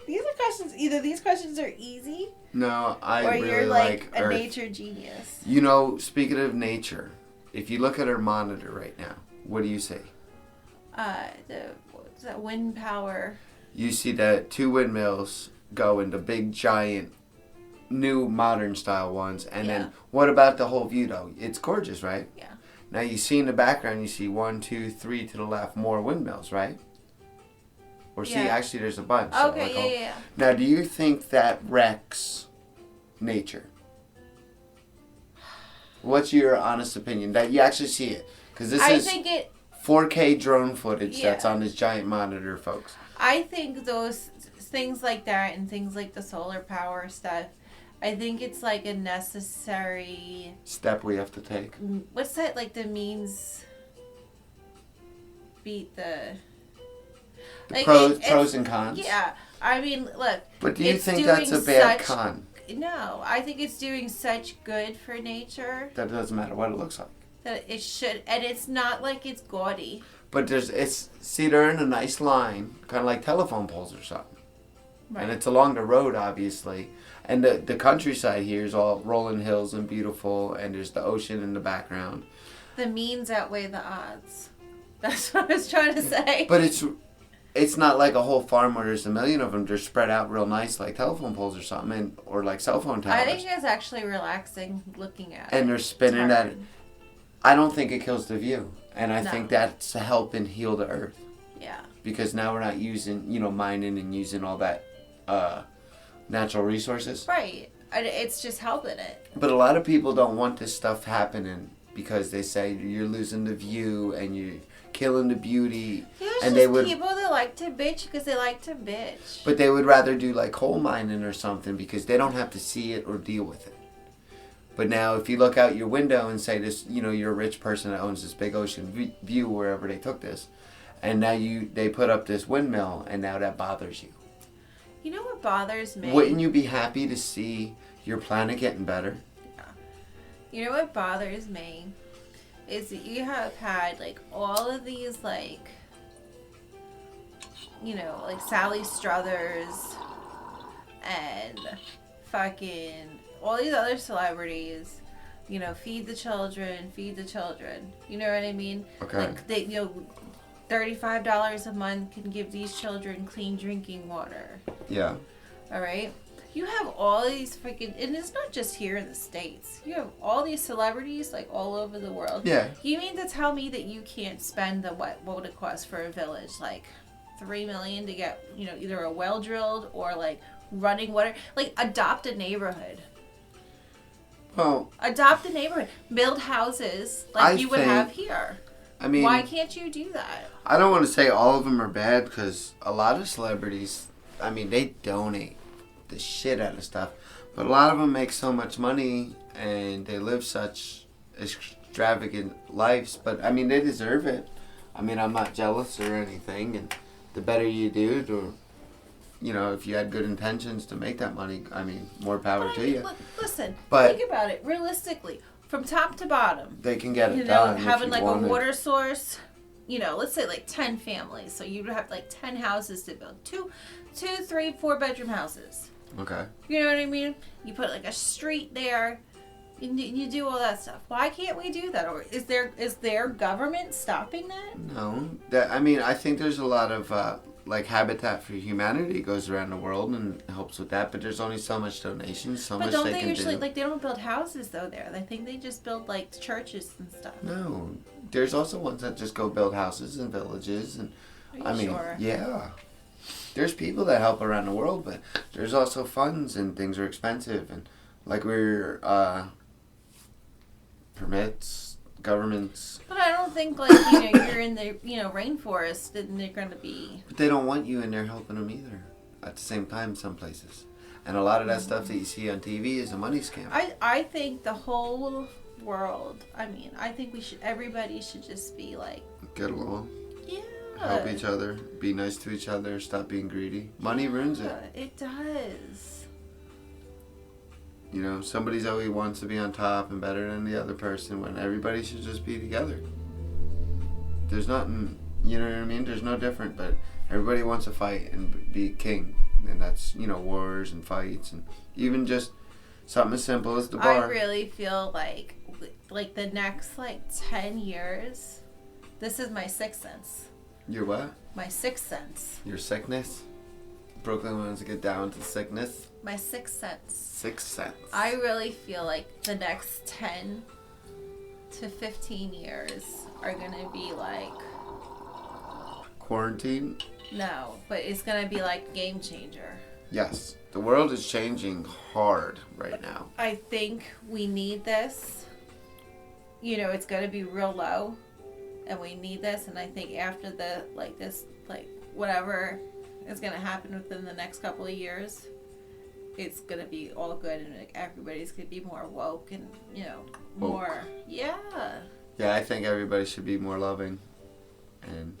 Speaker 1: These are questions. Either these questions are easy,
Speaker 2: No, I
Speaker 1: or
Speaker 2: really
Speaker 1: you're like a
Speaker 2: Earth.
Speaker 1: nature genius.
Speaker 2: You know, speaking of nature, if you look at our monitor right now, what do you see?
Speaker 1: What's that wind power?
Speaker 2: You see that 2 windmills go into big, giant, new, modern style ones. And
Speaker 1: Yeah.
Speaker 2: then what about the whole view, though? It's gorgeous, right?
Speaker 1: Yeah.
Speaker 2: Now you see in the background, you see 1, 2, 3 to the left, more windmills, right? Or see,
Speaker 1: Yeah.
Speaker 2: actually, there's a bunch. So,
Speaker 1: Okay.
Speaker 2: like,
Speaker 1: Yeah.
Speaker 2: Now, do you think that wrecks nature? What's your honest opinion? That you actually see it? Because this
Speaker 1: I
Speaker 2: is
Speaker 1: think it.
Speaker 2: 4K drone footage
Speaker 1: Yeah.
Speaker 2: that's on this giant monitor, folks.
Speaker 1: I think those things like that and things like the solar power stuff. I think it's like a necessary.
Speaker 2: Step we have to take.
Speaker 1: What's that? Like the means beat the.
Speaker 2: The
Speaker 1: Like,
Speaker 2: pros and cons.
Speaker 1: Yeah, I mean, look.
Speaker 2: But do you
Speaker 1: it's
Speaker 2: think that's a
Speaker 1: doing
Speaker 2: bad
Speaker 1: such-
Speaker 2: con?
Speaker 1: No, I think it's doing such good for nature
Speaker 2: That doesn't matter what it looks like.
Speaker 1: that it should, and it's not like it's gaudy.
Speaker 2: But they're in a nice line, kind of like telephone poles or something. And it's along the road, obviously. And the countryside here is all rolling hills and beautiful, and there's the ocean in the background.
Speaker 1: The means outweigh the odds. That's what I was trying to say.
Speaker 2: But it's not like a whole farm where there's a million of them. They're spread out real nice, like telephone poles or something, or like cell phone towers.
Speaker 1: I think it's actually relaxing looking at it.
Speaker 2: And they're spinning
Speaker 1: It's
Speaker 2: that.
Speaker 1: hard.
Speaker 2: I don't think it kills the view, and I
Speaker 1: No.
Speaker 2: think that's helping heal the earth.
Speaker 1: Yeah.
Speaker 2: Because now we're not using, mining and using all that natural resources.
Speaker 1: Right. And it's just helping it.
Speaker 2: But a lot of people don't want this stuff happening because they say you're losing the view and you're killing the beauty.
Speaker 1: There's
Speaker 2: And
Speaker 1: just
Speaker 2: they would-
Speaker 1: people that like to bitch because they like to bitch.
Speaker 2: But they would rather do like coal mining or something because they don't have to see it or deal with it. But now if you look out your window and say this, you're a rich person that owns this big ocean view wherever they took this. And now they put up this windmill and now that bothers you.
Speaker 1: You know what bothers me?
Speaker 2: Wouldn't you be happy to see your planet getting better?
Speaker 1: You know what bothers me is that you have had like all of these like Sally Struthers and fucking all these other celebrities, feed the children. You know what I mean?
Speaker 2: Okay.
Speaker 1: Like they $35 a month can give these children clean drinking water.
Speaker 2: Yeah.
Speaker 1: All right. You have all these freaking, and it's not just here in the States. You have all these celebrities like all over the world.
Speaker 2: Yeah.
Speaker 1: You mean to tell me that you can't spend what would it cost for a village, like $3 million to get either a well drilled or like running water, like adopt a neighborhood.
Speaker 2: Well,
Speaker 1: Adopt a neighborhood, build houses like you would have here.
Speaker 2: I mean,
Speaker 1: Why can't you do that?
Speaker 2: I don't want to say all of them are bad because a lot of celebrities, they donate the shit out of stuff. But a lot of them make so much money and they live such extravagant lives. But, they deserve it. I'm not jealous or anything. And the better you do, if you had good intentions to make that money, more power to you.
Speaker 1: Listen,
Speaker 2: But-
Speaker 1: think about it realistically. From top to bottom,
Speaker 2: They can get it done.
Speaker 1: having
Speaker 2: if
Speaker 1: like
Speaker 2: you
Speaker 1: a
Speaker 2: wanted.
Speaker 1: water source, let's say like 10 families. So you'd have like 10 houses to build. Two, 3, 4 bedroom houses.
Speaker 2: Okay.
Speaker 1: You know what I mean? You put like a street there. You do all that stuff. Why can't we do that? Or is there government stopping that?
Speaker 2: No. I think there's a lot of like Habitat for Humanity goes around the world and helps with that, but there's only so much donations, so
Speaker 1: But
Speaker 2: much
Speaker 1: don't
Speaker 2: they
Speaker 1: they
Speaker 2: can
Speaker 1: usually
Speaker 2: do.
Speaker 1: like they don't build houses though there? I think they just build like churches and stuff.
Speaker 2: No, there's also ones that just go build houses and villages, and
Speaker 1: Are you
Speaker 2: I mean,
Speaker 1: sure?
Speaker 2: yeah. There's people that help around the world, but there's also funds and things are expensive, and like we're permits, governments.
Speaker 1: But I don't think like you're in the rainforest and they're gonna be.
Speaker 2: But they don't want you in there helping them either. At the same time, some places, and a lot of that stuff that you see on TV is a money scam.
Speaker 1: I think the whole world. I mean, I think everybody should just be like,
Speaker 2: Get along,
Speaker 1: yeah.
Speaker 2: help each other, be nice to each other, stop being greedy. Money ruins it.
Speaker 1: It does.
Speaker 2: You know, somebody's always wants to be on top and better than the other person when everybody should just be together. There's nothing, you know what I mean? There's no different, but everybody wants to fight and be king. And that's, wars and fights and even just something as simple as the bar.
Speaker 1: I really feel like the next 10 years, this is my sixth sense.
Speaker 2: Your what?
Speaker 1: My sixth sense.
Speaker 2: Your sickness? Brooklyn wants to get down to sickness.
Speaker 1: My sixth sense.
Speaker 2: Sixth sense.
Speaker 1: I really feel like the next 10 to 15 years are going to be like...
Speaker 2: Quarantine?
Speaker 1: No, but it's going to be like game changer.
Speaker 2: Yes. The world is changing hard right now.
Speaker 1: I think we need this. It's going to be real low. And we need this. And I think after whatever is going to happen within the next couple of years, it's going to be all good. And everybody's going to be more woke and, more. Yeah.
Speaker 2: Yeah, I think everybody should be more loving. And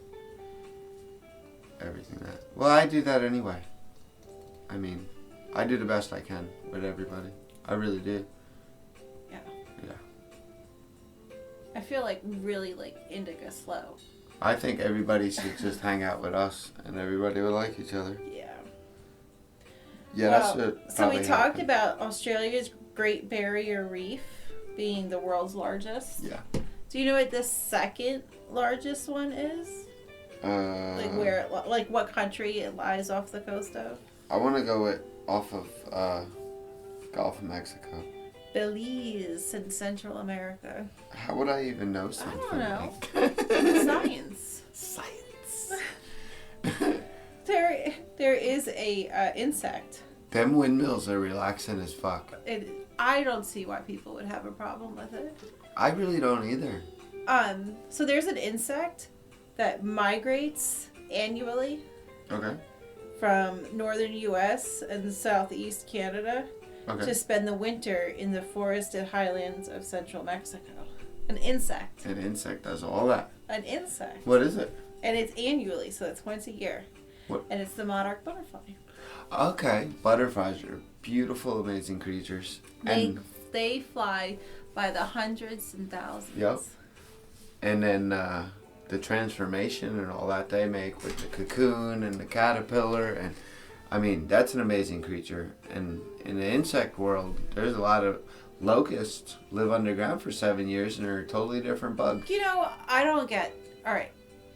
Speaker 2: everything that. Well, I do that anyway. I mean, I do the best I can with everybody. I really do.
Speaker 1: Yeah.
Speaker 2: Yeah.
Speaker 1: I feel like really indica slow.
Speaker 2: I think everybody should just hang out with us and everybody would like each other.
Speaker 1: Yeah.
Speaker 2: Yeah,
Speaker 1: Well,
Speaker 2: that's what
Speaker 1: so we
Speaker 2: probably
Speaker 1: talked
Speaker 2: happened.
Speaker 1: about Australia's Great Barrier Reef being the world's largest.
Speaker 2: Yeah.
Speaker 1: Do you know what the second largest one is? What country it lies off the coast of?
Speaker 2: I want to go off of Gulf of Mexico.
Speaker 1: Belize in Central America.
Speaker 2: How would I even know something?
Speaker 1: know.
Speaker 2: like that?
Speaker 1: Science.
Speaker 2: Science.
Speaker 1: There is a insect.
Speaker 2: Them windmills are relaxing as fuck.
Speaker 1: I don't see why people would have a problem with it.
Speaker 2: I really don't either.
Speaker 1: So there's an insect that migrates annually
Speaker 2: Okay.
Speaker 1: from northern U.S. and southeast Canada
Speaker 2: Okay.
Speaker 1: to spend the winter in the forested highlands of central Mexico. An insect.
Speaker 2: An insect does all that.
Speaker 1: An insect.
Speaker 2: What is it?
Speaker 1: And it's annually, so it's once a year.
Speaker 2: What?
Speaker 1: And it's the monarch butterfly.
Speaker 2: Okay. Butterflies are beautiful, amazing creatures.
Speaker 1: They fly by the hundreds and thousands.
Speaker 2: Yep. And then the transformation and all that they make with the cocoon and the caterpillar, and I mean, that's an amazing creature. And in the insect world, there's a lot of locusts live underground for 7 years and are a totally different bug.
Speaker 1: I don't get... Alright.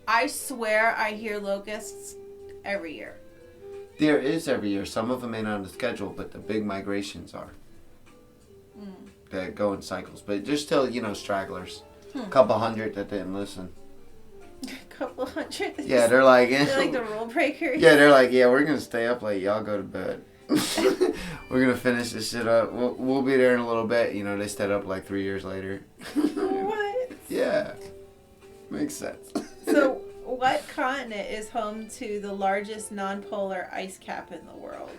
Speaker 1: I swear I hear locusts every year.
Speaker 2: There is every year. Some of them ain't on the schedule, but the big migrations are. That go in cycles. But there's still, stragglers. A couple hundred that didn't listen.
Speaker 1: A couple hundred.
Speaker 2: Yeah, they're like...
Speaker 1: They're like the rule breakers.
Speaker 2: Yeah, they're like, yeah, we're going to stay up late. Y'all go to bed. We're going to finish this shit up. We'll be there in a little bit. They stayed up 3 years later.
Speaker 1: What?
Speaker 2: Yeah. Makes sense.
Speaker 1: So, what continent is home to the largest non-polar ice cap in the world?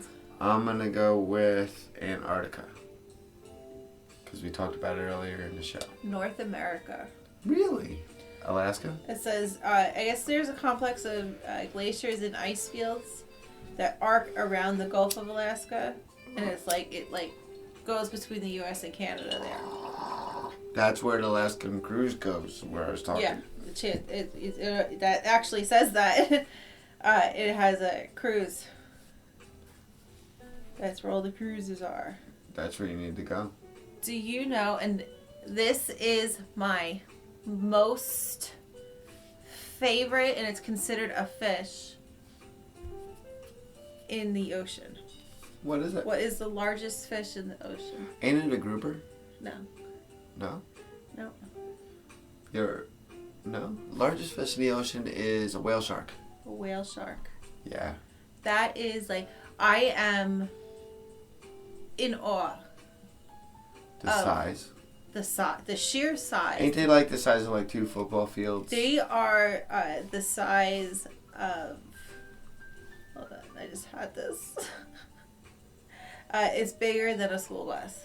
Speaker 2: I'm going to go with Antarctica. Because we talked about it earlier in the show.
Speaker 1: North America.
Speaker 2: Really? Alaska?
Speaker 1: It says, I guess there's a complex of glaciers and ice fields that arc around the Gulf of Alaska. And it's it goes between the U.S. and Canada there.
Speaker 2: That's where the Alaskan cruise goes, where I was talking.
Speaker 1: Yeah, that actually says that. It has a cruise. That's where all the cruises are.
Speaker 2: That's where you need to go.
Speaker 1: Do you know, and this is my most favorite, and it's considered a fish, in the ocean?
Speaker 2: What is it?
Speaker 1: What is the largest fish in the ocean?
Speaker 2: Ain't it a grouper?
Speaker 1: No.
Speaker 2: No?
Speaker 1: No.
Speaker 2: No? Largest fish in the ocean is a whale shark.
Speaker 1: A whale shark.
Speaker 2: Yeah.
Speaker 1: That is like, I am in awe.
Speaker 2: The size.
Speaker 1: The sheer size.
Speaker 2: Ain't they like the size of like 2 football fields?
Speaker 1: They are the size of. Hold on, I just had this. It's bigger than a school bus.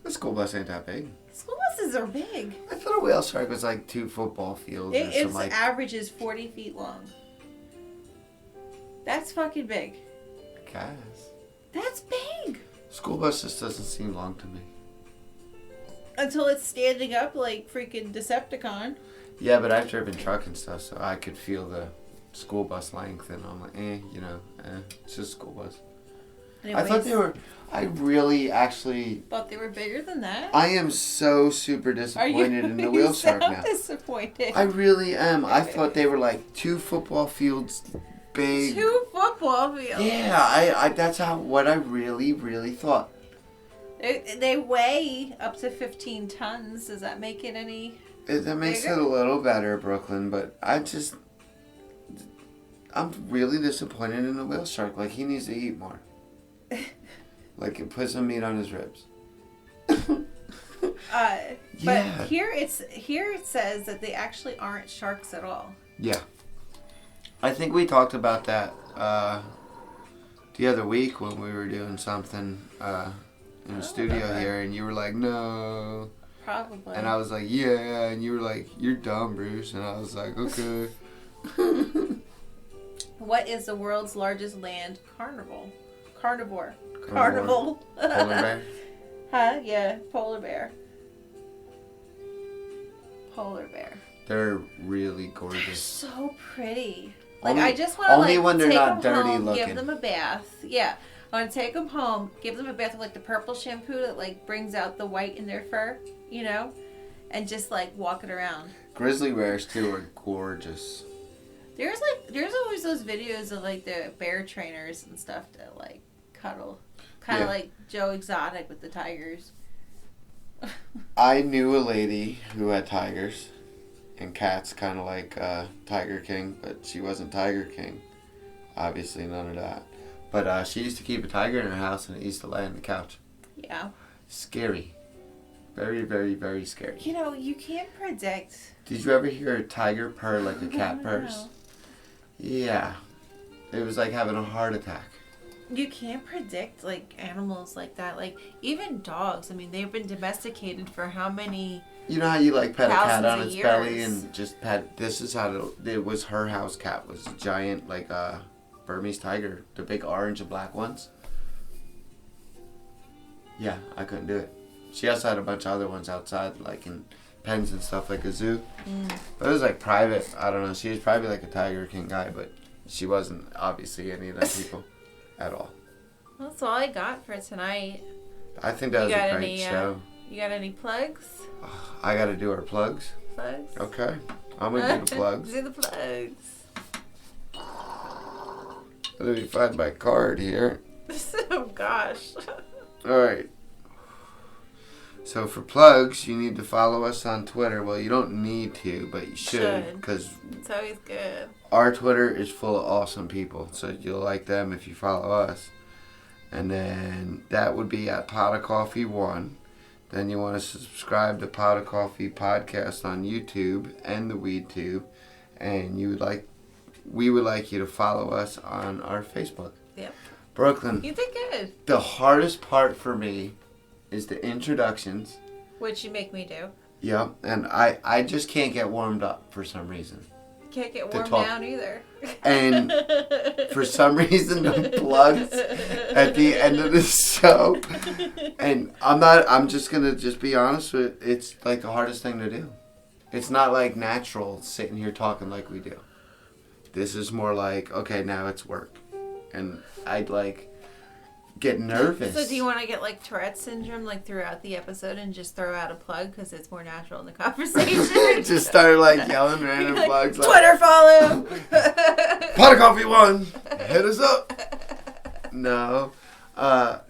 Speaker 2: The school bus ain't that big.
Speaker 1: School buses are big.
Speaker 2: I thought a whale shark was like 2 football fields or something
Speaker 1: Its
Speaker 2: like.
Speaker 1: average is 40 feet long. That's fucking big.
Speaker 2: Guys.
Speaker 1: That's big.
Speaker 2: School bus just doesn't seem long to me.
Speaker 1: Until it's standing up like freaking Decepticon.
Speaker 2: Yeah, but I've driven truck and stuff, so I could feel the school bus length, and I'm like, it's just a school bus.
Speaker 1: Anyways,
Speaker 2: I thought they were. I really actually.
Speaker 1: Thought they were bigger than that.
Speaker 2: I am so super disappointed in the whale shark now.
Speaker 1: Disappointed.
Speaker 2: I really am. I thought they were like 2 football fields big.
Speaker 1: 2 football fields.
Speaker 2: Yeah, I that's what I really, really thought.
Speaker 1: They weigh up to 15 tons. Does that make it any
Speaker 2: That makes
Speaker 1: bigger?
Speaker 2: it a little better, Brooklyn, but I'm really disappointed in the whale shark. Like, he needs to eat more. Like, it puts some meat on his ribs.
Speaker 1: But
Speaker 2: Yeah.
Speaker 1: here it says that they actually aren't sharks at all.
Speaker 2: Yeah. I think we talked about that the other week when we were doing something in the studio here, and you were like, no.
Speaker 1: Probably.
Speaker 2: And I was like, yeah, and you were like, you're dumb, Bruce. And I was like, okay.
Speaker 1: What is the world's largest land carnivore?
Speaker 2: Carnivore.
Speaker 1: Polar
Speaker 2: bear?
Speaker 1: Huh? Yeah, polar bear. Polar bear.
Speaker 2: They're really
Speaker 1: They're
Speaker 2: gorgeous.
Speaker 1: so pretty. Like,
Speaker 2: Only-
Speaker 1: I just want to
Speaker 2: only
Speaker 1: like
Speaker 2: when they're
Speaker 1: take
Speaker 2: not
Speaker 1: them
Speaker 2: dirty
Speaker 1: home,
Speaker 2: looking.
Speaker 1: give them a bath. Yeah, I want to take them home, give them a bath with like the purple shampoo that like brings out the white in their fur, you know, and just like walk it around.
Speaker 2: Grizzly bears, too, are gorgeous.
Speaker 1: There's always those videos of like the bear trainers and stuff that like cuddle, kind of
Speaker 2: Yeah.
Speaker 1: like Joe Exotic with the tigers.
Speaker 2: I knew a lady who had tigers and cats, kind of like Tiger King, but she wasn't Tiger King. Obviously, none of that. But she used to keep a tiger in her house, and it used to lay on the couch.
Speaker 1: Yeah.
Speaker 2: Scary. Very, very, very scary.
Speaker 1: You know, you can't predict.
Speaker 2: Did you ever hear a tiger purr like a cat
Speaker 1: No.
Speaker 2: purrs? Yeah. It was like having a heart attack.
Speaker 1: You can't predict like animals like that. Like even dogs. I mean, they've been domesticated for how many?
Speaker 2: You know how you like pet a cat
Speaker 1: Thousands
Speaker 2: on
Speaker 1: of
Speaker 2: its belly
Speaker 1: years.
Speaker 2: and just pet. This is how it was. Her house cat was a giant, like Burmese tiger, the big orange and black ones. Yeah, I couldn't do it. She also had a bunch of other ones outside, like in pens and stuff, like a zoo. But it was like private. I don't know. She was probably like a Tiger King guy, but she wasn't obviously any of them people at all.
Speaker 1: That's all I got for tonight.
Speaker 2: I think that was
Speaker 1: got
Speaker 2: a great
Speaker 1: any,
Speaker 2: show.
Speaker 1: You got any plugs?
Speaker 2: I got to do our plugs.
Speaker 1: Plugs?
Speaker 2: Okay, I'm gonna do the plugs.
Speaker 1: Do the plugs.
Speaker 2: Let me find my card here.
Speaker 1: Oh gosh.
Speaker 2: Alright. So for plugs, you need to follow us on Twitter. Well, you don't need to, but you should. Because
Speaker 1: It's always good.
Speaker 2: our Twitter is full of awesome people. So you'll like them if you follow us. And then that would be at Pot of Coffee 1. Then you want to subscribe to Pot of Coffee Podcast on YouTube and the WeedTube. And we would like you to follow us on our Facebook.
Speaker 1: Yep.
Speaker 2: Brooklyn,
Speaker 1: You did good.
Speaker 2: the hardest part for me is the introductions.
Speaker 1: Which you make me do.
Speaker 2: Yep, and I just can't get warmed up for some reason.
Speaker 1: Can't get
Speaker 2: The
Speaker 1: warmed
Speaker 2: talk.
Speaker 1: down either.
Speaker 2: And for some reason, the plugs at the end of the show. And I'm just going to be honest with you, it's like the hardest thing to do. It's not like natural sitting here talking like we do. This is more like, okay, now it's work. And I'd like get nervous.
Speaker 1: So do you want to get like Tourette's syndrome like throughout the episode and just throw out a plug because it's more natural in the conversation?
Speaker 2: Just start like yelling random
Speaker 1: Like,
Speaker 2: plugs.
Speaker 1: Twitter follow.
Speaker 2: Pot of Coffee 1, hit us up. No.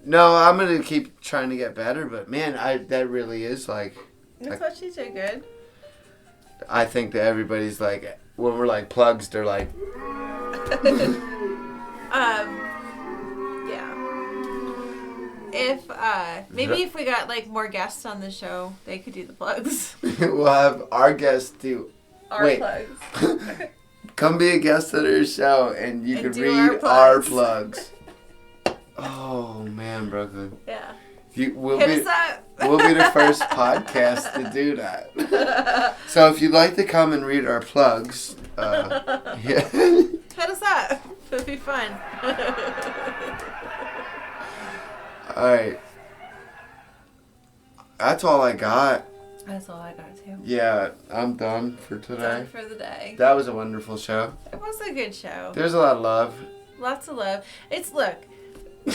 Speaker 2: No, I'm going to keep trying to get better, but man, that really is like...
Speaker 1: I thought you did good.
Speaker 2: I think that everybody's like, when we're like plugs, they're like...
Speaker 1: Yeah. If, maybe if we got like more guests on the show, they could do the plugs.
Speaker 2: We'll have our guests do...
Speaker 1: Our plugs.
Speaker 2: Come be a guest at our show and you can read our plugs. Oh man, Brooklyn.
Speaker 1: Yeah.
Speaker 2: We'll be the first podcast to do that. So if you'd like to come and read our plugs, yeah.
Speaker 1: Hit us up. It'll be fun.
Speaker 2: All right. That's all I got.
Speaker 1: That's all I got too.
Speaker 2: Yeah, I'm done for today.
Speaker 1: Done for the day.
Speaker 2: That was a wonderful show.
Speaker 1: It was a good show.
Speaker 2: There's a lot of love.
Speaker 1: Lots of love. Look.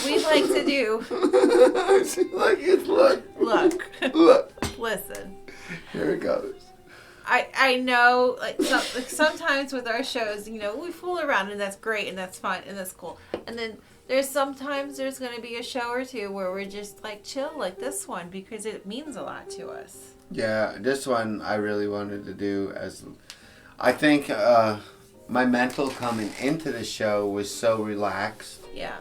Speaker 1: We like to do. Look. Listen.
Speaker 2: Here it goes.
Speaker 1: I know, like sometimes with our shows, you know, we fool around and that's great and that's fun and that's cool. And then there's going to be a show or two where we're just like chill, like this one, because it means a lot to us.
Speaker 2: Yeah, this one I really wanted to do I think my mental coming into the show was so relaxed.
Speaker 1: Yeah.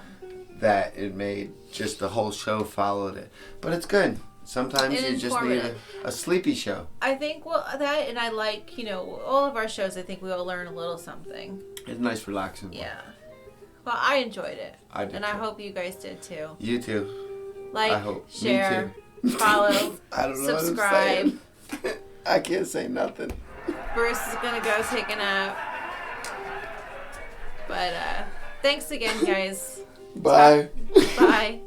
Speaker 2: That it made just the whole show followed it. But it's good. Sometimes you just need a sleepy show.
Speaker 1: I think, that, and I like, you know, all of our shows, I think we all learn a little something.
Speaker 2: It's nice, relaxing.
Speaker 1: Yeah. Well, I enjoyed it.
Speaker 2: I did.
Speaker 1: And I hope you guys did too.
Speaker 2: You too.
Speaker 1: Like,
Speaker 2: I hope.
Speaker 1: share, follow,
Speaker 2: I don't know
Speaker 1: subscribe.
Speaker 2: What I'm saying. I can't say nothing.
Speaker 1: Bruce is going to go take a nap. But, thanks again, guys.
Speaker 2: Bye.
Speaker 1: Bye.